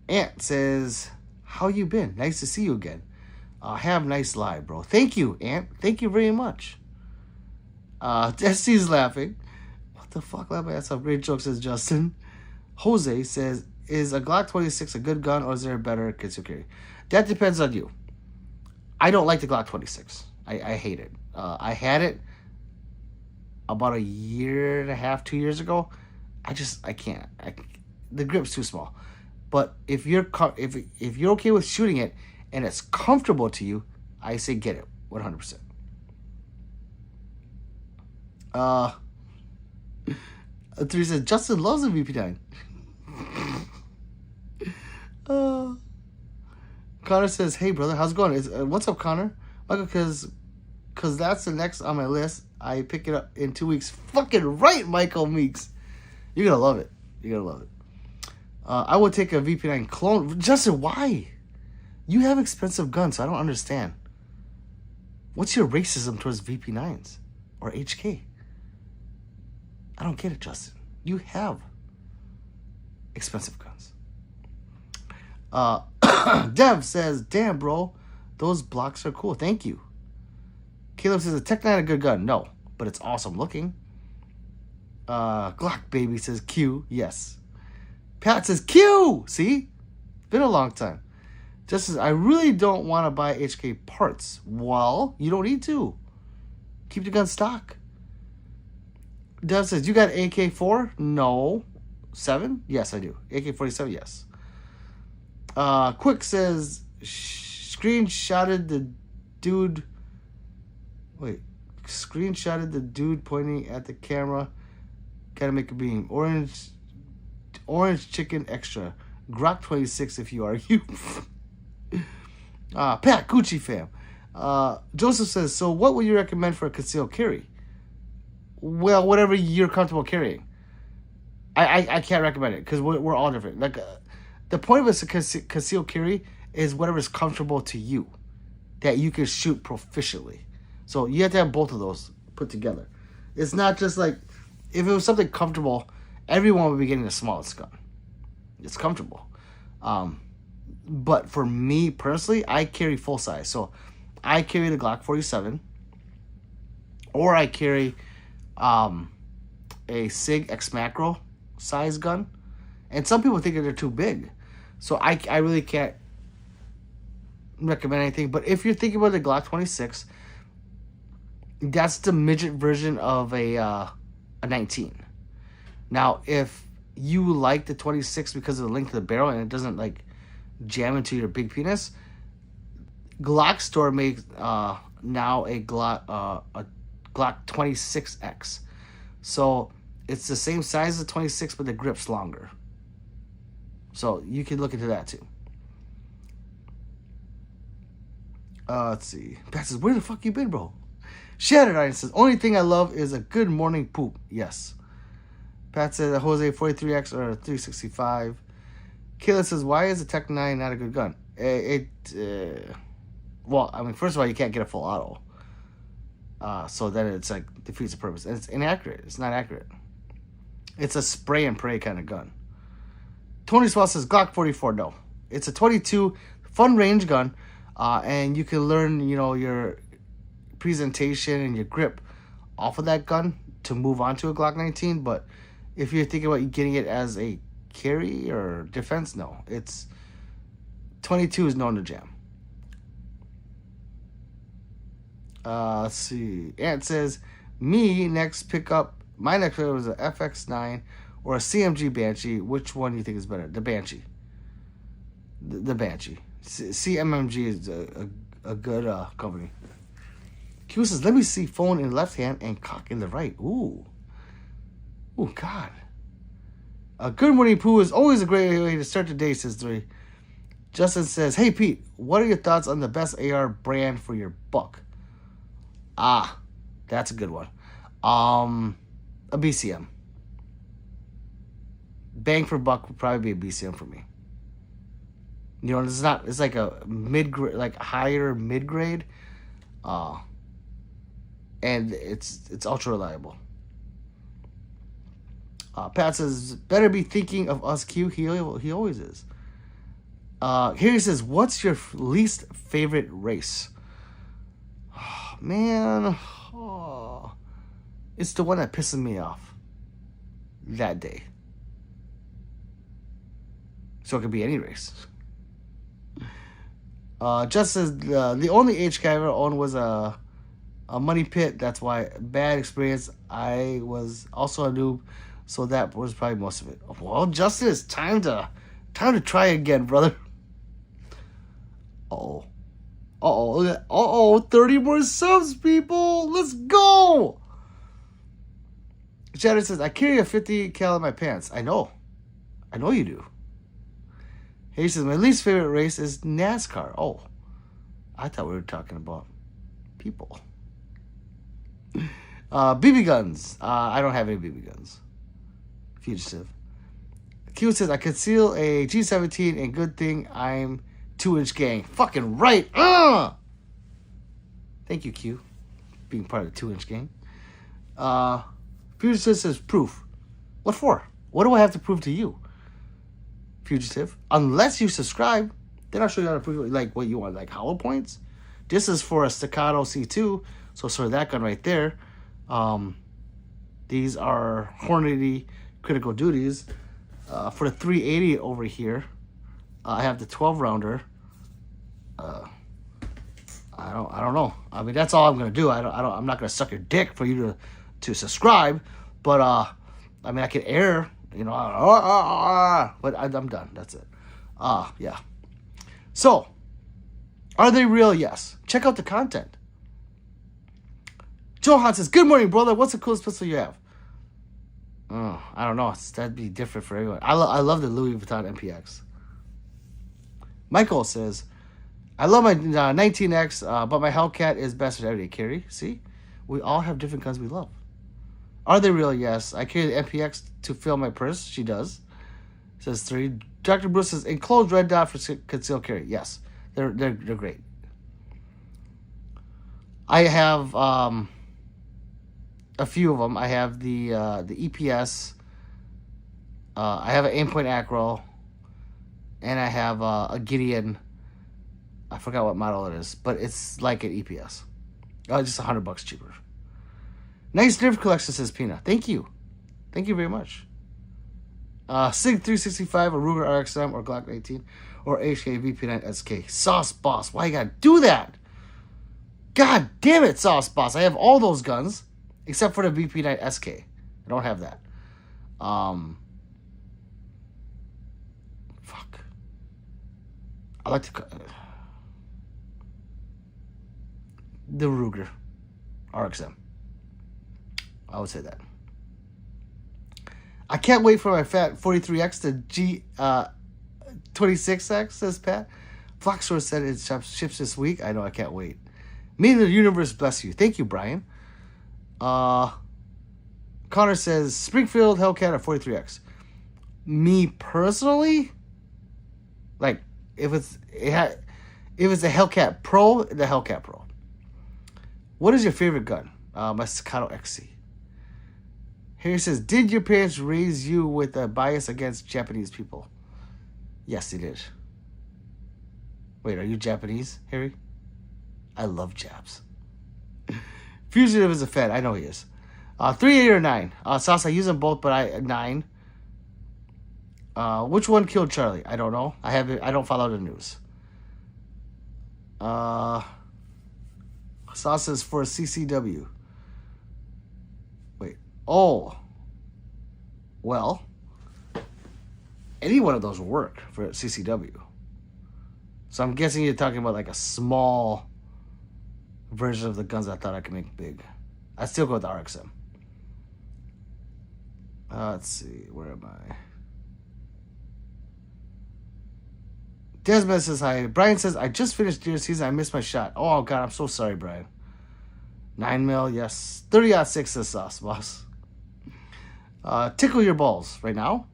Ant says, "How you been? Nice to see you again. Have nice live, bro." Thank you, Ant. Thank you very much. Destiny's laughing. What the fuck? Laugh my ass off. Great joke, says Justin. Jose says, "Is a Glock 26 a good gun, or is there a better concealed carry?" That depends on you. I don't like the Glock 26. I hate it. I had it about a year and a half, 2 years ago. I can't. The grip's too small. But if you're okay with shooting it and it's comfortable to you, I say get it 100%. Three says Justin loves the VP9. Connor says, "Hey brother, how's it going? What's up, Connor? Michael, because that's the next on my list. I pick it up in 2 weeks." Fucking right, Michael Meeks. You're gonna love it. You're gonna love it. I would take a VP9 clone. Justin, why? You have expensive guns, so I don't understand. What's your racism towards VP9s or HK? I don't get it, Justin. You have expensive guns. Dev says, "Damn, bro, those blocks are cool. Thank you." Caleb says, "A Tech 9 a good gun?" No, but it's awesome looking. Glock Baby says, "Q." Yes. Pat says, "Q." See? Been a long time. Just as I really don't want to buy HK parts. Well, you don't need to. Keep the gun stock. Dev says, "You got AK-4? No. 7? Yes, I do. AK-47, yes. Quick says, screenshotted the dude. Wait. Screenshotted the dude pointing at the camera. Gotta make a beam. Orange chicken extra. Glock 26 if you are you." Pat, Gucci fam. Joseph says, "So what would you recommend for a concealed carry?" Well, whatever you're comfortable carrying. I can't recommend it because we're all different. Like the point of a concealed carry is whatever's comfortable to you, that you can shoot proficiently. So you have to have both of those put together. It's not just like if it was something comfortable, everyone would be getting the smallest gun. It's comfortable. But for me personally, I carry full size. So I carry the Glock 47, or I carry a SIG X Macro size gun. And some people think that they're too big. So I really can't recommend anything. But if you're thinking about the Glock 26, that's the midget version of a 19. Now, if you like the 26 because of the length of the barrel and it doesn't like jam into your big penis, Glock store makes now a Glock 26X. So it's the same size as 26, but the grip's longer. So you can look into that too. Let's see. Pat says, "Where the fuck you been, bro?" Shattered Iron says, "Only thing I love is a good morning poop." Yes. Pat says, "Jose 43X or 365. Kayla says, "Why is a Tech 9 not a good gun?" Well, I mean, first of all, you can't get a full auto. So then it's like defeats the purpose. And it's inaccurate. It's not accurate. It's a spray and pray kind of gun. Tony Swell says, "Glock 44, no. It's a 22 fun range gun. And you can learn, your presentation and your grip off of that gun to move on to a Glock 19. But if you're thinking about getting it as a carry or defense, no. It's 22 is known to jam." Let's see. Ant says, My next pickup was a FX9 or a CMG Banshee. Which one do you think is better? The Banshee. The Banshee. CMMG is a good company. Q says, let me see phone in the left hand and cock in the right. Ooh. Ooh, God. Good morning, Pooh is always a great way to start the day, says 3. Justin says, hey, Pete, what are your thoughts on the best AR brand for your buck? Ah, that's a good one. A BCM. Bang for buck would probably be a BCM for me. You know, it's like a mid-grade, like higher mid-grade. And it's ultra reliable. Pat says, better be thinking of us, Q. He always is. Here he says, what's your least favorite race? Oh, man. Oh, it's the one that pisses me off that day. So it could be any race. Just as the only HK I ever owned was a money pit. That's why bad experience. I was also a noob, so that was probably most of it. Well, Justin, it's time to try again, brother. Uh-oh, 30 more subs, people. Let's go. Shadow says, I carry a 50 cal in my pants. I know you do. He says, my least favorite race is NASCAR. Oh, I thought we were talking about people. BB guns. I don't have any BB guns. Fugitive. Q says, I conceal a G17 and good thing I'm 2-inch gang. Fucking right. Thank you, Q. Being part of the 2-inch gang. Fugitive says, proof. What for? What do I have to prove to you? Fugitive. Unless you subscribe, then I'll show you how to prove like what you want, like hollow points. This is for a staccato C2, so for that gun right there. These are Hornady critical duties. For the 380 over here, I have the 12 rounder. I don't know. I mean, that's all I'm gonna do. I'm not gonna suck your dick for you to subscribe, but I mean, I can air. You know, but I'm done. That's it. Yeah. So, are they real? Yes. Check out the content. Johan says, good morning, brother. What's the coolest pistol you have? I don't know. That'd be different for everyone. I love the Louis Vuitton MPX. Michael says, I love my 19X, but my Hellcat is best for everyday carry. See? We all have different guns we love. Are they real? Yes. I carry the MPX to fill my purse. She does. Says 3. Dr. Bruce says, enclosed red dot for concealed carry. Yes. They're great. I have a few of them. I have the EPS. I have an aimpoint acro. And I have a Gideon. I forgot what model it is. But it's like an EPS. Just $100 cheaper. Nice Nerf collection, says Pina. Thank you. Thank you very much. SIG 365, a Ruger RXM, or Glock 18, or HK VP9 SK. Sauce Boss. Why you gotta do that? God damn it, Sauce Boss. I have all those guns, except for the VP9 SK. I don't have that. Fuck. I like to... the Ruger RXM. I would say that. I can't wait for my fat 43X to G26X, says Pat. Foxworth said it ships this week. I know, I can't wait. May the universe bless you. Thank you, Brian. Connor says, Springfield, Hellcat, or 43X. Me personally, like, if it's a Hellcat Pro, the Hellcat Pro. What is your favorite gun? My Staccato XC. Here it says, did your parents raise you with a bias against Japanese people? Yes, they did. Wait, are you Japanese, Harry? I love Japs. Fugitive is a Fed. I know he is. 380 or 9? Sauce, I use them both, but 9. Which one killed Charlie? I don't know. I don't follow the news. Sauce says for CCW. Oh. Well, any one of those will work for CCW. So I'm guessing you're talking about like a small version of the guns I thought I could make big. I still go with the RXM. Let's see, where am I? Desmond says hi. Brian says, I just finished deer season. I missed my shot. Oh, God, I'm so sorry, Brian. 9mm, yes. 30-06 is sauce, boss. Tickle your balls right now.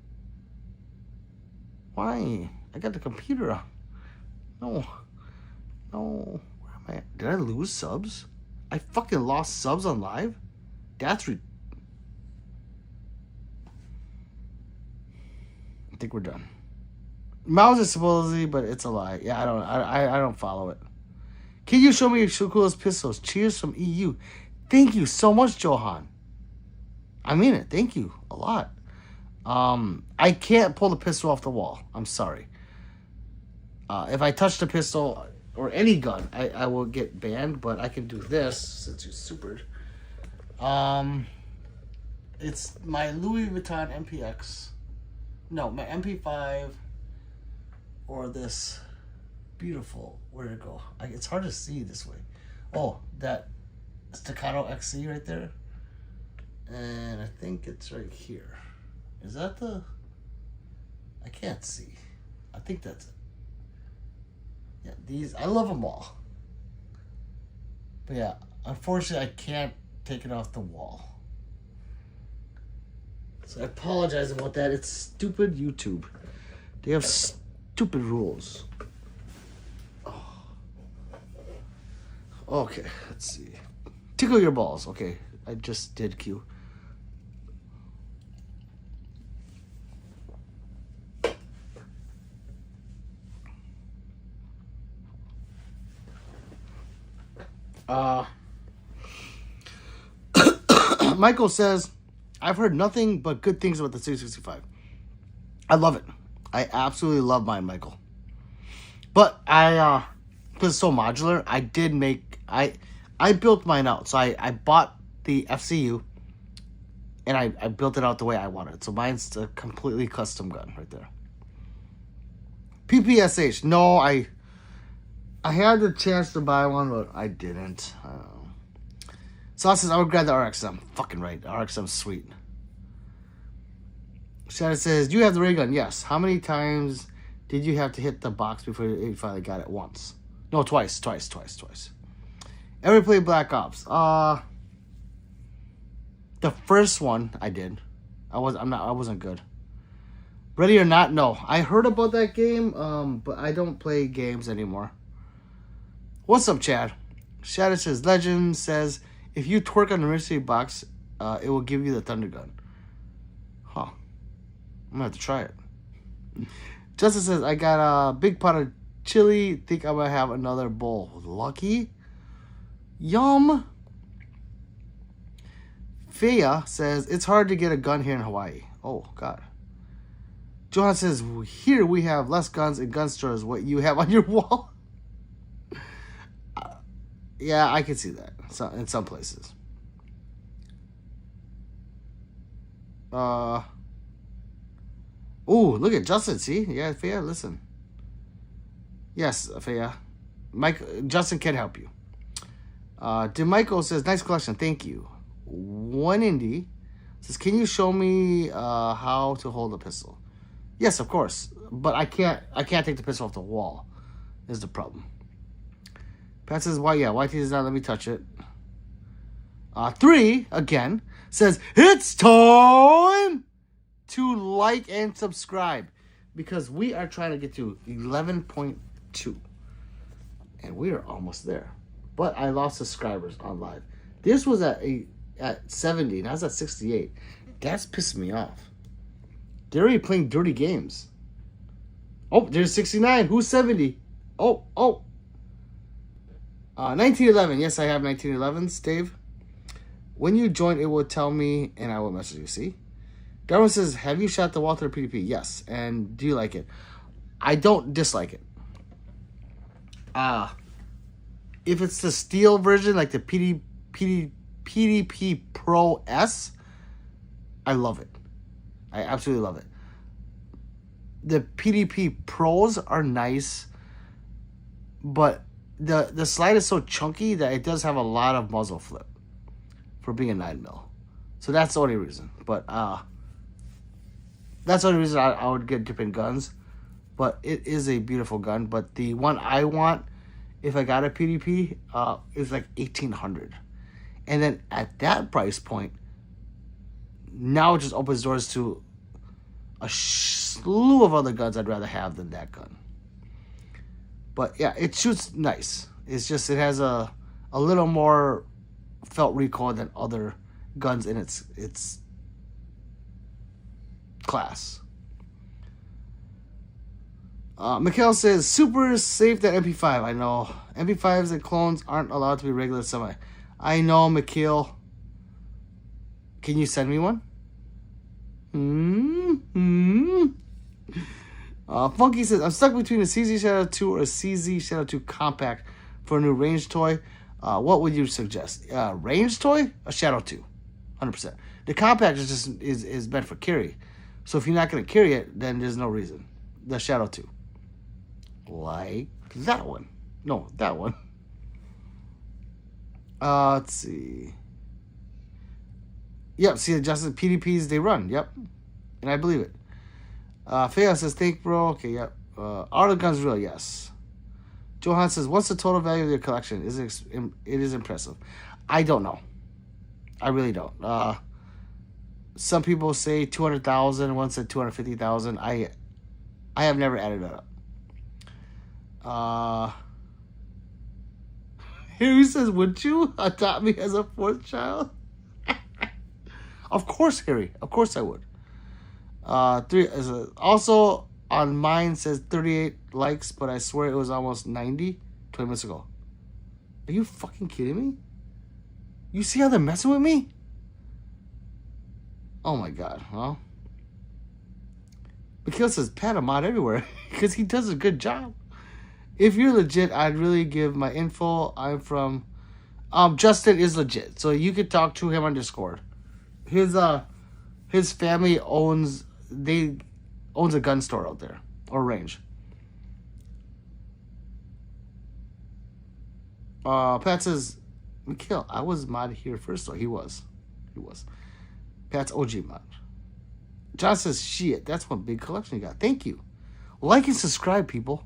Why? I got the computer on. No. No. Where am I? Did I lose subs? I fucking lost subs on live? That's I think we're done. Mouse is supposedly, but it's a lie. Yeah, I don't follow it. Can you show me your coolest pistols? Cheers from EU. Thank you so much, Johan. I mean it. Thank you a lot. I can't pull the pistol off the wall. I'm sorry. If I touch the pistol or any gun, I will get banned, but I can do this since you supered. It's my Louis Vuitton MPX. No, my MP5 or this beautiful, where'd it go? It's hard to see this way. Oh, that Staccato XC right there. And I think it's right here. Is that the... I can't see. I think that's it. Yeah, these, I love them all. But yeah, unfortunately I can't take it off the wall. So I apologize about that. It's stupid YouTube. They have stupid rules. Oh. Okay, let's see. Tickle your balls. Okay, I just did Q. Michael says, I've heard nothing but good things about the 365. I love it. I absolutely love mine, Michael. But because it's so modular, I built mine out. So I bought the FCU and I built it out the way I wanted. So mine's a completely custom gun right there. PPSH. No, I had the chance to buy one, but I didn't. Sauce says, I would grab the RXM. Fucking right. The RXM's sweet. Shadow says, you have the ray gun. Yes. How many times did you have to hit the box before you finally got it? Once. No, twice. Ever played Black Ops? The first one I did. I wasn't good. Ready or Not? No. I heard about that game, but I don't play games anymore. What's up, Chad? Shadow says, Legend says, if you twerk on the mystery box, it will give you the Thunder Gun. Huh. I'm gonna have to try it. Justin says, I got a big pot of chili. Think I'm gonna have another bowl. Lucky? Yum. Fea says, it's hard to get a gun here in Hawaii. Oh, God. Johan says, here we have less guns in gun stores. What you have on your wall? Yeah, I can see that in some places. Oh, look at Justin. See? Yeah, Fea, listen. Yes, Fea. Justin can help you. DeMichael says, nice collection. Thank you. One Indie says, can you show me how to hold a pistol? Yes, of course. But I can't take the pistol off the wall is the problem. Pat says, why? Yeah, YT does not let me touch it. 3, again, says, it's time to like and subscribe because we are trying to get to 11.2. And we are almost there. But I lost subscribers on live. This was at 70, and I was at 68. That's pissing me off. They're already playing dirty games. Oh, there's 69. Who's 70? Oh. 1911. Yes, I have 1911s, Dave. When you join, it will tell me, and I will message you. See? Darwin says, have you shot the Walther PDP? Yes. And do you like it? I don't dislike it. If it's the steel version, like the PDP Pro S, I love it. I absolutely love it. The PDP Pros are nice, but the slide is so chunky that it does have a lot of muzzle flip for being a 9mm. So that's the only reason. But that's the only reason I would get different guns. But it is a beautiful gun. But the one I want, if I got a PDP, is like $1,800. And then at that price point, now it just opens doors to a slew of other guns I'd rather have than that gun. But yeah, it shoots nice. It's just, it has a little more felt recoil than other guns in its class. Mikhail says, super safe that MP5. I know. MP5s and clones aren't allowed to be regular semi. I know, Mikhail. Can you send me one? Funky says, I'm stuck between a CZ Shadow 2 or a CZ Shadow 2 compact for a new range toy. What would you suggest? Range toy? A Shadow 2. 100%. The compact is just is meant for carry. So if you're not going to carry it, then there's no reason. The Shadow 2. Like that one. No, that one. Let's see. Yep, see, adjusted PDPs, they run. Yep. And I believe it. Faya says, think, bro. Okay, yep. Are the guns real? Yes. Johan says, what's the total value of your collection? It is impressive. I don't know. I really don't. Some people say 200,000. One said 250,000. I have never added that up. Harry says, would you adopt me as a fourth child? Of course, Harry. Of course I would. Also on mine says 38 likes, but I swear it was almost 90 20 minutes ago. Are you fucking kidding me? You see how they're messing with me? Oh my god, huh? Mikhail says, pat him out everywhere because he does a good job. If you're legit, I'd really give my info. I'm from... Justin is legit, so you could talk to him on Discord. His family owns a gun store out there, or range. Pat says, Mikhail, I was mod here first, though. He was. Pat's OG mod. John says, shit, that's one big collection you got. Thank you. Like and subscribe, people.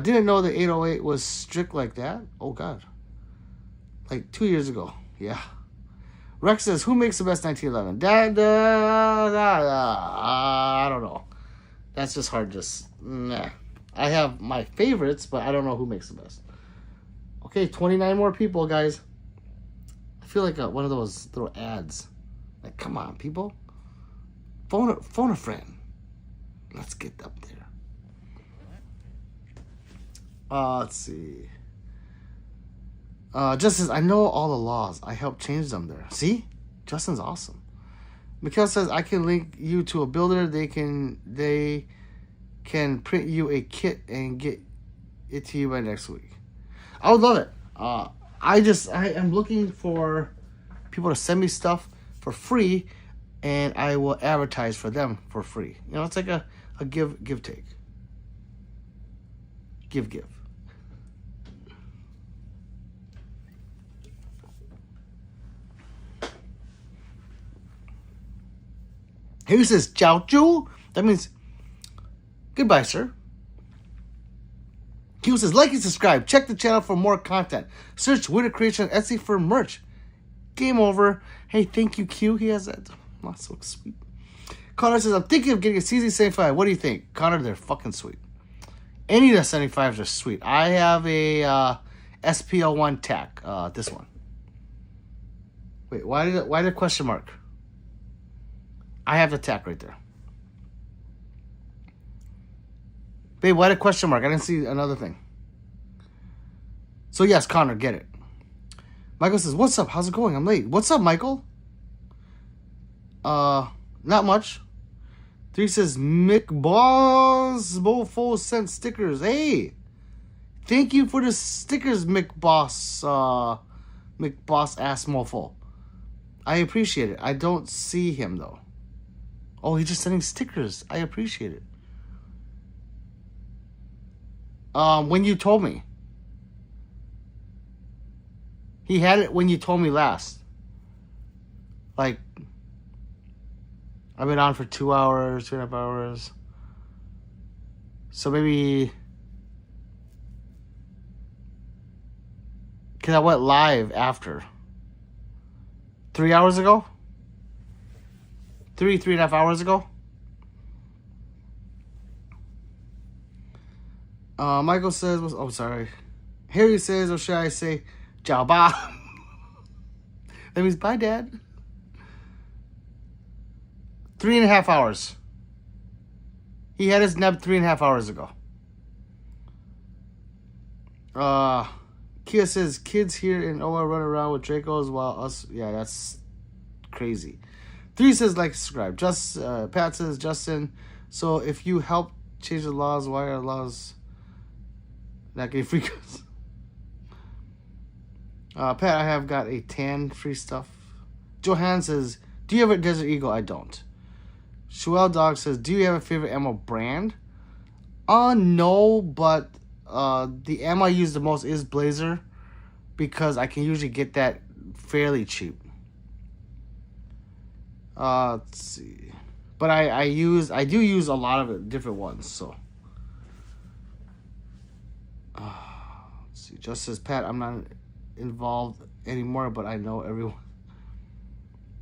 Didn't know the 808 was strict like that. Oh, God. Like 2 years ago. Yeah. Rex says, who makes the best 1911? I don't know. That's just hard. Nah. I have my favorites, but I don't know who makes the best. Okay, 29 more people, guys. I feel like one of those little ads. Like, come on, people. Phone a friend. Let's get up there. Let's see. Justin says, I know all the laws. I helped change them there. See? Justin's awesome. Mikhail says, I can link you to a builder. They can print you a kit and get it to you by next week. I would love it. I am looking for people to send me stuff for free, and I will advertise for them for free. You know, it's like a give take. Give. He says, ciao, Chu. That means, goodbye, sir. Q says, like and subscribe. Check the channel for more content. Search Winter Creation on Etsy for merch. Game over. Hey, thank you, Q. He has that. Oh, so sweet. Connor says, I'm thinking of getting a CZ75. What do you think? Connor, they're fucking sweet. Any of the 75s are sweet. I have a SPL1 tack. This one. Wait, why the question mark? I have the tack right there. Babe, why the question mark? I didn't see another thing. So yes, Connor, get it. Michael says, what's up? How's it going? I'm late. What's up, Michael? Not much. 3 says, Mick Boss Mofo sent stickers. Hey! Thank you for the stickers, Mick Boss ass mofo. I appreciate it. I don't see him, though. Oh, he's just sending stickers. I appreciate it. When you told me. He had it when you told me last. Like, I've been on for 2 hours, 2.5 hours. So maybe... Because I went live after. 3 hours ago? 3.5 hours ago? Michael says, oh, sorry. Harry says, or should I say, ciao, ba. That means bye, Dad. 3.5 hours. He had his neb 3.5 hours ago. Kia says, kids here in OR run around with Dracos while us... Yeah, that's crazy. 3 says, like, subscribe. Pat says, Justin, so if you help change the laws, why are laws not getting free goods? Pat, I have got a tan free stuff. Johan says, do you have a Desert Eagle? I don't. Shuel Dog says, do you have a favorite ammo brand? No, but the ammo I use the most is Blazer because I can usually get that fairly cheap. Let's see. But I do use a lot of it, different ones, so. Let's see. Just says, Pat, I'm not involved anymore, but I know everyone.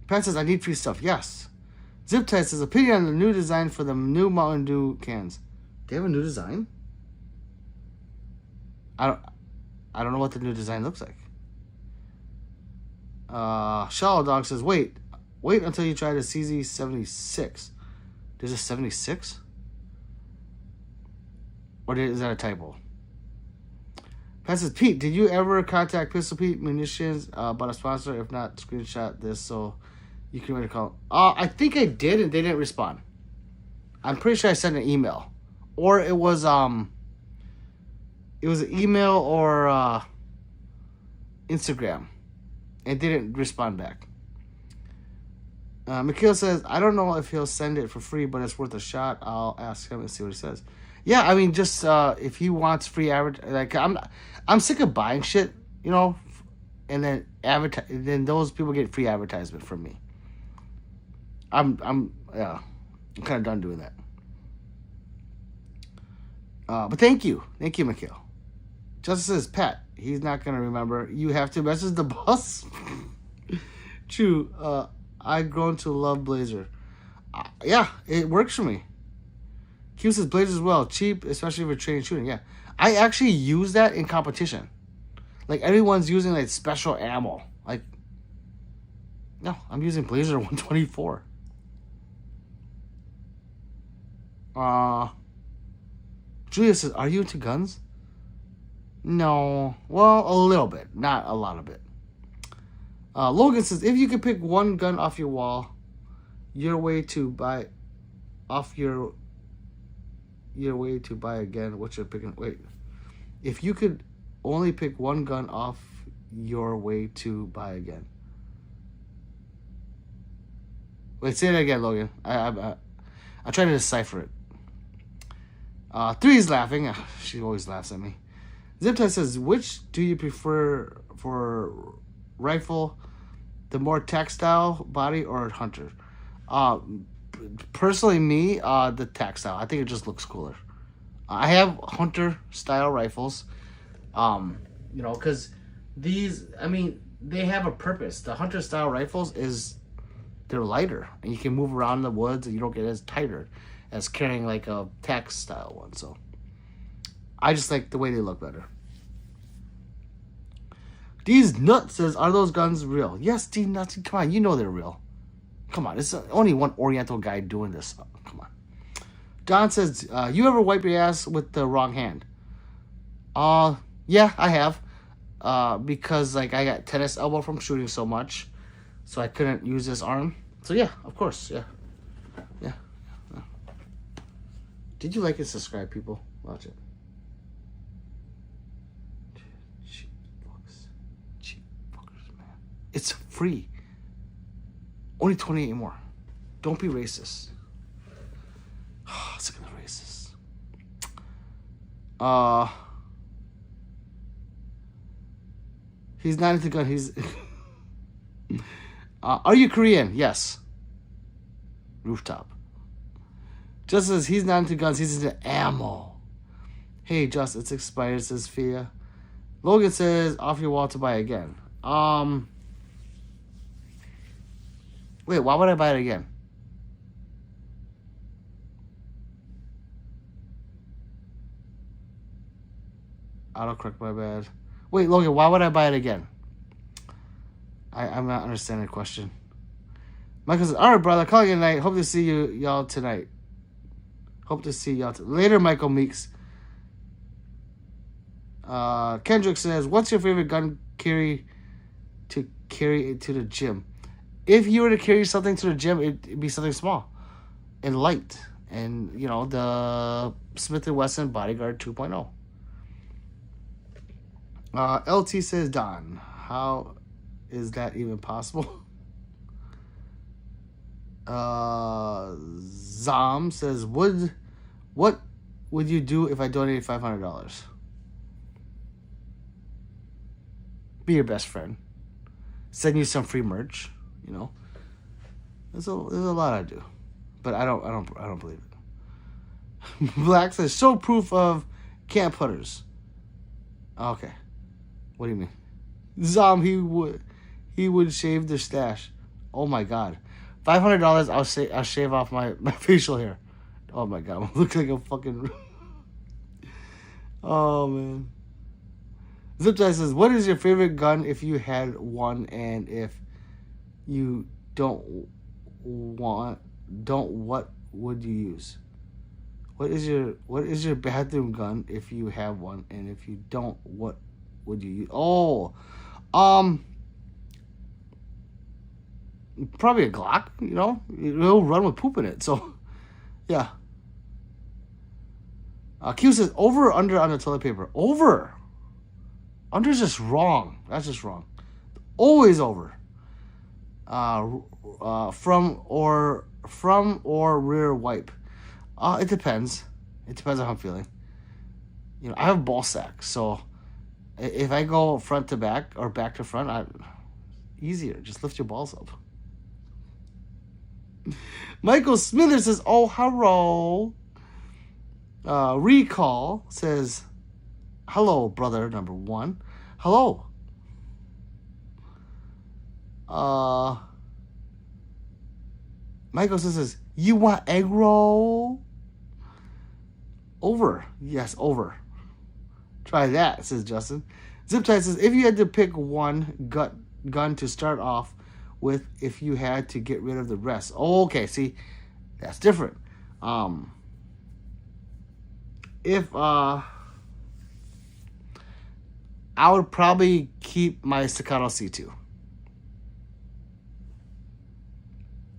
Pat says, I need free stuff. Yes. Zip Tie says, opinion on the new design for the new Mountain Dew cans. They have a new design? I don't know what the new design looks like. Shallow Dog says, wait until you try the CZ76. There's a 76? Or is that a typo? Pat says, Pete, did you ever contact Pistol Pete Munitions about a sponsor? If not, screenshot this so you can write a call. I think I did, and they didn't respond. I'm pretty sure I sent an email. Or it was an email or Instagram. And didn't respond back. Mikhail says, I don't know if he'll send it for free, but it's worth a shot. I'll ask him and see what he says. Yeah, I mean, just if he wants free like I'm sick of buying shit, you know, and then then those people get free advertisement from me. I'm kind of done doing that. But thank you, Mikhail. Justice says, Pat, he's not gonna remember. You have to message the boss. True. I've grown to love Blazer. Yeah, it works for me. Q says Blazer as well. Cheap, especially for training shooting. Yeah. I actually use that in competition. Like, everyone's using, like, special ammo. Like, no, I'm using Blazer 124. Julia says, are you into guns? No. Well, a little bit. Not a lot of it. Logan says, if you could pick one gun off your wall, your way to buy again, what you're picking? Wait. If you could only pick one gun off your way to buy again. Wait, say that again, Logan. I'm trying to decipher it. 3 is laughing. She always laughs at me. Ziptie says, which do you prefer for rifle, the more textile body or hunter? Personally, me, the textile. I think it just looks cooler. I have hunter style rifles, you know, because these, I mean, they have a purpose. The hunter style rifles they're lighter and you can move around in the woods and you don't get as tighter as carrying like a tax style one. So I just like the way they look better. D's Nuts says, are those guns real? Yes, D Nuts, come on, you know they're real. Come on, it's only one Oriental guy doing this. Oh, come on. Don says, you ever wipe your ass with the wrong hand? Yeah, I have. Because like I got tennis elbow from shooting so much, so I couldn't use this arm. So yeah, of course, yeah. Did you like and subscribe, people? Watch it. Cheap fuckers, man. It's free. Only 28 more. Don't be racist. Sick of the racist. He's not into gun. He's. Are you Korean? Yes. Rooftop. Just as he's not into guns, he's into ammo. Hey, Just, it's expired, says Fia. Logan says, off your wall to buy again. Wait, why would I buy it again? Autocorrect, my bad. Wait, Logan, why would I buy it again? I'm not understanding the question. Michael says, all right, brother, calling it tonight. Hope to see y'all tonight. Hope to see y'all later, Michael Meeks. Kendrick says, what's your favorite gun carry to the gym? If you were to carry something to the gym, it'd be something small and light. And, you know, the Smith & Wesson Bodyguard 2.0. LT says, Don, how is that even possible? Zom says, what would you do if I donated $500? Be your best friend. Send you some free merch. You know, there's a lot I do, but I don't believe it. Black says, show proof of camp putters. Okay, what do you mean? Zom, he would shave their stash. Oh my God, $500. I'll shave off my facial hair. Oh my God, I look like a fucking. Oh man. Ziptie says, what is your favorite gun if you had one, and if you what would you use? What is your bathroom gun if you have one, and if you don't, what would you use? Probably a Glock, you know? It'll run with poop in it, so yeah. Q says, over or under on the toilet paper? Over. Under's just wrong. That's just wrong. Always over. From or rear wipe. It depends. It depends on how I'm feeling. You know, I have ball sack, so if I go front to back or back to front, easier. Just lift your balls up. Michael Smithers says, "Oh, hello." Recall says, "Hello, brother number one." Hello. Michael says, "You want egg roll?" Over. Yes, over. Try that, says Justin. Ziptie says, if you had to pick one gun to start off with, if you had to get rid of the rest. Oh, okay, see, that's different. If I would probably keep my Staccato C2.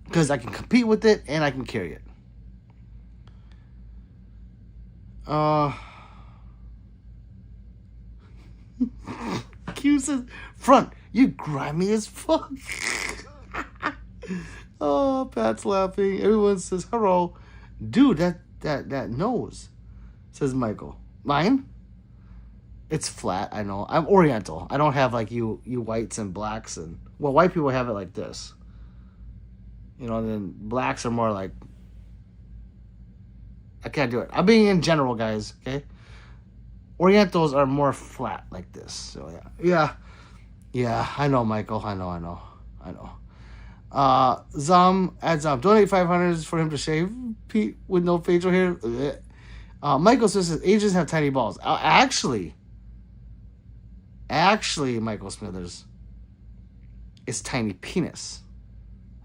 Because I can compete with it and I can carry it. Q says, front, you grimy as fuck. Oh, Pat's laughing. Everyone says, hello. Dude, that nose, says Michael. Mine? It's flat, I know. I'm Oriental. I don't have like you whites and blacks. And well, white people have it like this. You know, and then blacks are more like, I can't do it. I'm being in general, guys, okay? Orientals are more flat like this. So, yeah, I know, Michael. I know. Zom, donate 500 for him to shave Pete with no facial hair. Michael says Asians have tiny balls. Actually, Michael Smithers, it's tiny penis.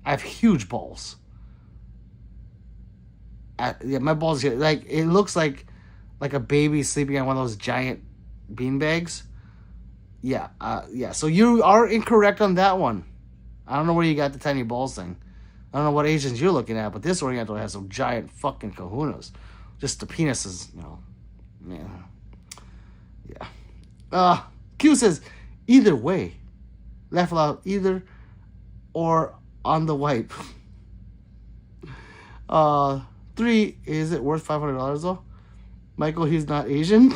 I have huge balls. My balls here, like, it looks like a baby sleeping on one of those giant bean bags. Yeah. So you are incorrect on that one. I don't know where you got the tiny balls thing. I don't know what Asians you're looking at, but this Oriental has some giant fucking kahunas. Just the penis is, you know, man. Yeah. Q says, either way. Laugh aloud, either or on the wipe. 3, is it worth $500 though? Michael, he's not Asian.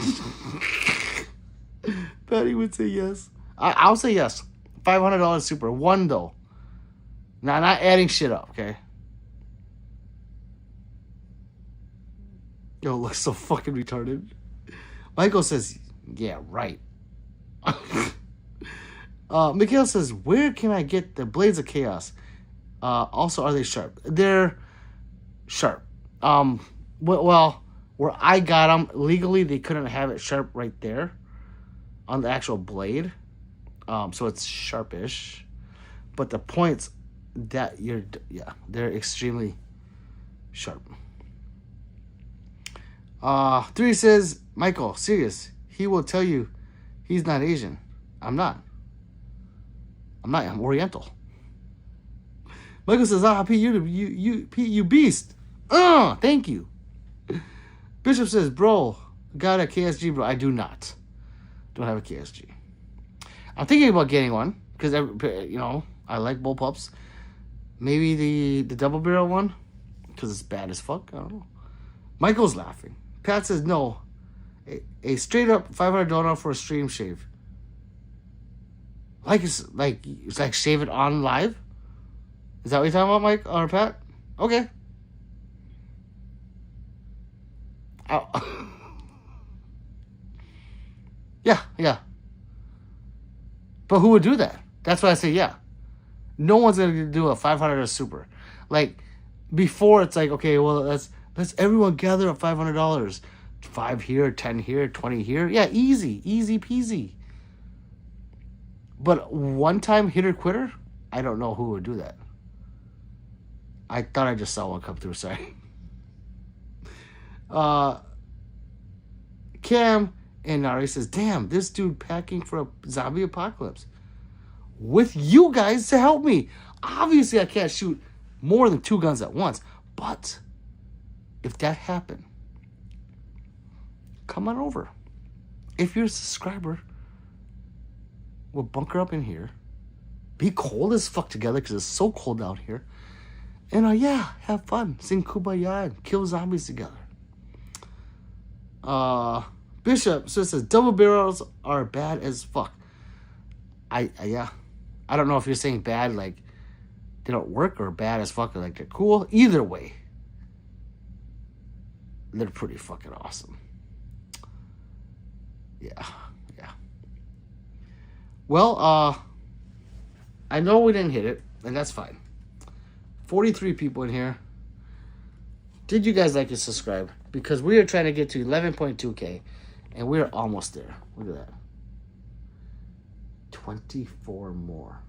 Patty would say yes. I'll say yes. $500 super. 1 though. Now, not adding shit up, okay? Yo, looks so fucking retarded. Michael says, yeah, right. Mikhail says, where can I get the Blades of Chaos? Also, are they sharp? They're sharp. Well, where I got them, legally, they couldn't have it sharp right there on the actual blade. So it's sharpish. But the points that they're extremely sharp. 3 says, Michael, serious. He will tell you he's not Asian. I'm not. I'm Oriental. Michael says, Pete, you beast. Thank you. Bishop says, bro, got a KSG, bro. I do not. Don't have a KSG. I'm thinking about getting one because, I like bullpups. Maybe the double barrel one because it's bad as fuck. I don't know. Michael's laughing. Pat says, no. A straight up $500 for a stream shave. It's like shave it on live? Is that what you're talking about, Mike or Pat? Okay. Yeah. But who would do that? That's why I say yeah. No one's gonna do a $500 super. Like before, it's like, okay, well, let's everyone gather at $500. 5 here, 10 here, 20 here. Yeah, easy peasy. But one time hitter quitter, I don't know who would do that. I thought I just saw one come through. Sorry. Cam and Nari says, damn, this dude packing for a zombie apocalypse. With you guys to help me. Obviously, I can't shoot more than 2 guns at once. But if that happened, come on over. If you're a subscriber, we'll bunker up in here. Be cold as fuck together because it's so cold out here. And have fun. Sing Kumbaya and kill zombies together. Bishop says double barrels are bad as fuck. I don't know if you're saying bad like they don't work or bad as fuck like they're cool. Either way, they're pretty fucking awesome. Yeah. Well, I know we didn't hit it, and that's fine. 43 people in here. Did you guys like to subscribe? Because we are trying to get to 11.2K, and we're almost there. Look at that. 24 more.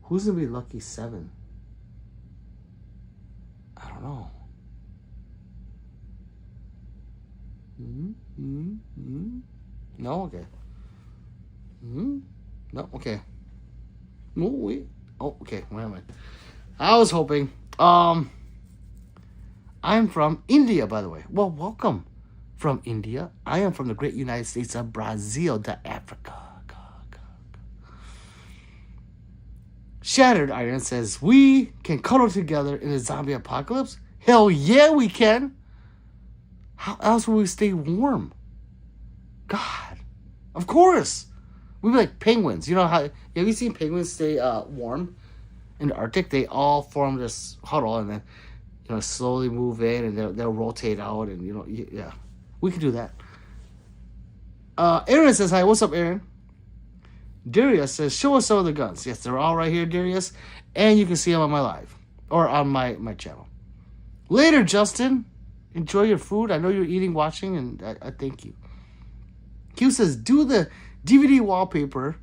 Who's going to be lucky 7? I don't know. No? Okay. No? Okay. No, wait. Oh, okay. Where am I? I was hoping. I'm from India, by the way. Well, welcome from India. I am from the great United States of Brazil, to Africa. Shattered Iron says, we can cuddle together in a zombie apocalypse? Hell yeah, we can. How else will we stay warm? God. Of course. We'd be like penguins. You know how... Have you seen penguins stay warm in the Arctic? They all form this huddle and then, slowly move in and they'll rotate out and, yeah. We can do that. Aaron says, hi. What's up, Aaron? Darius says, show us some of the guns. Yes, they're all right here, Darius. And you can see them on my live. Or on my channel. Later, Justin. Enjoy your food. I know you're eating, watching, and I thank you. Q says, do the DVD wallpaper,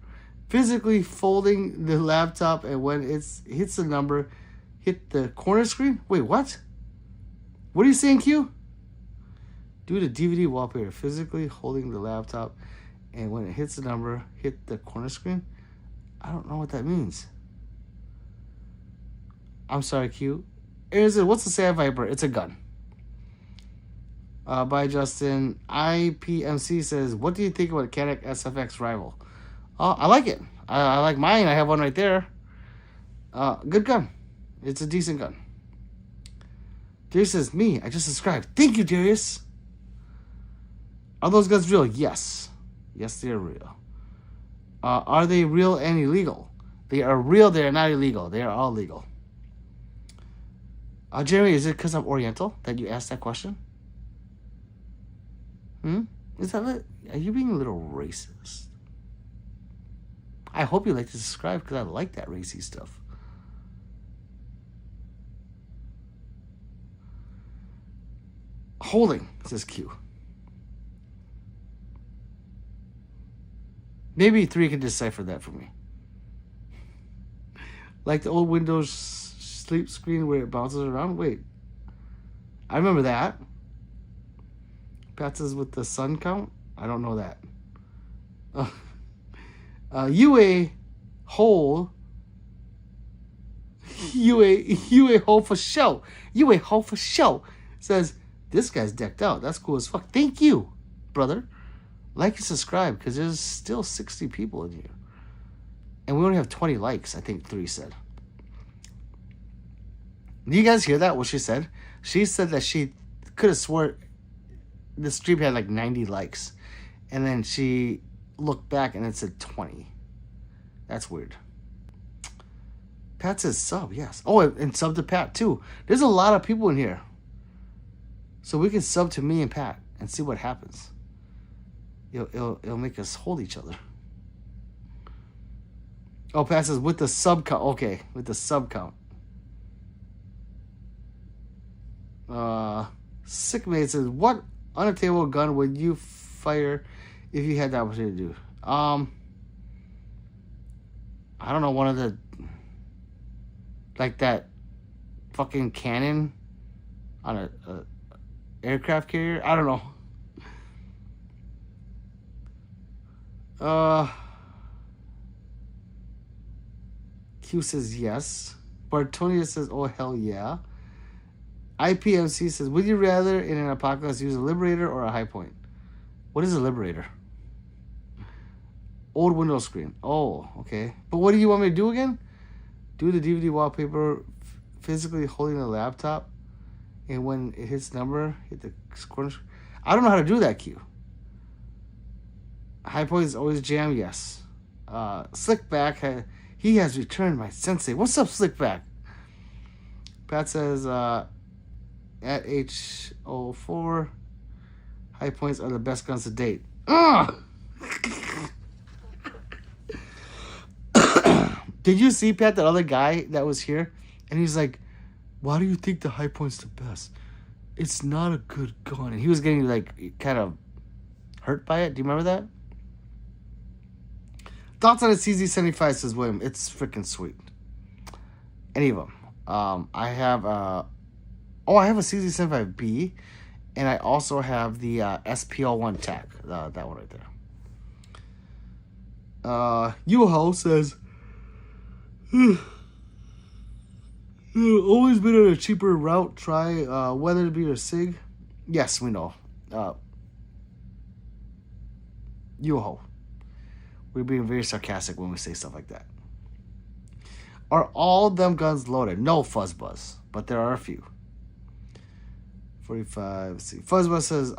physically folding the laptop, and when it hits the number, hit the corner screen? Wait, what? What are you saying, Q? Do the DVD wallpaper, physically holding the laptop, and when it hits the number, hit the corner screen? I don't know what that means. I'm sorry, Q. Aaron says, what's the Sand Viper? It's a gun. By Justin. IPMC says, what do you think about Canik SFX Rival? I like it. I like mine. I have one right there. Good gun. It's a decent gun. Darius says, me, I just subscribed. Thank you, Darius. Are those guns real? Yes. Yes, they are real. Are they real and illegal? They are real. They are not illegal. They are all legal. Jeremy, is it because I'm Oriental that you asked that question? Is that are you being a little racist? I hope you like to subscribe because I like that racy stuff. Holding, says Q. Maybe 3 can decipher that for me. Like the old Windows sleep screen where it bounces around? Wait. I remember that. Pat says with the sun count? I don't know that. UA hole. UA hole for show. UA hole for show. Says, this guy's decked out. That's cool as fuck. Thank you, brother. Like and subscribe because there's still 60 people in here. And we only have 20 likes, I think 3 said. Do you guys hear that, what she said? She said that she could have swore the stream had like 90 likes. And then she looked back and it said 20. That's weird. Pat says sub, yes. Oh, and sub to Pat too. There's a lot of people in here. So we can sub to me and Pat and see what happens. It'll make us hold each other. Oh, Pat says with the sub count. Okay, with the sub count. Sickmate says, what unattainable gun would you fire if you had the opportunity to do? I don't know, one of the, like that fucking cannon on a aircraft carrier. I don't know. Q says yes. Bartonia says, oh, hell yeah. IPMC says, would you rather in an apocalypse use a liberator or a high point? What is a liberator? Old window screen. Oh, okay. But what do you want me to do again? Do the DVD wallpaper physically holding the laptop, and when it hits number, hit the corner. I don't know how to do that, Q. High point is always jam, yes. Slickback, he has returned, my sensei. What's up, Slickback? Pat says, at H04, high points are the best guns to date. Ugh! Did you see, Pat, that other guy that was here? And he's like, why do you think the high point's the best? It's not a good gun. And he was getting, like, kind of hurt by it. Do you remember that? Thoughts on a CZ75, says William. It's freaking sweet. Any of them. I have a CZ75B, and I also have the SPL1 TAC. That one right there. Yuho says, always been on a cheaper route. Try Weatherby or SIG. Yes, we know. Yuho. We're being very sarcastic when we say stuff like that. Are all them guns loaded? No, Fuzzbuzz, but there are a few. 45. Let's see. Fuzzbuzz says,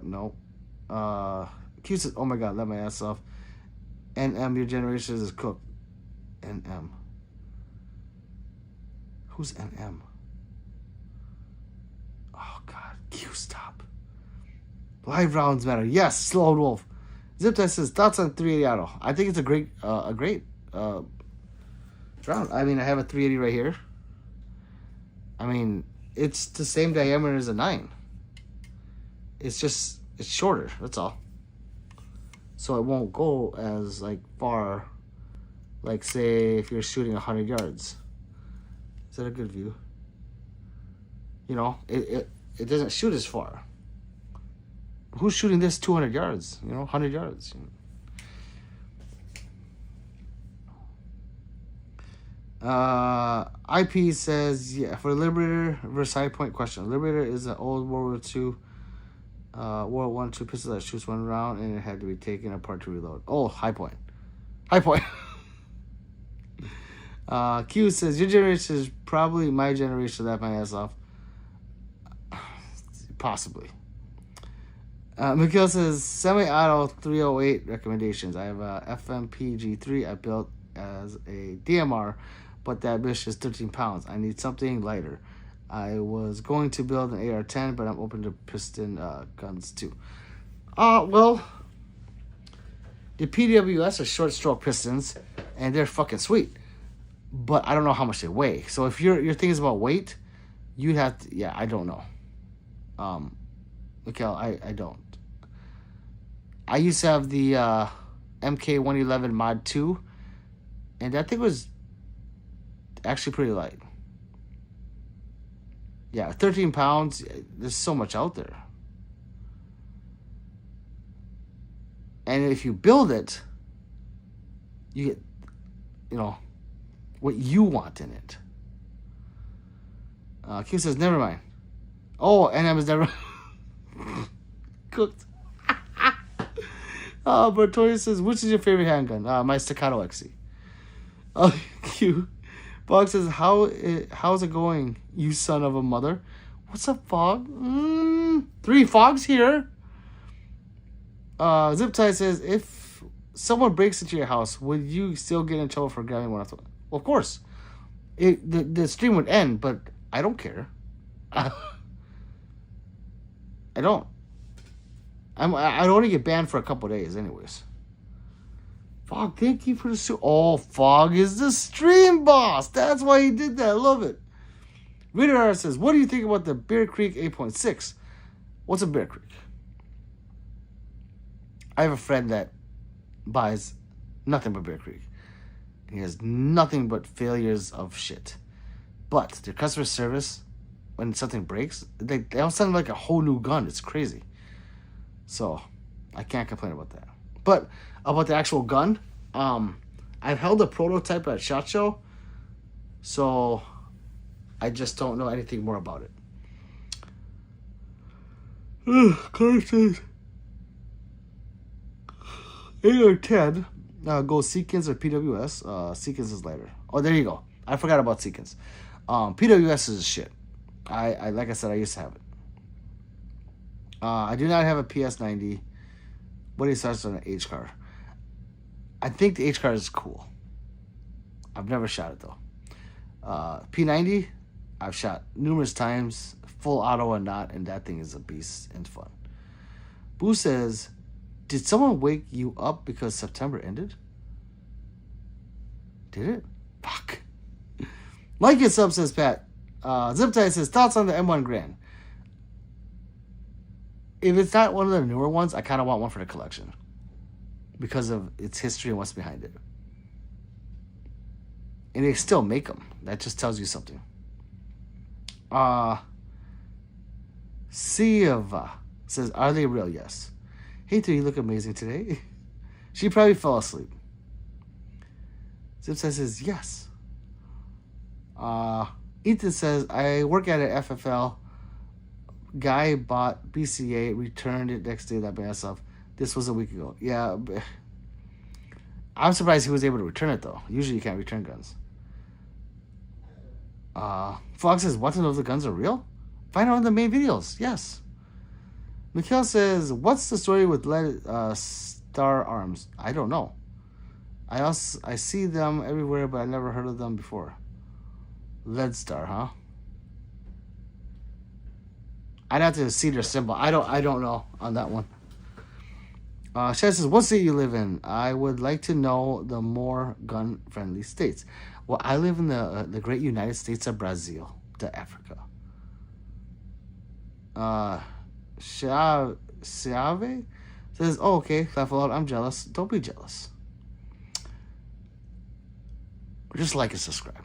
no. Q says, oh my god, let my ass off. NM, your generation is cooked. NM. Who's NM? Oh god, Q, stop. Live rounds matter. Yes, Slow Wolf. Zip Test says, thoughts on 380 auto. I think it's a great round. I mean, I have a 380 right here. I mean, it's the same diameter as a 9. It's shorter, that's all. So it won't go as, like, far, like, say, if you're shooting 100 yards. Is that a good view? You know, it doesn't shoot as far. Who's shooting this 200 yards? You know, 100 yards. IP says, yeah, for Liberator versus High Point question. Liberator is an old World War II, World War II pistol that shoots one round and it had to be taken apart to reload. Oh, High Point. High Point. Q says, your generation is probably my generation. Laugh my ass off. Possibly. Mikhail says, semi-auto 308 recommendations. I have a FMPG3 I built as a DMR, but that bitch is 13 pounds. I need something lighter. I was going to build an AR-10, but I'm open to piston guns too. Well, the PWS are short stroke pistons, and they're fucking sweet. But I don't know how much they weigh. So if your thing is about weight, you'd have to, yeah, I don't know. Mikhail, I don't. I used to have the MK111 Mod 2, and that thing was actually pretty light. Yeah, 13 pounds, there's so much out there. And if you build it, you get, what you want in it. Q says, never mind. Oh, NM is never cooked. Bertoya says, which is your favorite handgun? My Staccato XC. Q. Bog says, how's it going, you son of a mother? What's up, Fog? 3 Fogs here. Zip Tie says, if someone breaks into your house, would you still get in trouble for grabbing one off the... Well, of course. The stream would end, but I don't care. I don't. I'd only get banned for a couple days anyways. Fog, thank you for the suit. Oh, Fog is the stream boss. That's why he did that. I love it. Reader says, what do you think about the Bear Creek 8.6? What's a Bear Creek? I have a friend that buys nothing but Bear Creek. He has nothing but failures of shit. But their customer service, when something breaks, they all sound like a whole new gun. It's crazy. So, I can't complain about that. But about the actual gun, I've held a prototype at SHOT Show, so I just don't know anything more about it. Carson. 8 or 10. Go Seekins or PWS. Seekins is lighter. Oh, there you go. I forgot about Seekins. PWS is shit. I like I said, I used to have it. I do not have a PS90. What do you start on an H car? I think the H car is cool. I've never shot it though. P90, I've shot numerous times, full auto or not, and that thing is a beast and fun. Boo says, did someone wake you up because September ended? Did it? Fuck. Like it sub, says Pat. Zip Tie says, thoughts on the M1 Grand? If it's not one of the newer ones, I kind of want one for the collection because of its history and what's behind it. And they still make them. That just tells you something. Siva says, are they real? Yes. Hey, you look amazing today. She probably fell asleep. Zip says, yes. Ethan says, I work at an FFL. Guy bought BCA, returned it next day. That by myself. This was a week ago. Yeah, I'm surprised he was able to return it though. Usually you can't return guns. Fox says, want to know if the guns are real? Find out in the main videos. Yes. Mikhail says, what's the story with Star Arms? I don't know. I see them everywhere, but I never heard of them before. Lead Star, huh? I'd have to see their symbol. I don't know on that one. Chad says, what state you live in? I would like to know the more gun-friendly states. Well, I live in the great United States of Brazil, to Africa. Shave says, oh, okay, laugh a lot. I'm jealous. Don't be jealous. Just like and subscribe.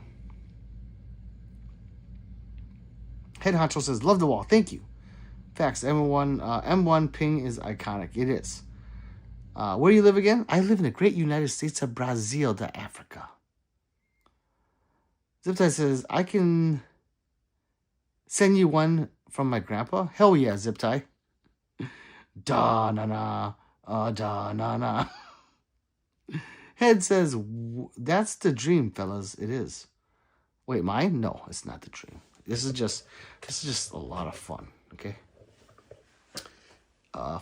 Head Honcho says, love the wall. Thank you. Facts. M1 ping is iconic. It is. Where do you live again? I live in the great United States of Brazil, to Africa. Ziptie says, I can send you one from my grandpa. Hell yeah, Ziptie. Da na na. Da na na. Head says, that's the dream, fellas. It is. Wait, mine? No, it's not the dream. This is just a lot of fun, okay?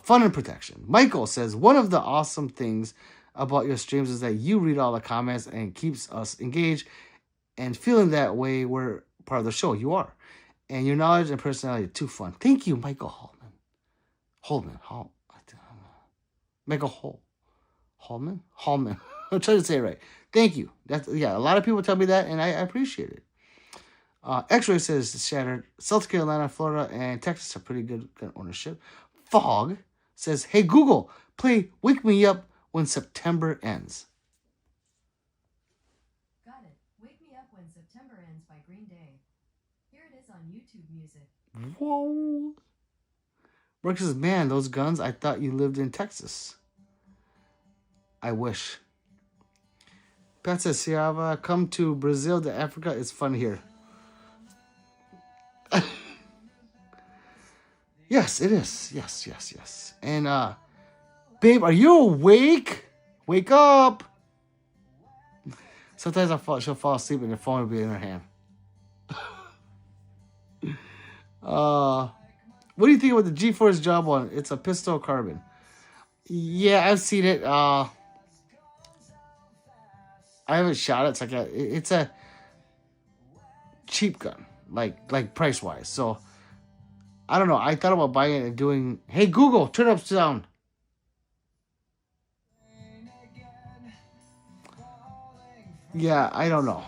Fun and protection. Michael says, one of the awesome things about your streams is that you read all the comments and keeps us engaged and feeling that way we're part of the show. You are. And your knowledge and personality are too fun. Thank you, Michael Hallman. Michael Hallman? I'm trying to say it right. Thank you. That's, yeah, a lot of people tell me that, and I appreciate it. X-Ray says shattered. South Carolina, Florida, and Texas are pretty good gun ownership. Fog says, hey, Google, play Wake Me Up When September Ends. Got it. Wake Me Up When September Ends by Green Day. Here it is on YouTube Music. Whoa. Rick says, man, those guns, I thought you lived in Texas. I wish. Pat says, Siava, come to Brazil to Africa. It's fun here. Yes, it is. Yes. And, babe, are you awake? Wake up. Sometimes she'll fall asleep and the phone will be in her hand. What do you think about the G-Force job one? It's a pistol carbine. Yeah, I've seen it. I haven't shot it. It's a cheap gun, like price wise. So I don't know. I thought about buying it and doing. Hey Google, turn up sound. Yeah, I don't know.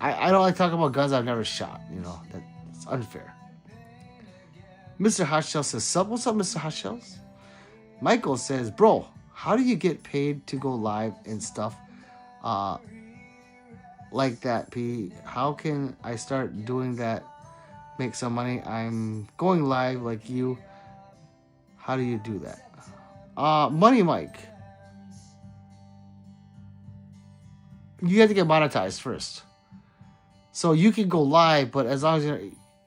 I don't like talking about guns I've never shot. You know, that's unfair. Mr. Hotshell says, what's up, Mr. Hotshells? Michael says, bro, how do you get paid to go live and stuff like that, P? How can I start doing that, make some money? I'm going live like you. How do you do that? Money Mike. You have to get monetized first. So you can go live, but as long as you're...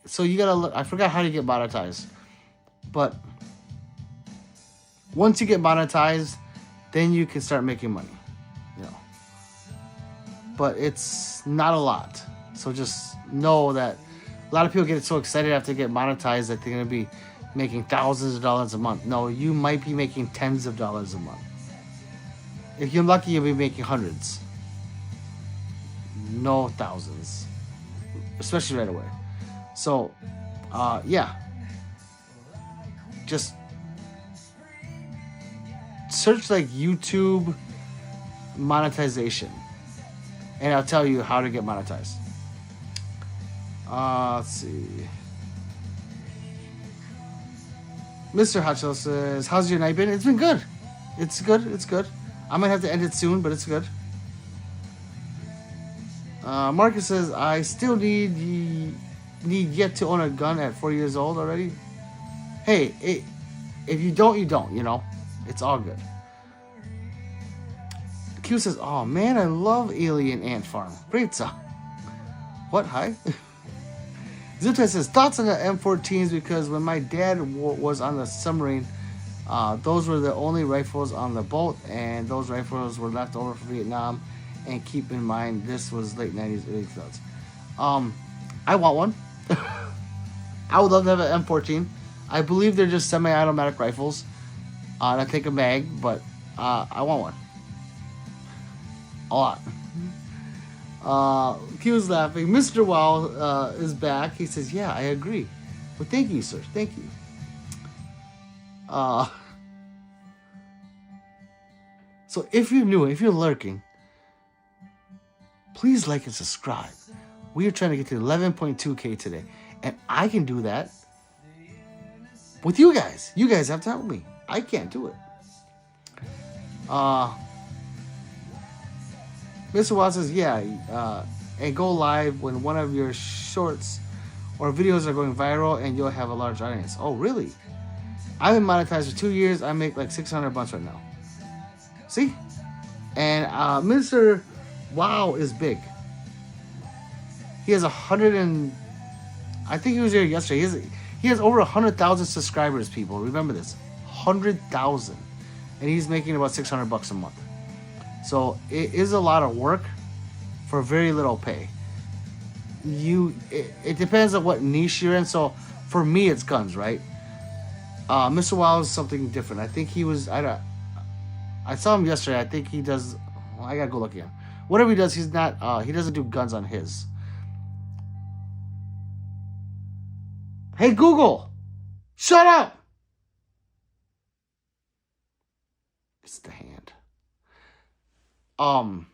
So you gotta look... I forgot how to get monetized. But once you get monetized, then you can start making money. You know. But it's not a lot. So just know that a lot of people get so excited after they get monetized that they're going to be making thousands of dollars a month. No, you might be making tens of dollars a month. If you're lucky, you'll be making hundreds. No thousands. Especially right away. So, yeah. Just search like YouTube monetization. And I'll tell you how to get monetized. Let's see. Mr. Hotchel says, how's your night been? It's been good. It's good. I might have to end it soon, but it's good. Marcus says, I still need yet to own a gun at 4 years old already. Hey, if you don't, you don't, you know. It's all good. Q says, oh man, I love Alien Ant Farm. Great song. What? Hi? Ziptai says, thoughts on the M14s, because when my dad was on the submarine, those were the only rifles on the boat, and those rifles were left over from Vietnam. And keep in mind, this was late 90s, early 2000s. I want one. I would love to have an M14. I believe they're just semi-automatic rifles. That take a mag, but I want one. A lot. Q's laughing. Mr. Wow is back. He says, yeah, I agree. Well, thank you, sir. Thank you. So if you're new, if you're lurking, please like and subscribe. We are trying to get to 11.2K today. And I can do that with you guys. You guys have to help me. I can't do it. Mr. Watts says, yeah, and go live when one of your shorts or videos are going viral and you'll have a large audience. Oh, really? I've been monetized for 2 years. I make like 600 bucks right now. See? And Mr. Wow is big. He has 100 and... I think he was here yesterday. He has over 100,000 subscribers, people. Remember this. 100,000. And he's making about 600 bucks a month. So it is a lot of work for very little pay. It depends on what niche you're in. So for me, it's guns, right? Mr. Wow is something different. I think he was. I saw him yesterday. I think he does. Well, I gotta go look again. Whatever he does, he's not. He doesn't do guns on his. Hey Google, shut up. It's the hand. I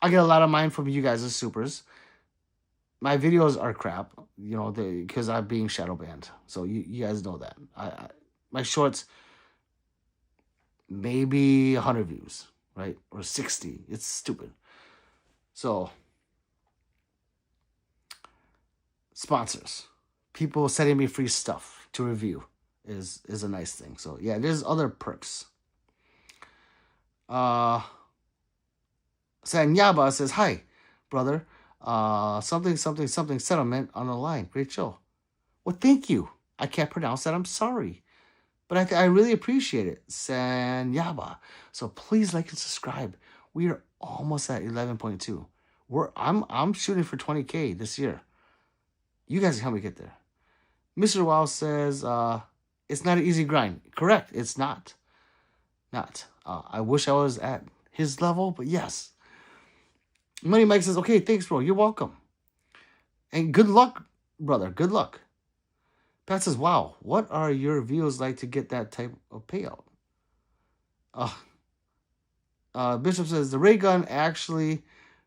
get a lot of mine from you guys as supers. My videos are crap, you know, because I'm being shadow banned. So you guys know that. My shorts, maybe 100 views, right? Or 60. It's stupid. So, sponsors. People sending me free stuff to review is a nice thing. So, yeah, there's other perks. Sanyaba says, hi, brother. Something settlement on the line. Great show. Well, thank you. I can't pronounce that. I'm sorry. But I really appreciate it. Sanyaba. So please like and subscribe. We are almost at 11.2. I'm shooting for 20K this year. You guys can help me get there. Mr. Wow says, it's not an easy grind. Correct. It's not. I wish I was at his level, but yes. Money Mike says, okay, thanks, bro. You're welcome. And good luck, brother. Good luck. Pat says, wow, what are your views like to get that type of payout? Bishop says, the ray gun actually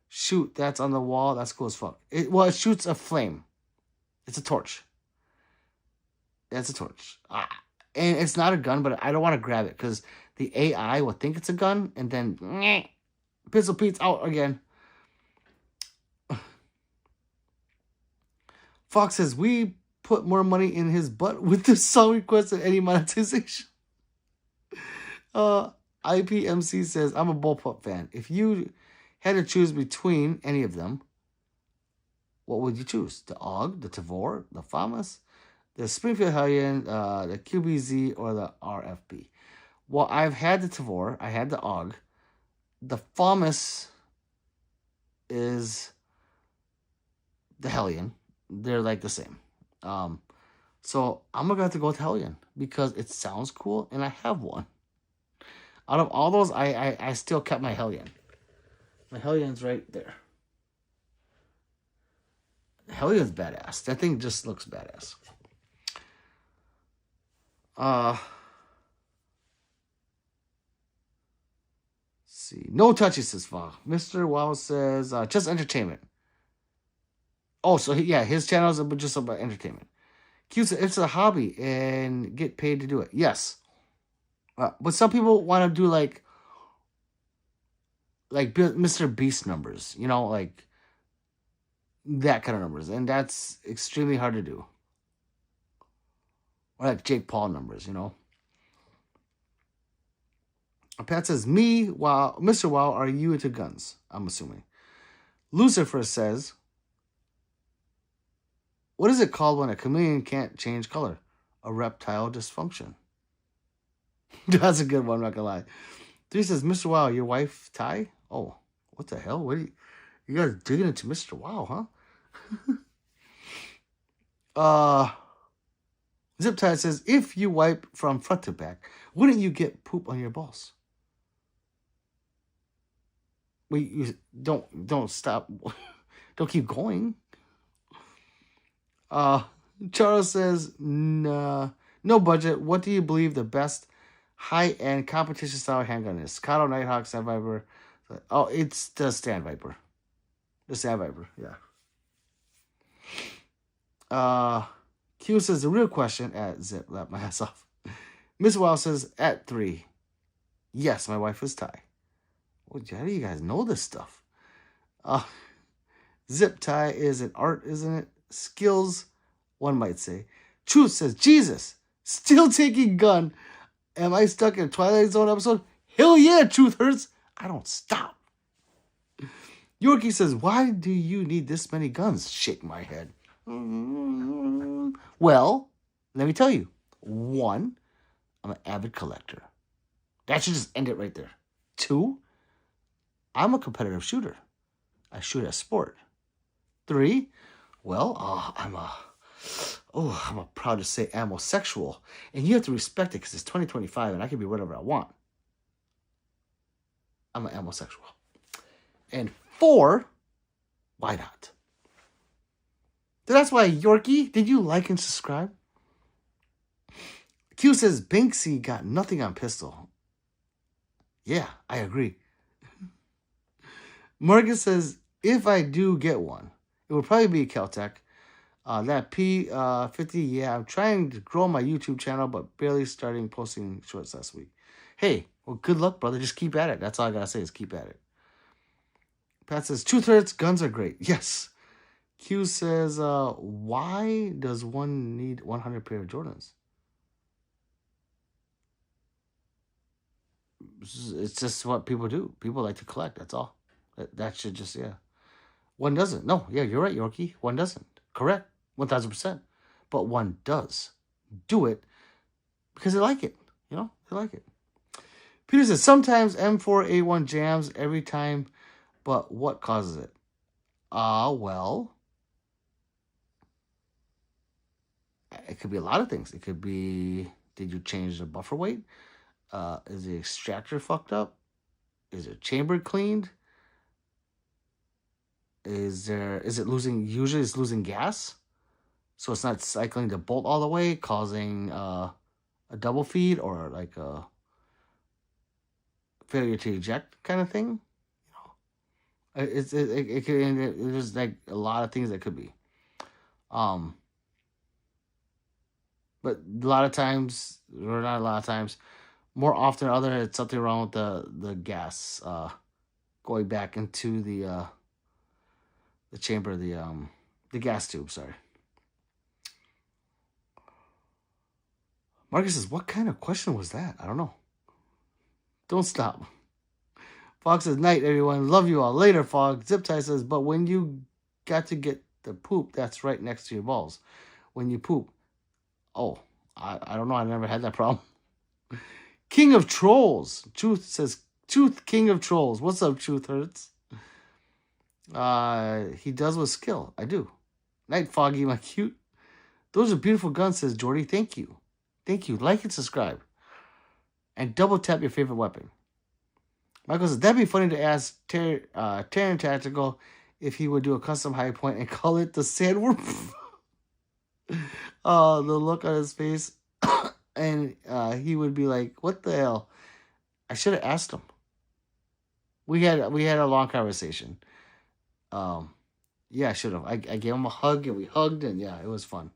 shoot that's on the wall. That's cool as fuck. It shoots a flame. It's a torch. It's a torch. And it's not a gun, but I don't want to grab it because the AI will think it's a gun and then Pistol Pete's out again. Fox says, we put more money in his butt with the song request than any monetization. IPMC says, I'm a bullpup fan. If you had to choose between any of them, what would you choose? The AUG, the Tavor, the FAMAS, the Springfield Hellion, the QBZ, or the RFB? Well, I've had the Tavor. I had the AUG. The FAMAS is the Hellion. They're like the same. So I'm going to have to go with Hellion because it sounds cool and I have one. Out of all those, I still kept my Hellion. My Hellion's right there. Hellion's badass. That thing just looks badass. See. No touches this far. Mr. Wow says, just entertainment. Oh, so yeah, his channel is just about entertainment. Q says, it's a hobby and get paid to do it. Yes. But some people want to do like Mr. Beast numbers, you know, like that kind of numbers. And that's extremely hard to do. Or like Jake Paul numbers, you know. Pat says, wow, Mr. Wow, are you into guns? I'm assuming. Lucifer says, what is it called when a chameleon can't change color? A reptile dysfunction. That's a good one, I'm not gonna lie. 3 says, Mr. Wow, your wife Ty? Oh, what the hell? What are you guys digging into Mr. Wow, huh? Zip Tie says, if you wipe from front to back, wouldn't you get poop on your balls? You don't stop. Don't keep going. Charles says, no budget. What do you believe the best high-end competition-style handgun is? Kato, Nighthawk, Sand Viper. Oh, it's the Stand Viper. The Sand Viper, yeah. Q says, the real question at Zip. Lap my ass off. Miss Wow says, at 3. Yes, my wife is Ty. Well, how do you guys know this stuff? Zip tie is an art, isn't it? Skills, one might say. Truth says, Jesus, still taking gun. Am I stuck in a Twilight Zone episode? Hell yeah, Truth hurts. I don't stop. Yorkie says, why do you need this many guns? Shake my head. Well, let me tell you. 1, I'm an avid collector. That should just end it right there. 2, I'm a competitive shooter. I shoot at sport. 3, well, I'm proud to say amosexual. And you have to respect it because it's 2025 and I can be whatever I want. I'm an amosexual. And 4, why not? So that's why, Yorkie, did you like and subscribe? Q says, Banksy got nothing on pistol. Yeah, I agree. Marcus says, if I do get one, it would probably be Caltech. That P50, yeah, I'm trying to grow my YouTube channel, but barely starting posting shorts last week. Hey, well, good luck, brother. Just keep at it. That's all I gotta say is keep at it. Pat says, truth hurts, guns are great. Yes. Q says, why does one need 100 pair of Jordans? It's just what people do. People like to collect. That's all. That should just, yeah. One doesn't. No, yeah, you're right, Yorkie. One doesn't. Correct. 1,000%. But one does do it because they like it. You know, they like it. Peter says, sometimes M4A1 jams every time, but what causes it? Well, it could be a lot of things. It could be, did you change the buffer weight? Is the extractor fucked up? Is it chamber cleaned? Is it losing, usually it's losing gas? So it's not cycling the bolt all the way, causing a double feed or like a failure to eject kind of thing. You know, it could, there's like a lot of things that could be. But a lot of times, or not a lot of times, more often than other, it's something wrong with the gas going back into the chamber, the gas tube. Sorry. Marcus says, what kind of question was that? I don't know. Don't stop. Fox says, night, everyone. Love you all. Later, Fog. Zip Tie says, but when you got to get the poop, that's right next to your balls. When you poop. Oh, I don't know. I never had that problem. King of Trolls. Truth says, Truth, King of Trolls. What's up, Truth Hurts? He does with skill. I do. Night, Foggy, my cute. Those are beautiful guns, says Jordy. Thank you. Thank you. Like and subscribe. And double tap your favorite weapon. Michael says, that'd be funny to ask Terran Tactical if he would do a custom high point and call it the Sandworm. The look on his face. And he would be like, what the hell? I should have asked him. We had a long conversation. Yeah, I should have. I gave him a hug and we hugged and yeah, it was fun.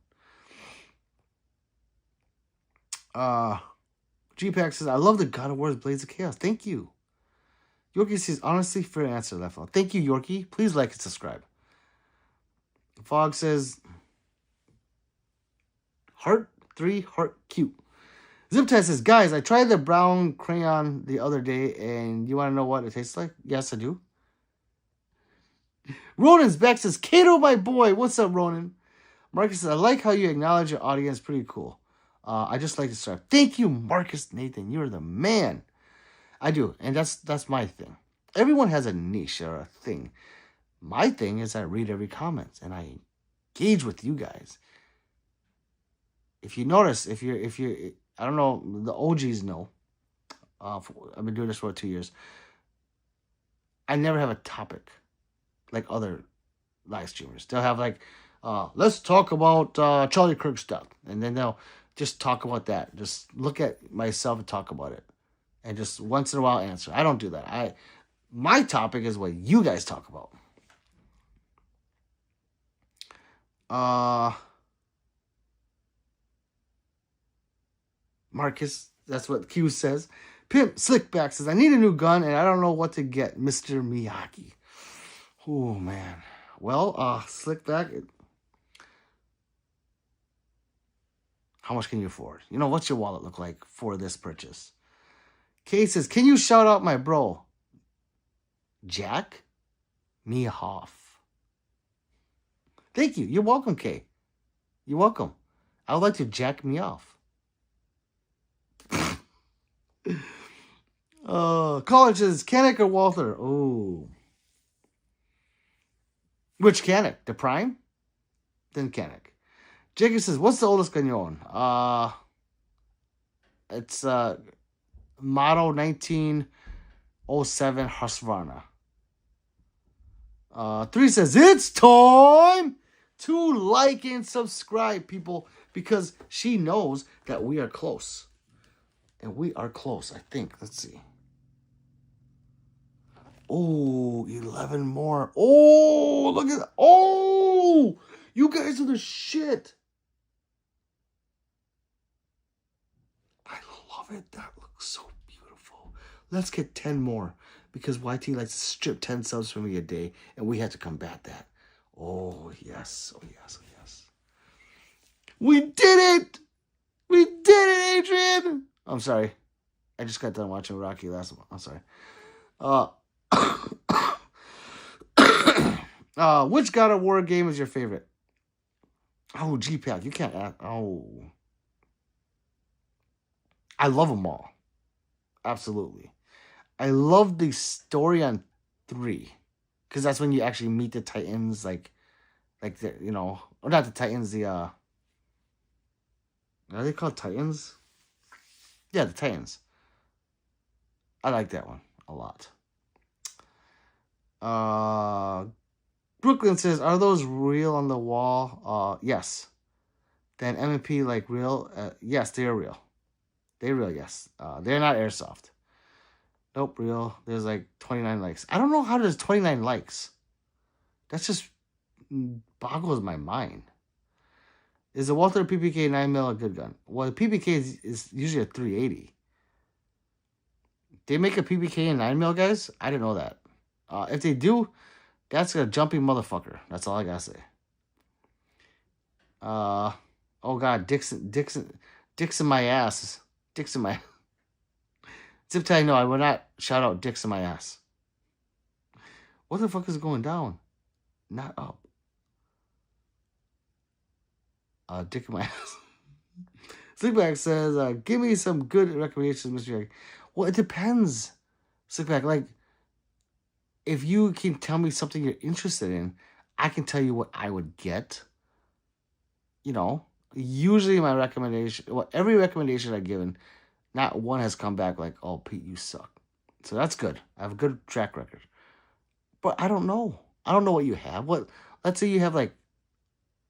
G-Pack says, I love the God of War's Blades of Chaos. Thank you. Yorkie says, honestly, fair answer, left on. Thank you, Yorkie. Please like and subscribe. Fog says, heart 3, heart cute. Ziptest says, guys, I tried the brown crayon the other day, and you want to know what it tastes like? Yes, I do. Ronan's back says, Kato, my boy. What's up, Ronan? Marcus says, I like how you acknowledge your audience. Pretty cool. I just like to start. Thank you, Marcus Nathan. You're the man. I do, and that's my thing. Everyone has a niche or a thing. My thing is I read every comment, and I engage with you guys. If you notice, if you're, I don't know, the OGs know. I've been doing this for 2 years. I never have a topic like other live streamers. They'll have like, let's talk about Charlie Kirk's death, and then they'll just talk about that. Just look at myself and talk about it, and just once in a while answer. I don't do that. My topic is what you guys talk about. Marcus, that's what Q says. Pimp Slickback says, I need a new gun and I don't know what to get, Mr. Miyagi. Oh, man. Well, Slickback, how much can you afford? You know, what's your wallet look like for this purchase? Kay says, can you shout out my bro? Jack me off. Thank you. You're welcome, Kay. You're welcome. I would like to jack me off. College is Canuck or Walther? Oh. Which Canuck? The Prime? Then Canuck. Jacob says, what's the oldest gun you own? It's model 1907 Husqvarna. 3 says, it's time to like and subscribe, people, because she knows that we are close. And we are close, I think. Let's see. Oh, 11 more. Oh, look at that. Oh, you guys are the shit. I love it. That looks so beautiful. Let's get 10 more because YT likes to strip 10 subs from me a day, and we had to combat that. Oh, yes. Oh, yes. Oh, yes. We did it. We did it, Adrian. I'm sorry. I just got done watching Rocky last month. I'm sorry. Which God of War game is your favorite? Oh, G-Pack. You can't ask. Oh. I love them all. Absolutely. I love the story on 3. Because that's when you actually meet the Titans, like the, you know, or not the Titans, the, are they called Titans? Yeah, the Titans. I like that one a lot. Brooklyn says, are those real on the wall? Yes. Then M&P like real? Yes, they're real. They're real, yes. They're not airsoft. Nope, real. There's like 29 likes. I don't know how there's 29 likes. That's just boggles my mind. Is the Walther PPK 9mm a good gun? Well, the PPK is usually a 380. They make a PPK in 9mm, guys? I didn't know that. If they do, that's a jumping motherfucker. That's all I gotta say. Oh God, Dixon, my ass. Dixon, my... Zip tie, no, I will not shout out Dixon, my ass. What the fuck is going down? Not up. Dick in my ass. Slickback says, give me some good recommendations, Mr. Eric. Well, it depends. Slickback, like, if you can tell me something you're interested in, I can tell you what I would get. You know, usually my recommendation, well, every recommendation I've given, not one has come back like, oh, Pete, you suck. So that's good. I have a good track record. But I don't know. I don't know what you have. Let's say you have like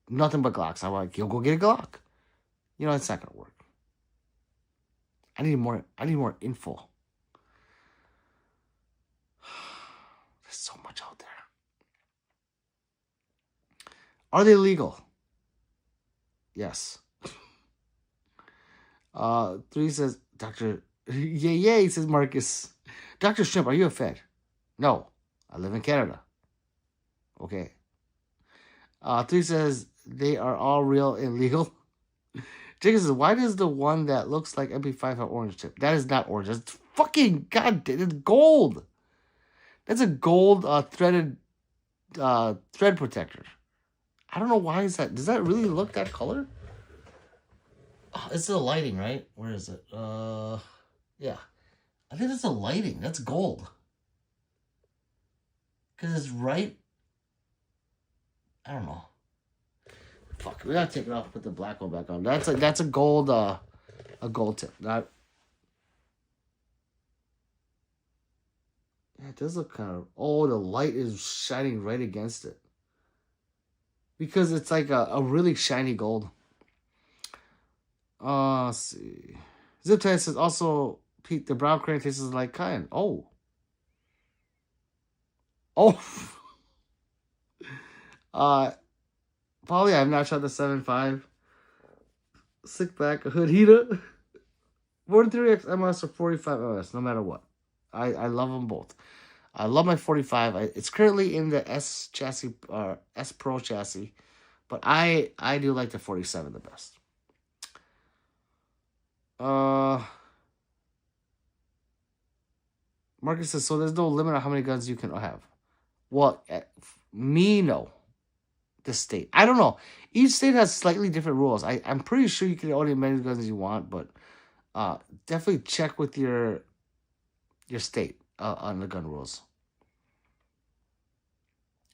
nothing but Glocks. I'm like, you'll go get a Glock. You know, it's not gonna work. I need more info. There's so much out there. Are they legal? Yes. 3 says, Dr. Yay, says Marcus. Dr. Shrimp, are you a Fed? No. I live in Canada. Okay. 3 says, they are all real and legal. Jacob says, why does the one that looks like MP5 have orange tip? That is not orange. That's fucking goddamn. It's gold. That's a gold threaded thread protector. I don't know why is that. Does that really look that color? Oh, it's the lighting, right? Where is it? Yeah. I think it's the lighting. That's gold. Because it's right. I don't know. Fuck, we gotta take it off and put the black one back on. That's a gold tip. Not. Yeah, it does look kind of. Oh, the light is shining right against it. Because it's like a really shiny gold. Let's see. Zip tie says also, Pete, the brown crane tastes like cayenne. Oh. Probably I've not shot the 7.5. Sick back, a hood heater. 43X MS or 45 MS, no matter what. I love them both. I love my 45. It's currently in the S chassis, S Pro chassis. But I do like the 47 the best. Marcus says, so there's no limit on how many guns you can have. Well, me, no. The state. I don't know. Each state has slightly different rules. I'm pretty sure you can own as many guns as you want, but definitely check with your your state on the gun rules.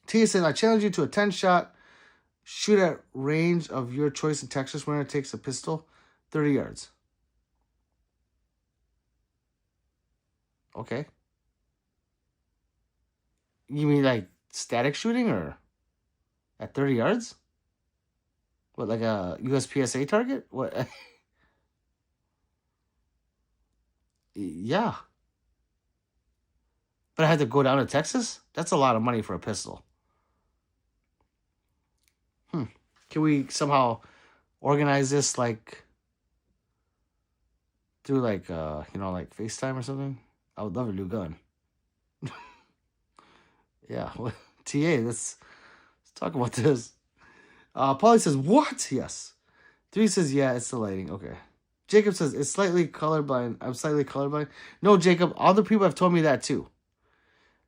Tia says, I challenge you to a 10-shot shoot at range of your choice in Texas. Winner takes a pistol, 30 yards. Okay. You mean like static shooting or at 30 yards? What, like a USPSA target? What? Yeah. But I had to go down to Texas? That's a lot of money for a pistol. Can we somehow organize this like through like like FaceTime or something? I would love a new gun. Yeah. TA, let's talk about this. Paulie says, what? Yes. 3 says, yeah, it's the lighting. Okay. Jacob says, it's slightly colorblind. I'm slightly colorblind. No, Jacob, other people have told me that too.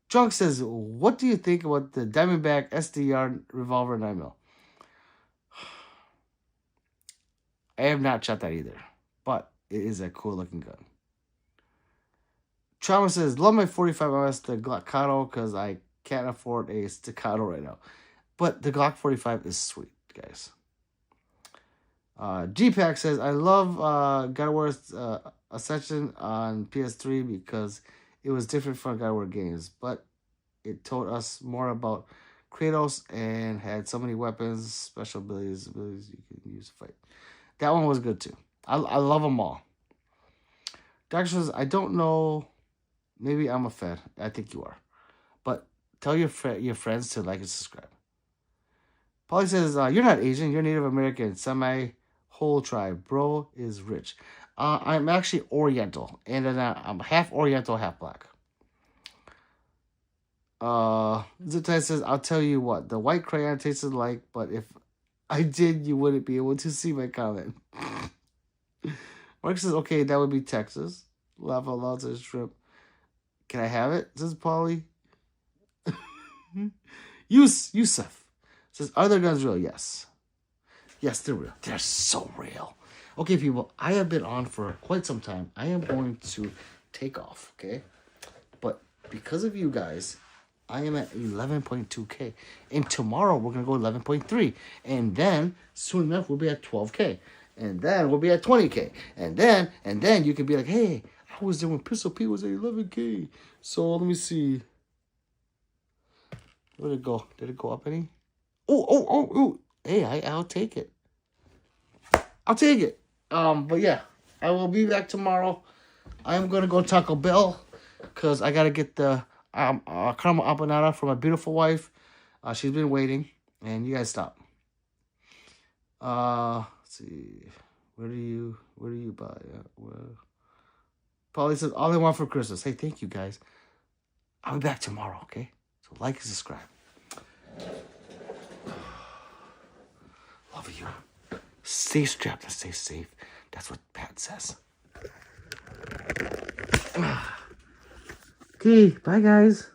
Drunk says, what do you think about the Diamondback SDR revolver 9mm? I have not shot that either, but it is a cool looking gun. Trauma says, love my 45 MS, the Glockato, because I can't afford a staccato right now. But the Glock 45 is sweet, guys. G-Pack says, I love God of War's Ascension on PS3 because it was different from God of War games, but it told us more about Kratos and had so many weapons, special abilities you can use to fight. That one was good too. I love them all. Doctor says, I don't know. Maybe I'm a fan. I think you are. But tell your friends to like and subscribe. Polly says, you're not Asian. You're Native American. Semi-whole tribe. Bro is rich. I'm actually Oriental. And then I'm half Oriental, half black. Zitai says, I'll tell you what. The white crayon tasted like, but if I did, you wouldn't be able to see my comment. Mark says, okay, that would be Texas. Laugh out loud says shrimp. Can I have it? Says Polly. Yusuf says, are their guns real? Yes. Yes, they're real. They're so real. Okay, people, I have been on for quite some time. I am going to take off, okay? But because of you guys, I am at 11.2K. And tomorrow, we're going to go 11.3. And then, soon enough, we'll be at 12K. And then, we'll be at 20K. And then you can be like, hey, I was there when Pistol P was at 11K. So, let me see. Where did it go? Did it go up any? Oh. Hey, I'll take it. I'll take it. But yeah, I will be back tomorrow. I am going to go Taco Bell because I got to get the caramel empanada for my beautiful wife. She's been waiting, and you guys stop. Let's see. Where do you buy? Polly says, all I want for Christmas. Hey, thank you, guys. I'll be back tomorrow, okay? So like and subscribe. Love you. Stay strapped and stay safe. That's what Pat says. Okay, bye, guys.